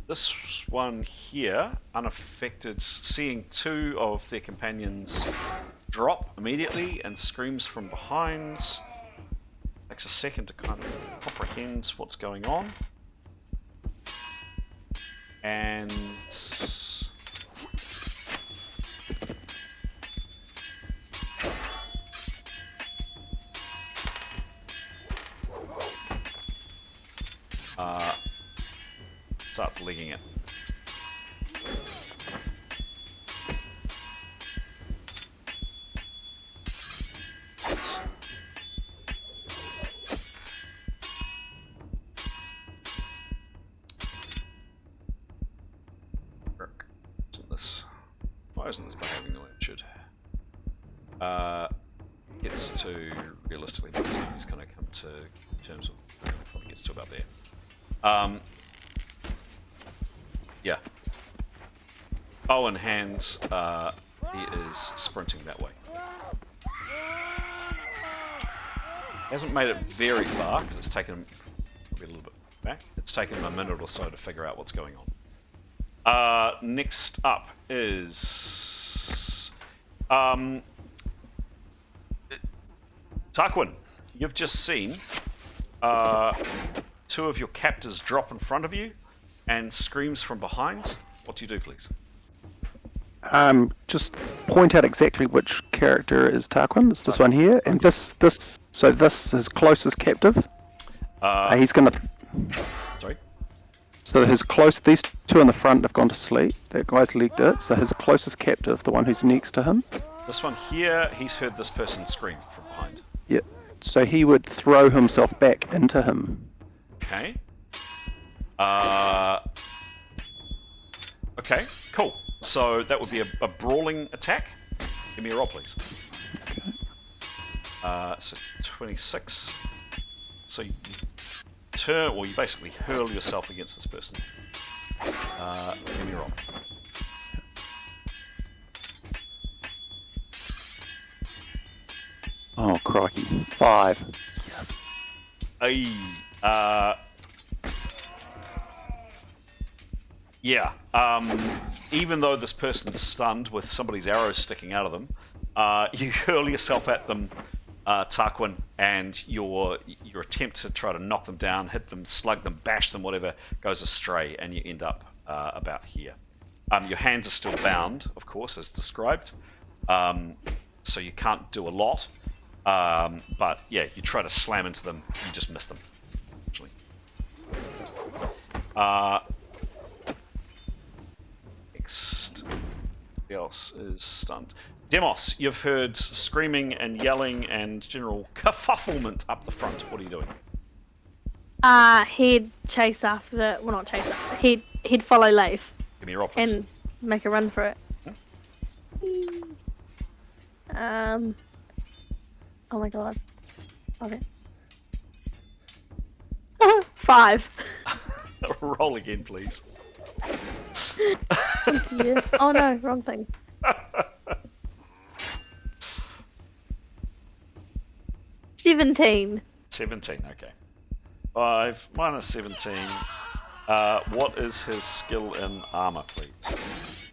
This one here, unaffected, seeing two of their companions drop immediately and screams from behind. Takes a second to kind of comprehend what's going on. And legging it. Why isn't this behaving the way it should? Gets to, realistically, by the time he's going to come to terms of, probably gets to about there. Yeah. Bow in hand, he is sprinting that way. Hasn't made it very far, because it's taken him probably a little bit back. It's taken him a minute or so to figure out what's going on. Next up is Tarquin. You've just seen two of your captors drop in front of you and screams from behind. What do you do, please? Just point out exactly which character is Tarquin. It's this one here, and this is his closest captive. He's gonna. Sorry. So these two in the front have gone to sleep. That guy's legged it. So his closest captive, the one who's next to him. This one here, he's heard this person scream from behind. Yeah. So he would throw himself back into him. Okay. Okay, cool. So that would be a brawling attack. Give me a roll, please. Okay. So 26. So you turn, or you basically hurl yourself against this person. Give me a roll. Oh, crikey. 5. Yeah. Even though this person's stunned with somebody's arrows sticking out of them, you hurl yourself at them, Tarquin, and your attempt to try to knock them down, hit them, slug them, bash them, whatever, goes astray, and you end up about here. Your hands are still bound, of course, as described, so you can't do a lot. But yeah, you try to slam into them, you just miss them, actually. Next, who else is stunned? Demos, you've heard screaming and yelling and general kerfufflement up the front. What are you doing? He'd chase after, well, not chase after, he'd follow Leif. Give me a roll, please. And make a run for it. Oh my god. Okay. 5. Roll again, please. Oh dear. Oh no, wrong thing. 17. 17, okay. 5 minus 17. What is his skill in armor, please?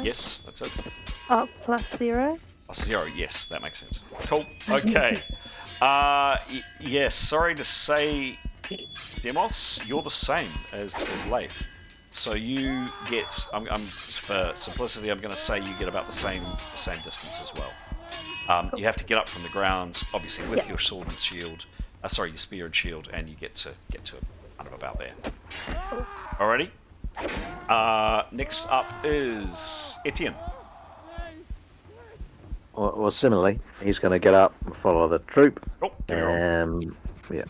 Yes, that's it. Oh, +0. +0, yes, that makes sense. Cool, okay. Yes, sorry to say, Demos, you're the same as Leif. So you get, for simplicity, I'm going to say you get about the same distance as well. You have to get up from the ground, obviously with your sword and shield, your spear and shield, and you get to kind of about there. Alrighty. Next up is Etienne. Well, similarly, he's going to get up and follow the troop. Oh, give me a roll. Yeah.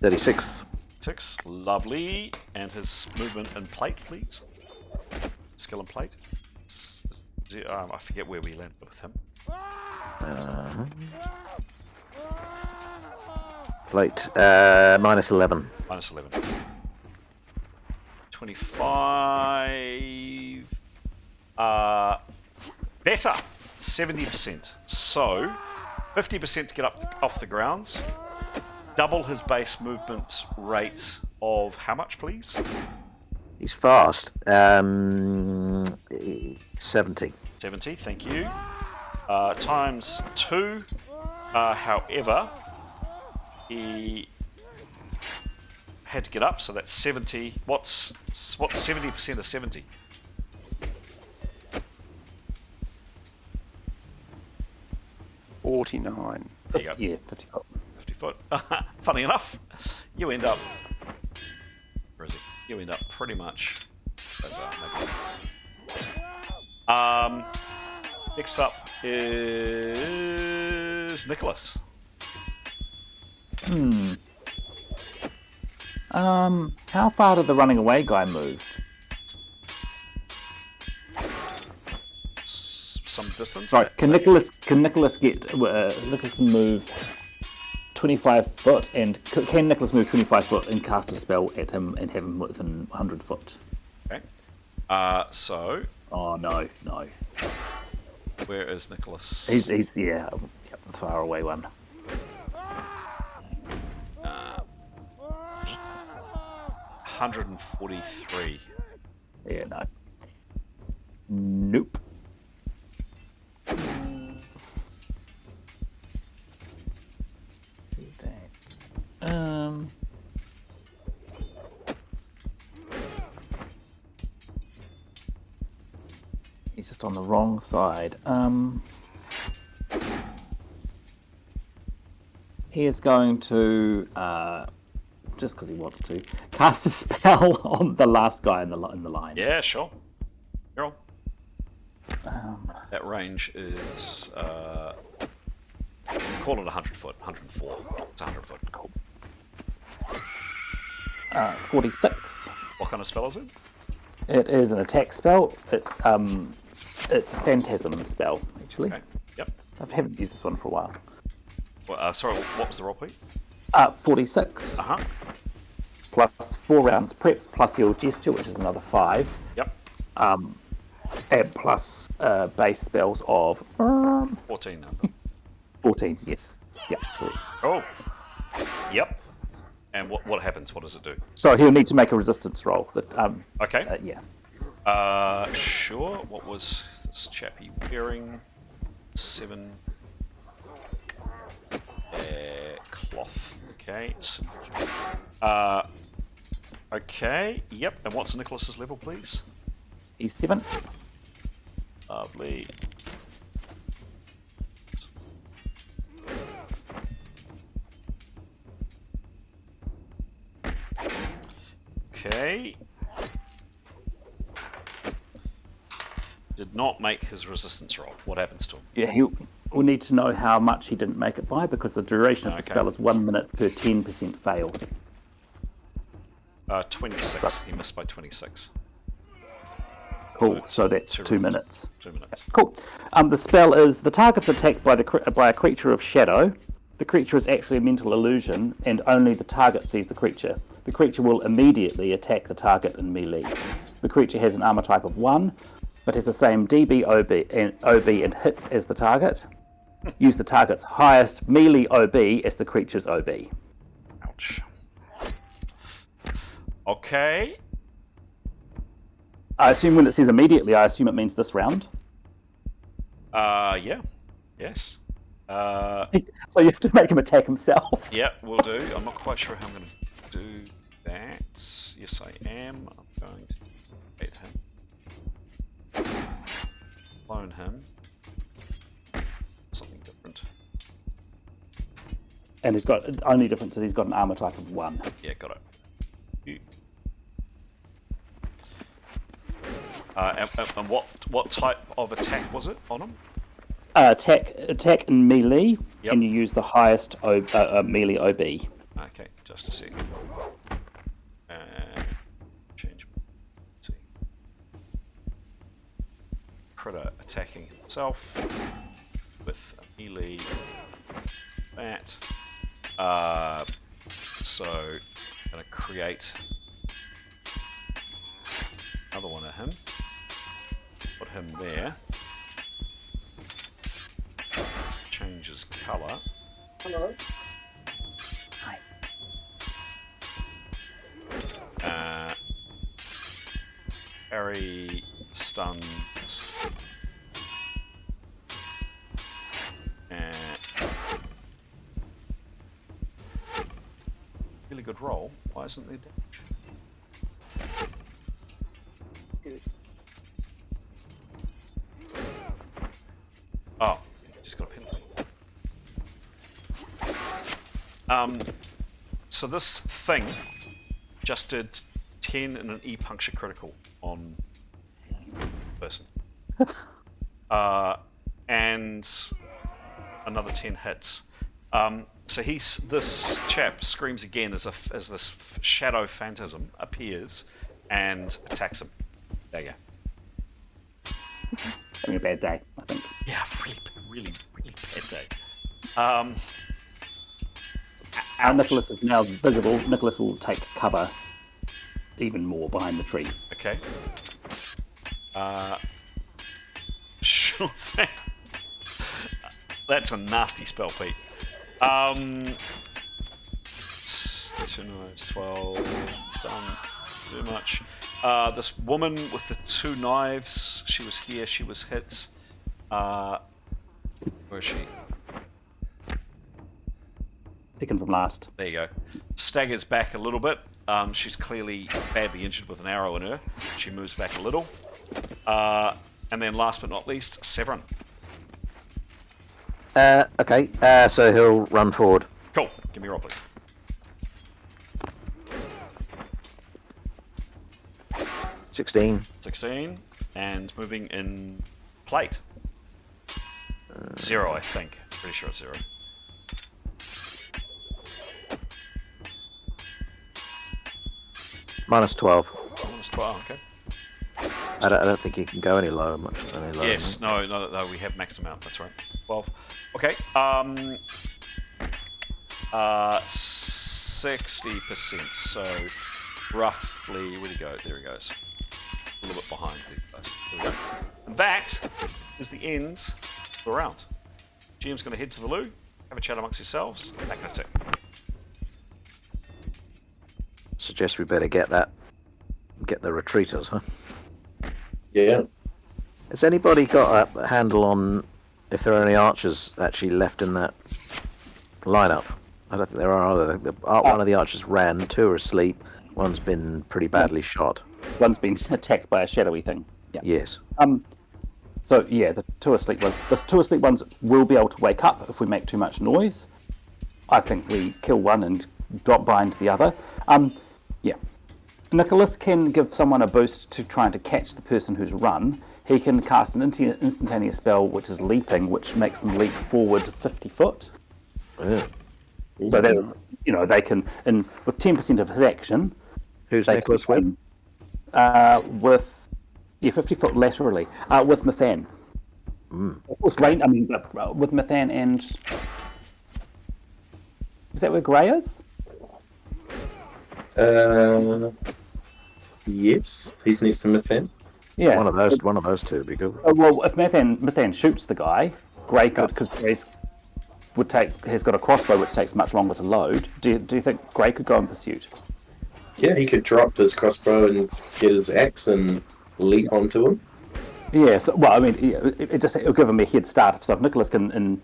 $36. 6, lovely. And his movement and plate, please. Skill and plate. I forget where we landed with him. Plate, -11. -11. 25. Better. 70%. So, 50% to get up off the ground. Double his base movement rate of how much, please? He's fast. 70. 70, thank you. Times 2. However, he had to get up, so that's 70. What's 70% of 70? 49. There you go. Yeah, 50 foot. 50 foot. Funny enough, you end up... Where is he? You end up pretty much... Next up is Nicholas. How far did the running away guy move? Some distance. Right, can Nicholas get Nicholas can move 25 foot, and can Nicholas move 25 foot and cast a spell at him and have him within 100 foot? Okay. So. Oh no. Where is Nicholas? He's the far away one. 143. Yeah, no. Nope. He's just on the wrong side. He is going to, just because he wants to, cast a spell on the last guy in the line. Yeah, sure. You're on. That range is, call it 100 foot, 104. It's 100 foot. Cool. 46. What kind of spell is it? It is an attack spell. It's a phantasm spell, actually. Okay. Yep. I haven't used this one for a while. Well, sorry, what was the roll, please? 46. Uh-huh. Plus 4 rounds prep, plus your gesture, which is another 5. Yep. And plus base spells of 14 now. 14. Yes. Yep. Correct. Oh. Yep. And what happens? What does it do? So he'll need to make a resistance roll. Okay. Yeah. Sure. What was this chappy wearing? 7. Cloth. Okay. Okay. Yep. And what's Nicholas's level, please? He's 7. Lovely. Okay. Did not make his resistance roll. What happens to him? Yeah, we'll need to know how much he didn't make it by, because the duration of the spell is 1 minute per 10% fail. 26. He missed by 26. Cool. So that's 2 minutes. 2 minutes. Cool. The spell is the target's attacked by a creature of shadow. The creature is actually a mental illusion, and only the target sees the creature. The creature will immediately attack the target in melee. The creature has an armor type of 1, but has the same DB, OB, and hits as the target. Use the target's highest melee OB as the creature's OB. Ouch. Okay. I assume when it says immediately, I assume it means this round. Yeah. Yes. So you have to make him attack himself. Yeah, will do. I'm not quite sure how I'm going to do that. Yes, I am. I'm going to hit him. Clone him. Something different. And he's got, the only difference is he's got an armor type of 1. Yeah, got it. And what type of attack was it on him? Attack in melee, Yep. and you use the highest melee OB. Okay, just a second. Change. Let's see. Critter attacking himself with a melee. That. So, gonna create another one of him. Put him there. Change his colour. Hello. Hi. Parry, stunned, and really good roll. Why isn't there damage? Good. Oh, just got a penalty. So this thing just did 10 in an E-puncture critical on person. And another 10 hits. So this chap screams again as this shadow phantasm appears and attacks him. There you go. Having a bad day, I think. Yeah, really bad day. Nicholas is now visible. Nicholas will take cover even more behind the tree. Okay. Sure thing. That's a nasty spell, Pete. 2 knives, 12. Done. Too much. This woman with the 2 knives. She was here. She was hit. Where is she? Second from last. There you go. Staggers back a little bit. She's clearly badly injured with an arrow in her. She moves back a little. And then last but not least, Severin. Okay, so he'll run forward. Cool. Give me a roll, please. 16. 16. And moving in plate. 0, I think. Pretty sure it's 0. Minus 12. Minus 12, okay. I don't think he can go any lower. Any lower Yes, no, we have maxed him out. That's right. 12. Okay. 60%. So roughly, where'd he go? There he goes. A little bit behind these guys. There we go. And that is the end of the round. GM's going to head to the loo, have a chat amongst yourselves. Back in a tick. Suggest we better get the retreaters, huh? Yeah. Has anybody got a handle on if there are any archers actually left in that lineup? I don't think there are. One of the archers ran, 2 are asleep, one's been pretty badly shot. One's been attacked by a shadowy thing. Yeah. Yes. So yeah, the 2 asleep ones will be able to wake up if we make too much noise. I think we kill one and drop bind the other. Yeah. Nicholas can give someone a boost to trying to catch the person who's run. He can cast an instantaneous spell, which is leaping, which makes them leap forward 50 foot. Yeah. So they can, and with 10% of his action. Who's Nicholas with? With 50 foot laterally. With Mathan. Of course, with Mathan and. Is that where Grey is? Yes, he's next to Mathan. Yeah, one of those 2 would be good. Well, if Mathan shoots the guy, Grey could, because Grey's has got a crossbow which takes much longer to load. Do you think Grey could go in pursuit? Yeah, he could drop his crossbow and get his axe and leap onto him. Yeah, it'll give him a head start. So if Nicholas can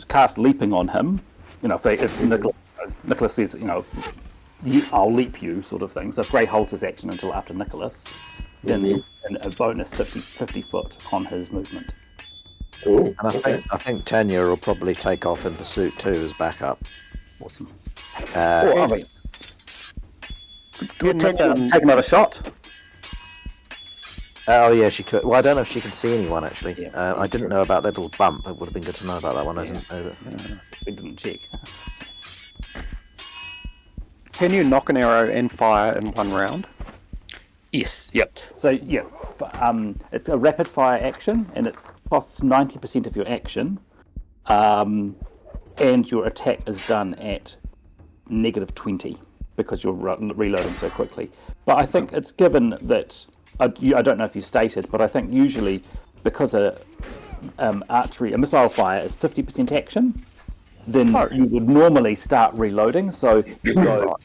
cast leaping on him, if Nicholas says, I'll leap you, sort of thing. So if Grey holds his action until after Nicholas, then a bonus 50 foot on his movement. Ooh, and I think Tanya will probably take off in pursuit too as backup. Awesome. Take another shot. Oh yeah, she could. Well, I don't know if she can see anyone actually. Yeah, I didn't know about that little bump. It would have been good to know about that one. I didn't know that. We didn't check. Can you knock an arrow and fire in one round? Yes. Yep. So yeah, it's a rapid fire action, and it costs 90% of your action, and your attack is done at -20 because you're reloading so quickly. But I think it's given that I don't know if you stated, but I think usually because archery, a missile fire is 50% action, then you would normally start reloading. So you go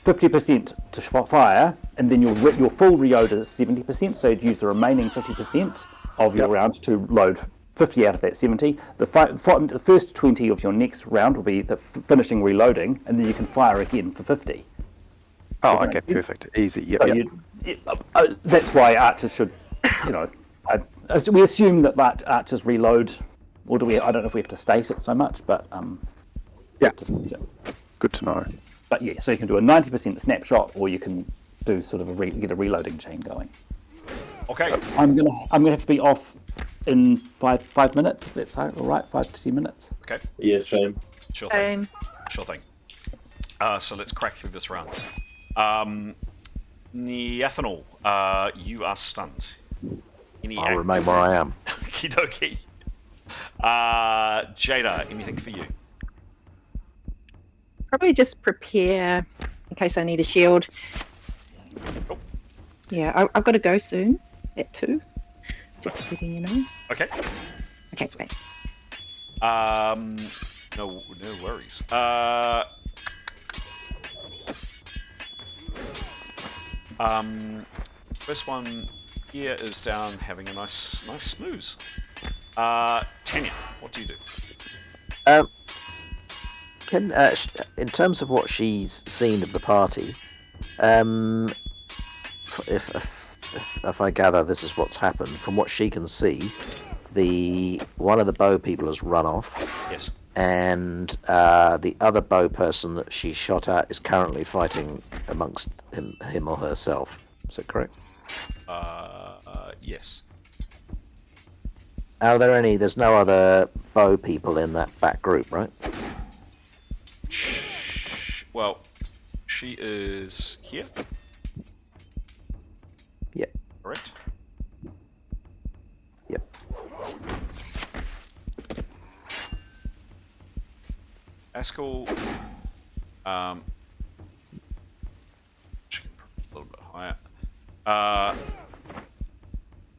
50% to fire, and then your full reload is 70%. So you'd use the remaining 50% of your round to load 50 out of that 70. The first 20 of your next round will be the finishing reloading, and then you can fire again for 50. Oh, okay, perfect, easy. Yep. So that's why archers should, we assume that archers reload, or do we? I don't know if we have to state it so much, but Yeah. Yeah. Good to know. But yeah, so you can do a 90% snapshot, or you can do sort of get a reloading chain going. Okay. I'm gonna have to be off in five minutes. If that's all right, 5 to 10 minutes. Okay. Yeah, same. Sure Same. thing. Sure thing. So let's crack through this round. Neathanol, you are stunned. I'll remain where I am. Okie dokie. Jada, anything for you? Probably just prepare in case I need a shield. Cool. Yeah, I've got to go soon at 2. Just letting you know. Okay. Okay, bye. No worries. First one here is down having a nice snooze. Tanya, what do you do? Can in terms of what she's seen of the party, if I gather this is what's happened, from what she can see, one of the bow people has run off. Yes. And the other bow person that she shot at is currently fighting amongst him or herself. Is that correct? Yes. Are there any? There's no other bow people in that back group, right? Well, she is here. Yep. Correct. Yep. Askell, a little bit higher.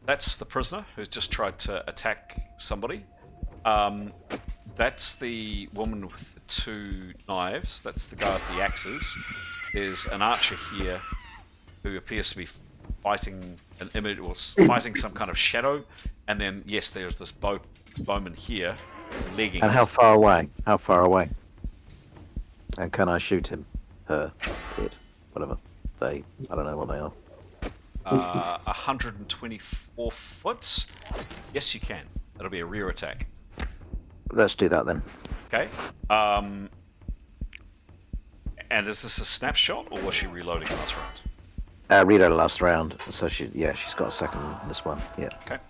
That's the prisoner who's just tried to attack somebody. That's the woman with the 2 knives. That's the guy with the axes. There's an archer here who appears to be fighting an image or fighting some kind of shadow. And then, yes, there's this bowman here, leggings. And how far away? How far away? And can I shoot him? Her? It? Whatever. They? I don't know what they are. 124 foot. Yes, you can. That'll be a rear attack. Let's do that then. Okay. And is this a snapshot, or was she reloading last round? Reload last round, so she's got a second this one. Yeah. Okay.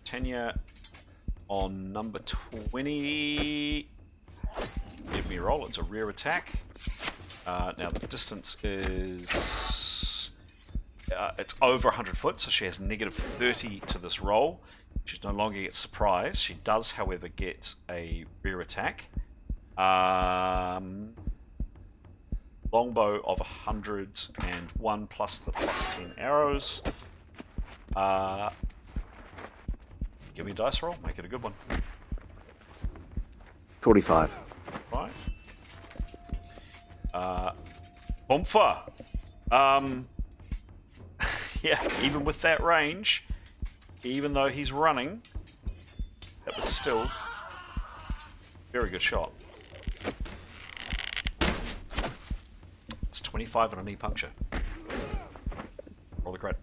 Tanya, on number 20. Give me a roll. It's a rear attack. Now the distance is it's over 100 foot, so she has negative 30 to this roll. She no longer gets surprised. She does, however, get a rear attack. Longbow of 101 plus the plus 10 arrows. Give me a dice roll. Make it a good one. 45. Right. Bumfa. Yeah, even with that range, even though he's running, that was still very good shot. It's 25 and a knee puncture. Roll the crit.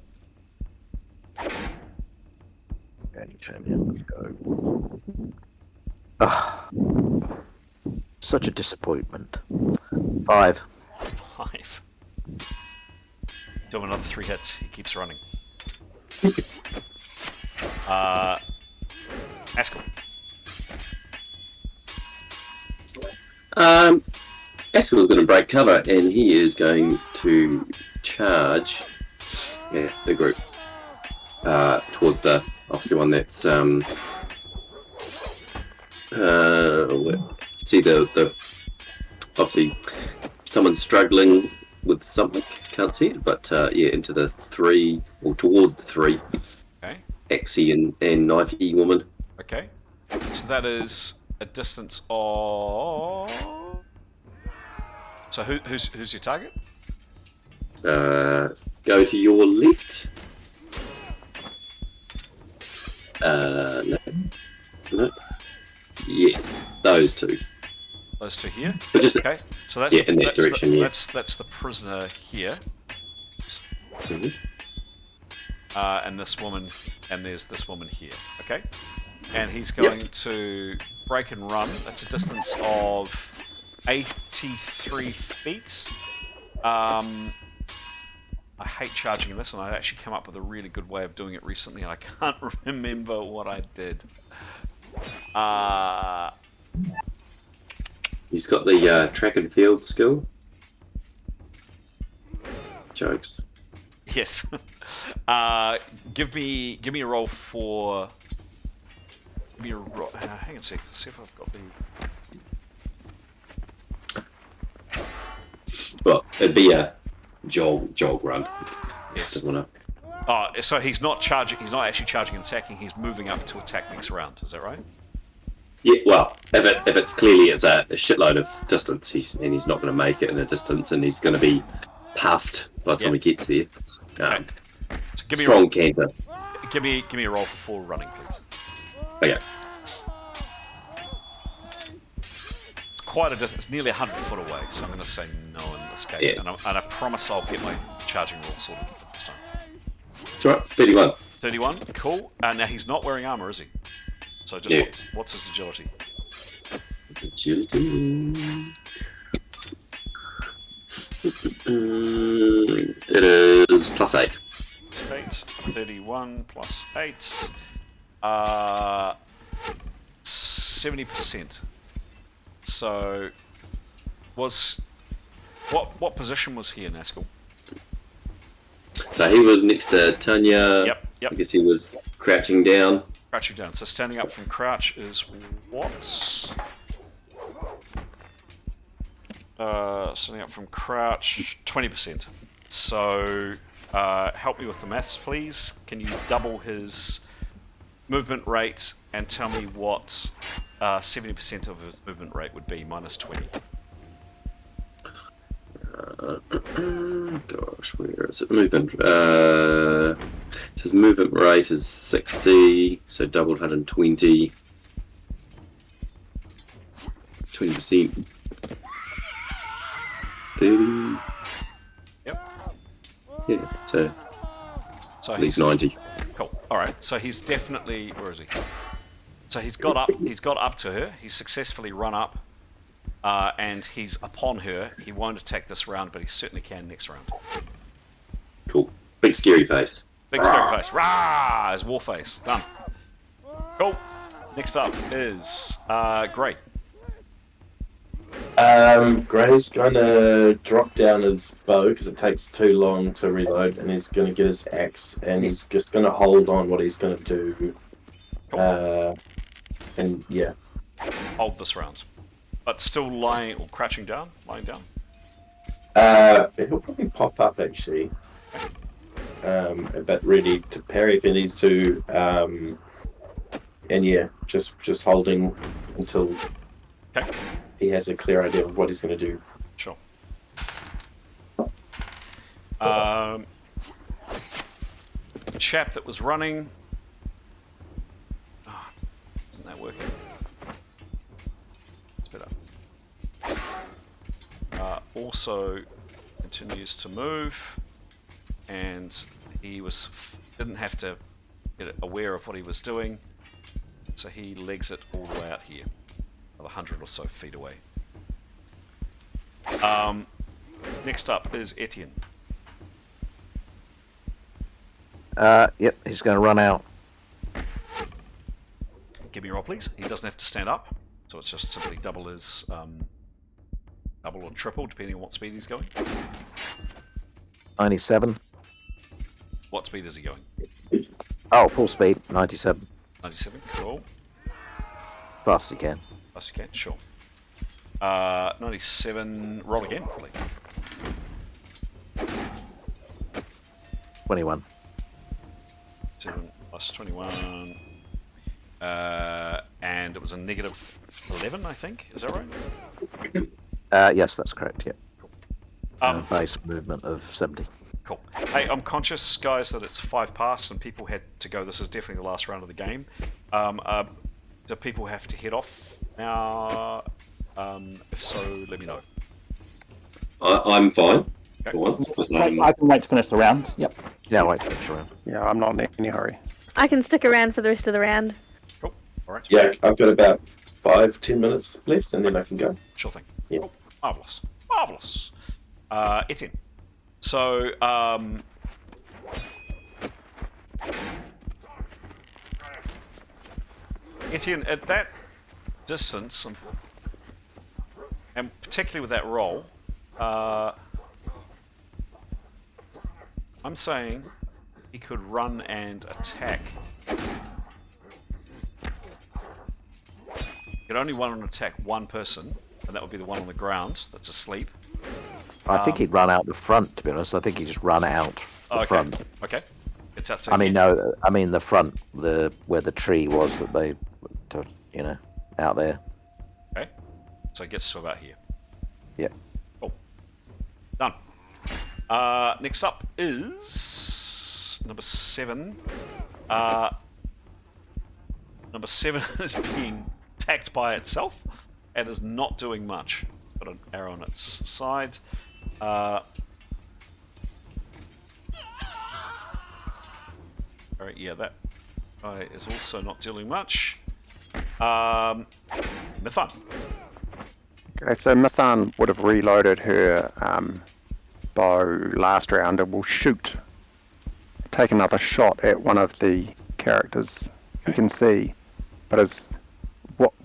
Okay, champion, let's go. Such a disappointment. 5. 5. Do him another 3 hits. He keeps running. Askell. Askell is going to break cover, and he is going to charge the group towards the obviously one that's see the obviously someone struggling with something, can't see it, but into the 3 or towards the 3. Okay. Axie and knifey woman. Okay. So that is a distance of. So who's your target? Go to your left. No. Yes, those 2. Those 2 here. But just Okay. So that's in that direction. That's the prisoner here. And this woman, and there's this woman here. Okay. And he's going to break and run. That's a distance of 83 feet. I hate charging this, and I actually come up with a really good way of doing it recently, and I can't remember what I did. He's got the track and field skill. Jokes. Yes. Give me a roll for. Give me a roll. Hang on a sec. Let's see if I've got the. Well, it'd be a jog run. Yes. Doesn't wanna... Oh, so he's not charging. He's not actually charging and attacking. He's moving up to attack next round. Is that right? Yeah. Well, if it's clearly it's a shitload of distance, he's not going to make it in a distance, and he's going to be puffed by the time he gets there. Okay. So give me Strong canter. Give me a roll for 4 running, please. Okay. It's quite a distance. It's nearly 100 foot away, so I'm going to say no in this case. Yeah. And I promise I'll get my charging roll sorted this time. It's alright. 31. 31, cool. Now he's not wearing armor, is he? So just what's his agility? Agility. It is +8. 8, 31 plus 8. 70%. So what position was he in, Askell? So he was next to Tanya. Yep. I guess he was crouching down. Crouching down. So standing up from crouch is what? Standing up from crouch, 20%. So help me with the maths, please. Can you double his movement rate and tell me what 70% of his movement rate would be minus 20? Gosh, where is it? Movement. His movement rate is 60, so doubled 120. 20%. 30. Yep. Yeah, so at least he's 90. Cool. All right. So he's definitely. Where is he? So he's got up. He's got up to her. He's successfully run up, and he's upon her. He won't attack this round, but he certainly can next round. Cool. Big scary face. Big scary face. Rah! His war face. Done. Cool. Next up is Gray. Gray's gonna drop down his bow because it takes too long to reload, and he's gonna get his axe, and he's just gonna hold on what he's gonna do. Cool. And yeah. Hold this round. But still lying or crouching down? Lying down? He'll probably pop up actually. But ready to parry if he needs to. And yeah, just holding until he has a clear idea of what he's going to do. Sure. Chap that was running. Oh, isn't that working? It's better. Also continues to move, and he didn't have to get aware of what he was doing, so he legs it all the way out here, 100 or so feet away. Next up is Etienne. Yep, he's going to run out. Give me a roll, please. He doesn't have to stand up, so it's just simply double his double or triple, depending on what speed he's going. 97. What speed is he going? Oh, full speed, 97. 97. Cool. Fast as you can. Fast you can. Sure. 97. Roll again, please. 21. 7 plus 21. And it was a negative 11, I think. Is that right? Yes, that's correct, yeah. Cool. Base movement of 70. Cool. Hey, I'm conscious, guys, that it's 5 past and people had to go. This is definitely the last round of the game. Do people have to head off now? If so, let me know. I'm fine Okay. for once. But, I can wait to finish the round. Yep. Yeah, wait for the round. Yeah, I'm not in any hurry. I can stick around for the rest of the round. Cool. All right. Yeah, I've got about 5-10 minutes left, and then I can go. Sure thing. Yeah. Oh, marvelous. Etienne. So, Etienne, at that distance, and particularly with that roll, I'm saying he could run and attack. He could only run and attack one person, and that would be the one on the ground that's asleep. I think he'd run out the front, to be honest. I think he'd just run out the front. Okay. It's out to I mean, no, I mean the front, where the tree was that they, out there. Okay. So it gets to about here. Yeah. Cool. Done. Next up is number 7. Number 7 is being attacked by itself and is not doing much. It's got an arrow on its side. Alright, yeah, that guy is also not doing much. Mithan. Okay, so Mithan would have reloaded her bow last round and will take another shot at one of the characters you can see, but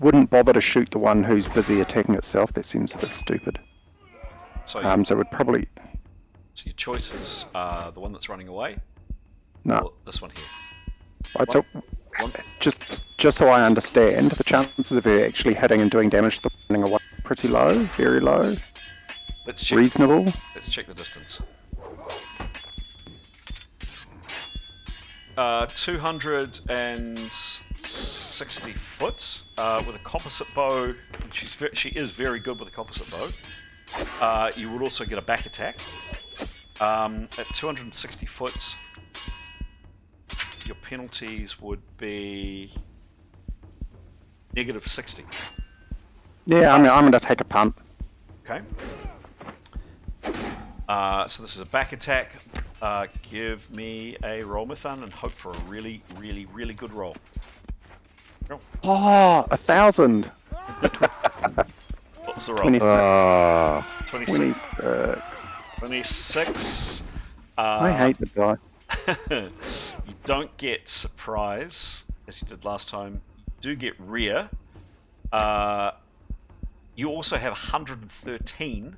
wouldn't bother to shoot the one who's busy attacking itself. That seems a bit stupid. So, so would probably. So your choices are the one that's running away. No. Or this one here. Right, so just so I understand, the chances of her actually hitting and doing damage to the running away are pretty low, very low. Let's check. Reasonable. Let's check the distance. 260 foot with a composite bow. She is very good with a composite bow. You would also get a back attack. At 260 foot, your penalties would be -60. Yeah, I'm going to take a punt. Okay. So this is a back attack. Give me a roll, Mithan, and hope for a really, really, really good roll. Roll. Oh, 1,000. What was the roll? 26. 26. I hate the dice. You don't get surprise, as you did last time. You do get rear. You also have 113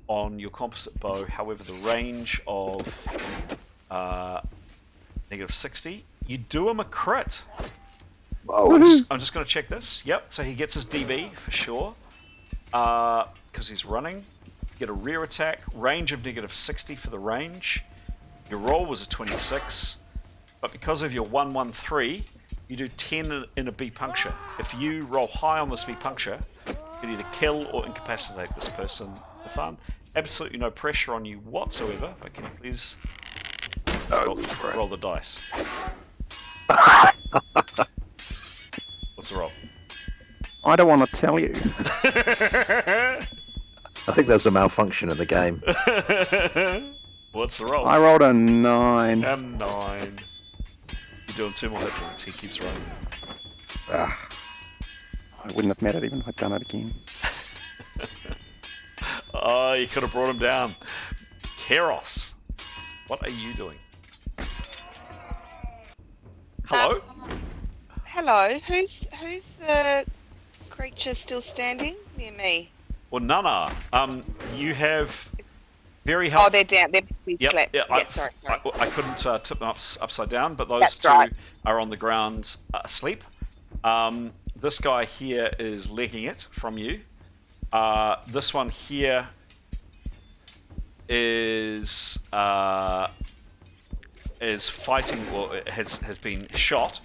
on your composite bow. However, the range of -60. You do him a crit. Whoa. I'm just going to check this. Yep, so he gets his DB for sure. Because he's running. You get a rear attack. Range of -60 for the range. Your roll was a 26. But because of your 113, you do 10 in a B puncture. If you roll high on this B puncture, you can either kill or incapacitate this person for fun. Absolutely no pressure on you whatsoever, but can you please roll the dice? What's the roll? I don't want to tell you. I think there's a malfunction in the game. What's the roll? I rolled a 9. A 9. You're doing 2 more hit points. He keeps running. I wouldn't have mattered even if I'd done it again. Oh, you could have brought him down. Keros, what are you doing? Hello? Hello. Who's the creature still standing near me? Well, Nana, you have very Oh, helpful. they're down. They're slept. Yeah, Sorry. I couldn't tip them upside down, but those That's two right. are on the ground asleep. This guy here is legging it from you. This one here is fighting, or has been shot,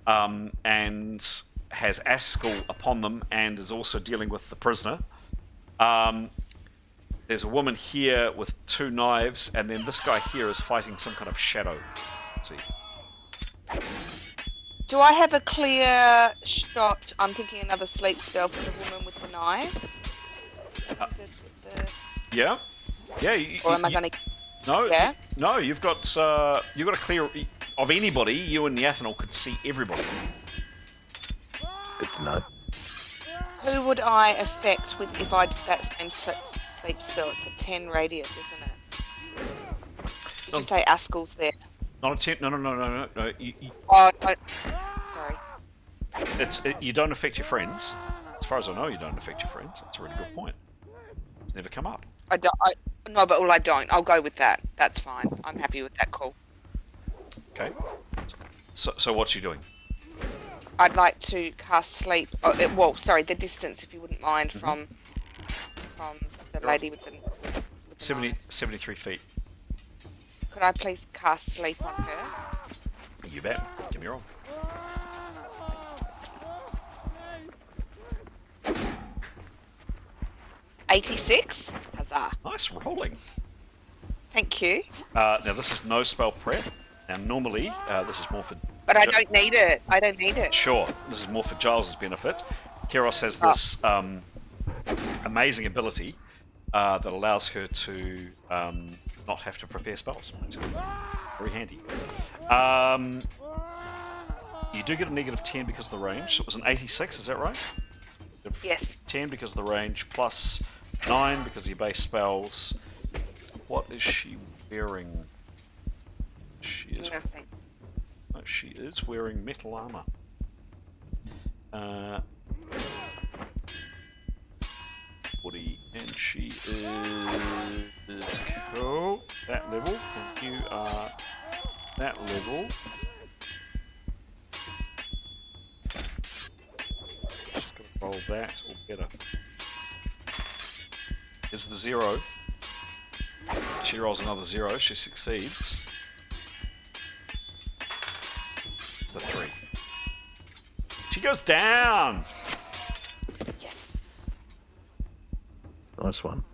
and has Askel upon them, and is also dealing with the prisoner. There's a woman here with 2 knives, and then this guy here is fighting some kind of shadow. Let's see. Do I have a clear shot? I'm thinking another sleep spell for the woman with the knives. Yeah. Or am I going to? No. Yeah. No, you've got a clear of anybody. You and the Athanol could see everybody. Good to know. Who would I affect with if I did that same sleep spell? It's a 10 radius, isn't it? Did you say Askel's there? Not a 10. No. Oh, no. Sorry. You don't affect your friends. As far as I know, you don't affect your friends. That's a really good point. It's never come up. No, but I don't. I'll go with that. That's fine. I'm happy with that call. Okay. So what's she doing? I'd like to cast sleep. The distance, if you wouldn't mind, from the lady with the 73 feet. Could I please cast sleep on her? You bet. Give me a roll. $86. Huzzah. Nice rolling. Thank you. Now this is no spell prep. Now normally this is more for. But I don't need it. Sure, this is more for Giles's benefit. Keros has this amazing ability that allows her to not have to prepare spells. It's very handy. You do get a negative 10 because of the range. So it was an 86, is that right? Yes. 10 because of the range, plus 9 because of your base spells. What is she wearing? Nothing. She is wearing metal armor. And she is cool. That level, and you are that level. Just gonna roll that or better. Is the 0. She rolls another 0. She succeeds. It's the 3. She goes down. Yes. Nice one.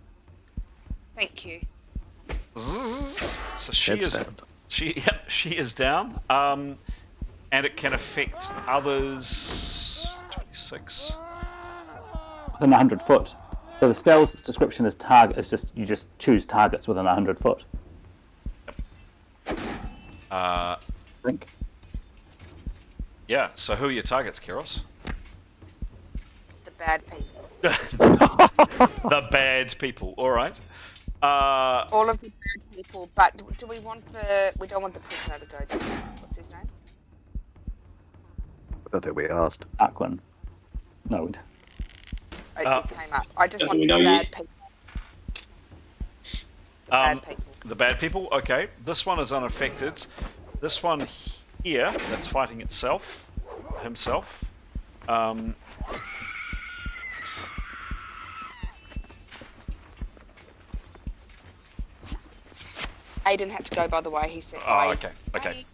Thank you. So she Head's is down. she is down. And it can affect others. 26. Within 100 foot. So the spell's description is target. It's just you just choose targets within 100 foot. I think. Yeah. So who are your targets, Keros? The bad people. The bad people. All right. All of the bad people. But do we want we don't want the prisoner to go down. What's his name? I don't think we asked. Tarquin. No. It came up. I just Don't want we the know bad yet? people. Bad people. The bad people. Okay. This one is unaffected. This one here that's fighting himself. Aiden had to go, by the way. He said, Oh, "Bye." okay. Okay.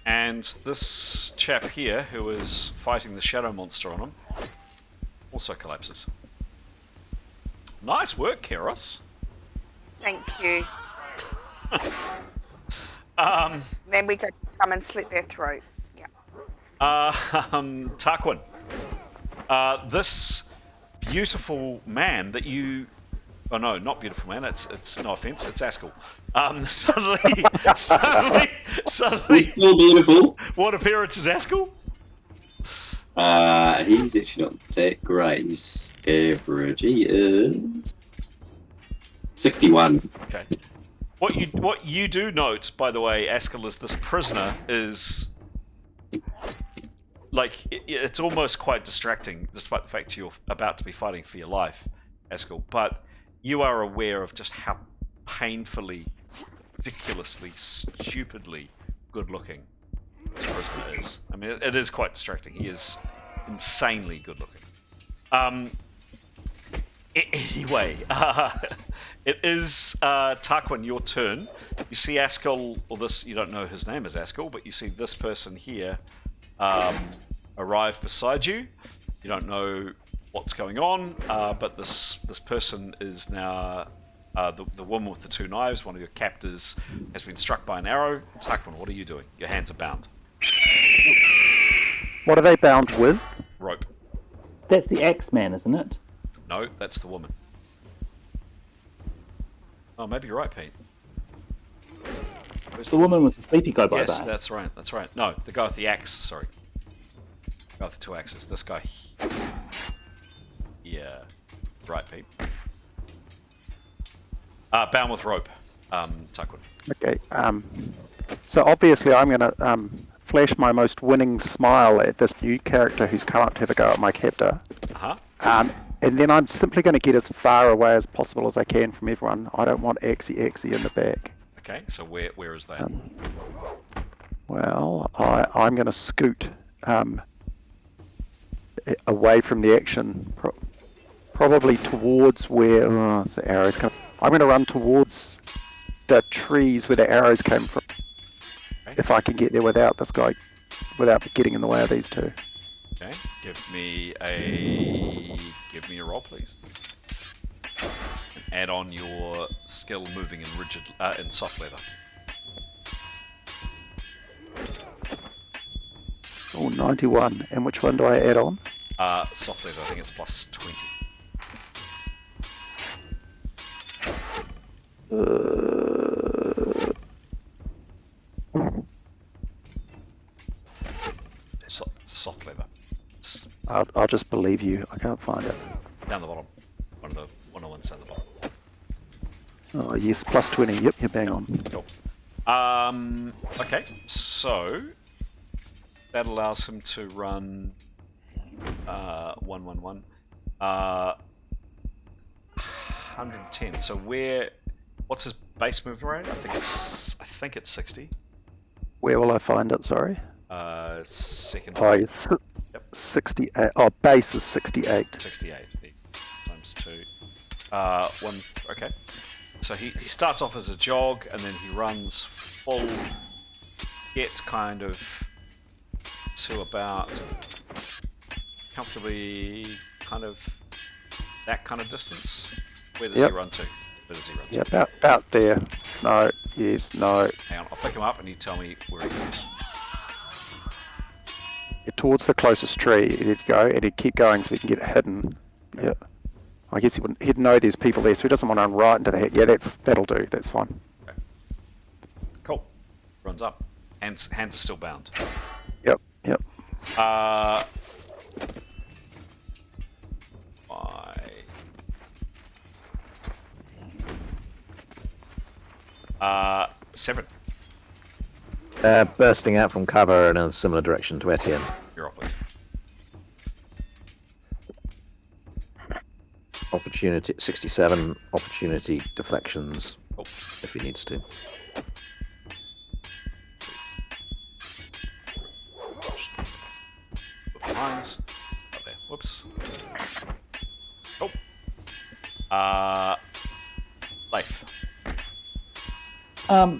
And this chap here, who is fighting the shadow monster on him, also collapses. Nice work, Keros. Thank you. Um, Then we could come and slit their throats. Yeah. Tarquin. This beautiful man that you... Oh no, not beautiful man, it's no offense, it's Askel. Suddenly, He's still beautiful. what appearance is Askel? He's actually not that great. He's average. He is 61. Okay. What you do note, by the way, Askel, is this prisoner is like it's almost quite distracting, despite the fact you're about to be fighting for your life, Askel. But you are aware of just how painfully, ridiculously, stupidly good-looking this prisoner is. I mean, it is quite distracting. He is insanely good-looking. Anyway, it is Tarquin, your turn. You see Askel, or this, you don't know his name is Askel, but you see this person here arrive beside you. You don't know what's going on, but this person is now the woman with the 2 knives. One of your captors has been struck by an arrow. Tarquin, what are you doing? Your hands are bound. What are they bound with? Rope. That's the X-Man, isn't it? No, that's the woman. Oh, maybe you're right, Pete. The woman was the sleepy guy by Yes, that. that's right. That's right. No, the guy with the axe. Sorry, the guy with the 2 axes. This guy. Yeah, right, Pete. Bound with rope. Tarquin. Okay. So obviously I'm going to flash my most winning smile at this new character who's come up to have a go at my captor. And then I'm simply going to get as far away as possible as I can from everyone. I don't want Axie in the back. Okay, so where is that? Well, I'm going to scoot away from the action, probably towards where the arrows come. I'm going to run towards the trees where the arrows came from. Okay. If I can get there without this guy, without getting in the way of these two. Okay, give me a roll, please. And add on your skill moving in rigid in soft leather. Oh, 91. And which one do I add on? Soft leather, I think it's plus 20. Soft leather. I'll just believe you. I can't find it. Down the bottom. One of the ones down the bottom. Oh yes, plus 20. Yep, you're bang on. Cool. Okay, so that allows him to run 111. 110. So what's his base movement rate? I think it's 60. Where will I find it? Sorry. Second. Oh, yes. Yep. 68. Oh, base is 68. 68 times 2. Okay. So he starts off as a jog and then he runs full, gets kind of to about comfortably kind of that kind of distance. Where does he run to? Yeah, about there. No, yes, no. Hang on, I'll pick him up and you tell me where he goes. Yeah, towards the closest tree he'd go, and he'd keep going so he can get hidden. Yeah. I guess he'd know there's people there, so he doesn't want to run right into the head. Yeah, that'll do. That's fine. Okay. Cool. Runs up. Hands are still bound. Yep. Why? 7. Bursting out from cover in a similar direction to Etienne. You're off, please. Opportunity 67. Opportunity deflections. Oh. If he needs to. Lines. Up there. Whoops. Oh. Leif.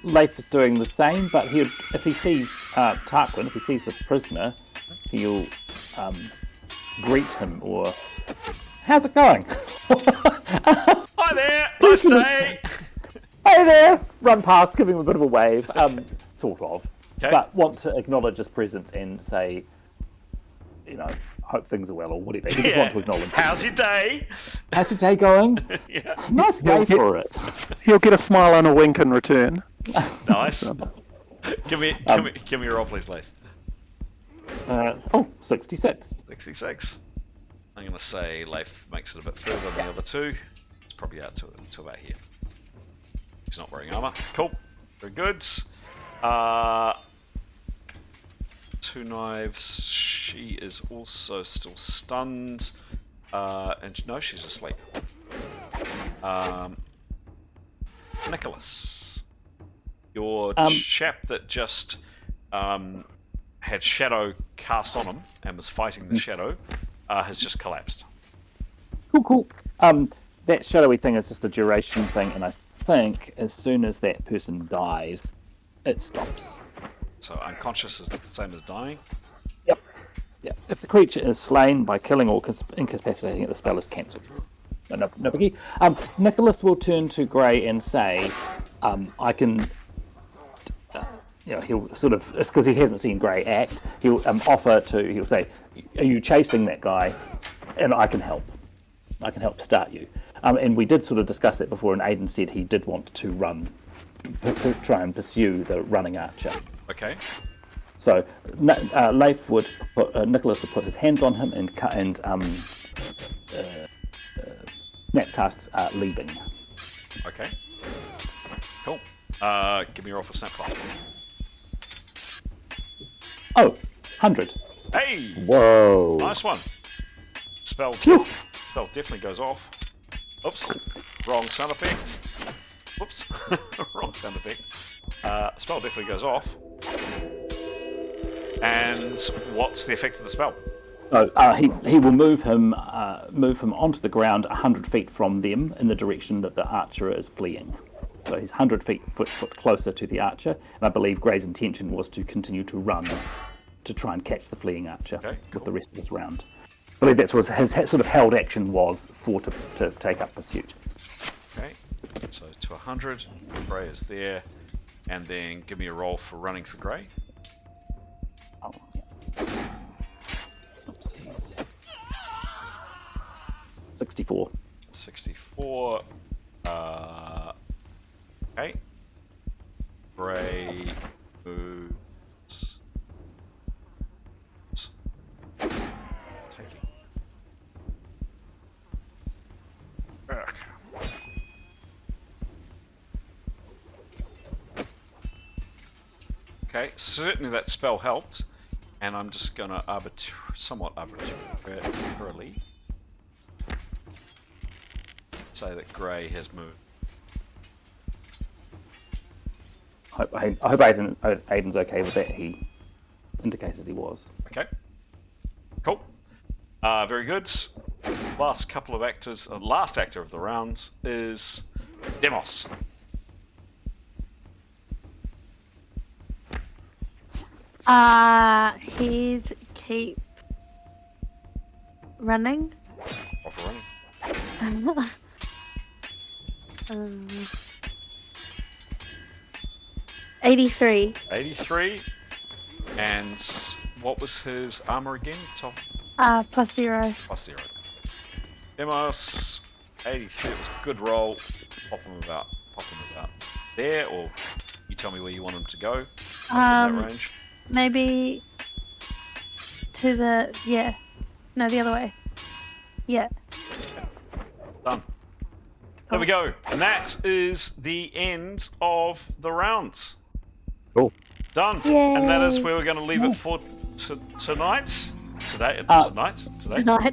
Leif is doing the same, but if he sees Tarquin, if he sees the prisoner, he'll greet him or, "How's it going?" Hi there. Nice day. Hey there! Run past, give him a bit of a wave, sort of. Okay. But want to acknowledge his presence and say, hope things are well or whatever. You just want to acknowledge. How's your day? How's your day going? Yeah. Nice day for it. He'll get a smile and a wink in return. Nice. Give me a roll, please, Leif. 66. 66. I'm going to say Leif makes it a bit further than the other two. It's probably out to about here. He's not wearing armor. Cool. Very good. 2 knives. She is also still stunned. And no, she's asleep. Nicholas. Your chap that just had shadow cast on him and was fighting the shadow has just collapsed. Cool. That shadowy thing is just a duration thing, and I think as soon as that person dies, it stops. So unconscious is the same as dying? Yep. If the creature is slain by killing or incapacitating it, the spell is cancelled. No biggie. Nicholas will turn to Grey and say, I can... he'll sort of... It's because he hasn't seen Grey act. He'll he'll say, "Are you chasing that guy? And I can help. I can help start you." And we did sort of discuss that before, and Aidan said he did want to run to try and pursue the running archer. Okay. So Leif would Nicholas would put his hands on him and Snapcast leaving. Okay. Cool. Give me a roll for Snapfire. Oh, 100. Hey! Whoa! Nice one. Spell definitely goes off. Oops. Wrong sound effect. Whoops. Wrong sound effect. Spell definitely goes off. And what's the effect of the spell? He will move him onto the ground 100 feet from them in the direction that the archer is fleeing. So he's 100 feet closer to the archer, and I believe Gray's intention was to continue to run to try and catch the fleeing archer with the rest of this round. I believe that's what his sort of held action was to take up pursuit. Okay, so to 100, Gray is there, and then give me a roll for running for Gray. Oh, yeah. 64. 64. Okay. Gray moves. Taking. Okay, certainly that spell helped, and I'm just gonna somewhat arbitrarily say that Gray has moved. I hope Aiden's okay with that. He indicated he was. Okay. Cool. Very good. Last actor of the round is Demos. He'd keep running. Off running. 83. 83. And what was his armor again? Top +0. +0. Demos, 83. It was a good roll. Pop him about there, or you tell me where you want him to go. In that range. Maybe to the no, the other way. Yeah. Done. There we go. And that is the end of the round. Cool. Done. Yay. And that is where we're going to leave it for tonight. Today. Tonight. Today. Battle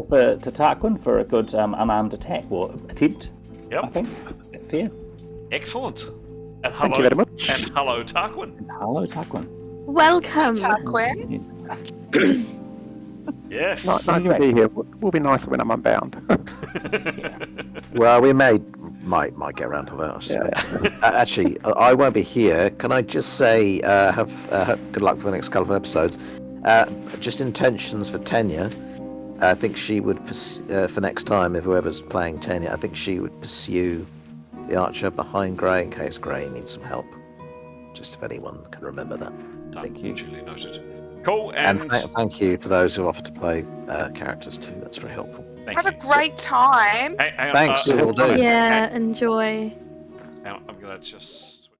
to Tarquin for a good unarmed attack or attempt. Yep. I think. Fair. Excellent. And Thank you very much. And hello, Tarquin. And hello, Tarquin. Welcome. Tarquin. Yes. Nice to be here. Will be nicer when I'm unbound. Well, we might get around to that. So. Actually, I won't be here. Can I just say, have good luck for the next couple of episodes. Just intentions for Tenya. I think she would, for next time, if whoever's playing Tenya, I think she would pursue the archer behind Gray in case Gray needs some help. Just if anyone can remember that. Thank you. Duly noted. Cool. And thank you to those who offered to play characters too. That's very helpful. Have a great time. Hang on, Thanks. We'll do. Yeah, enjoy. I'm going to just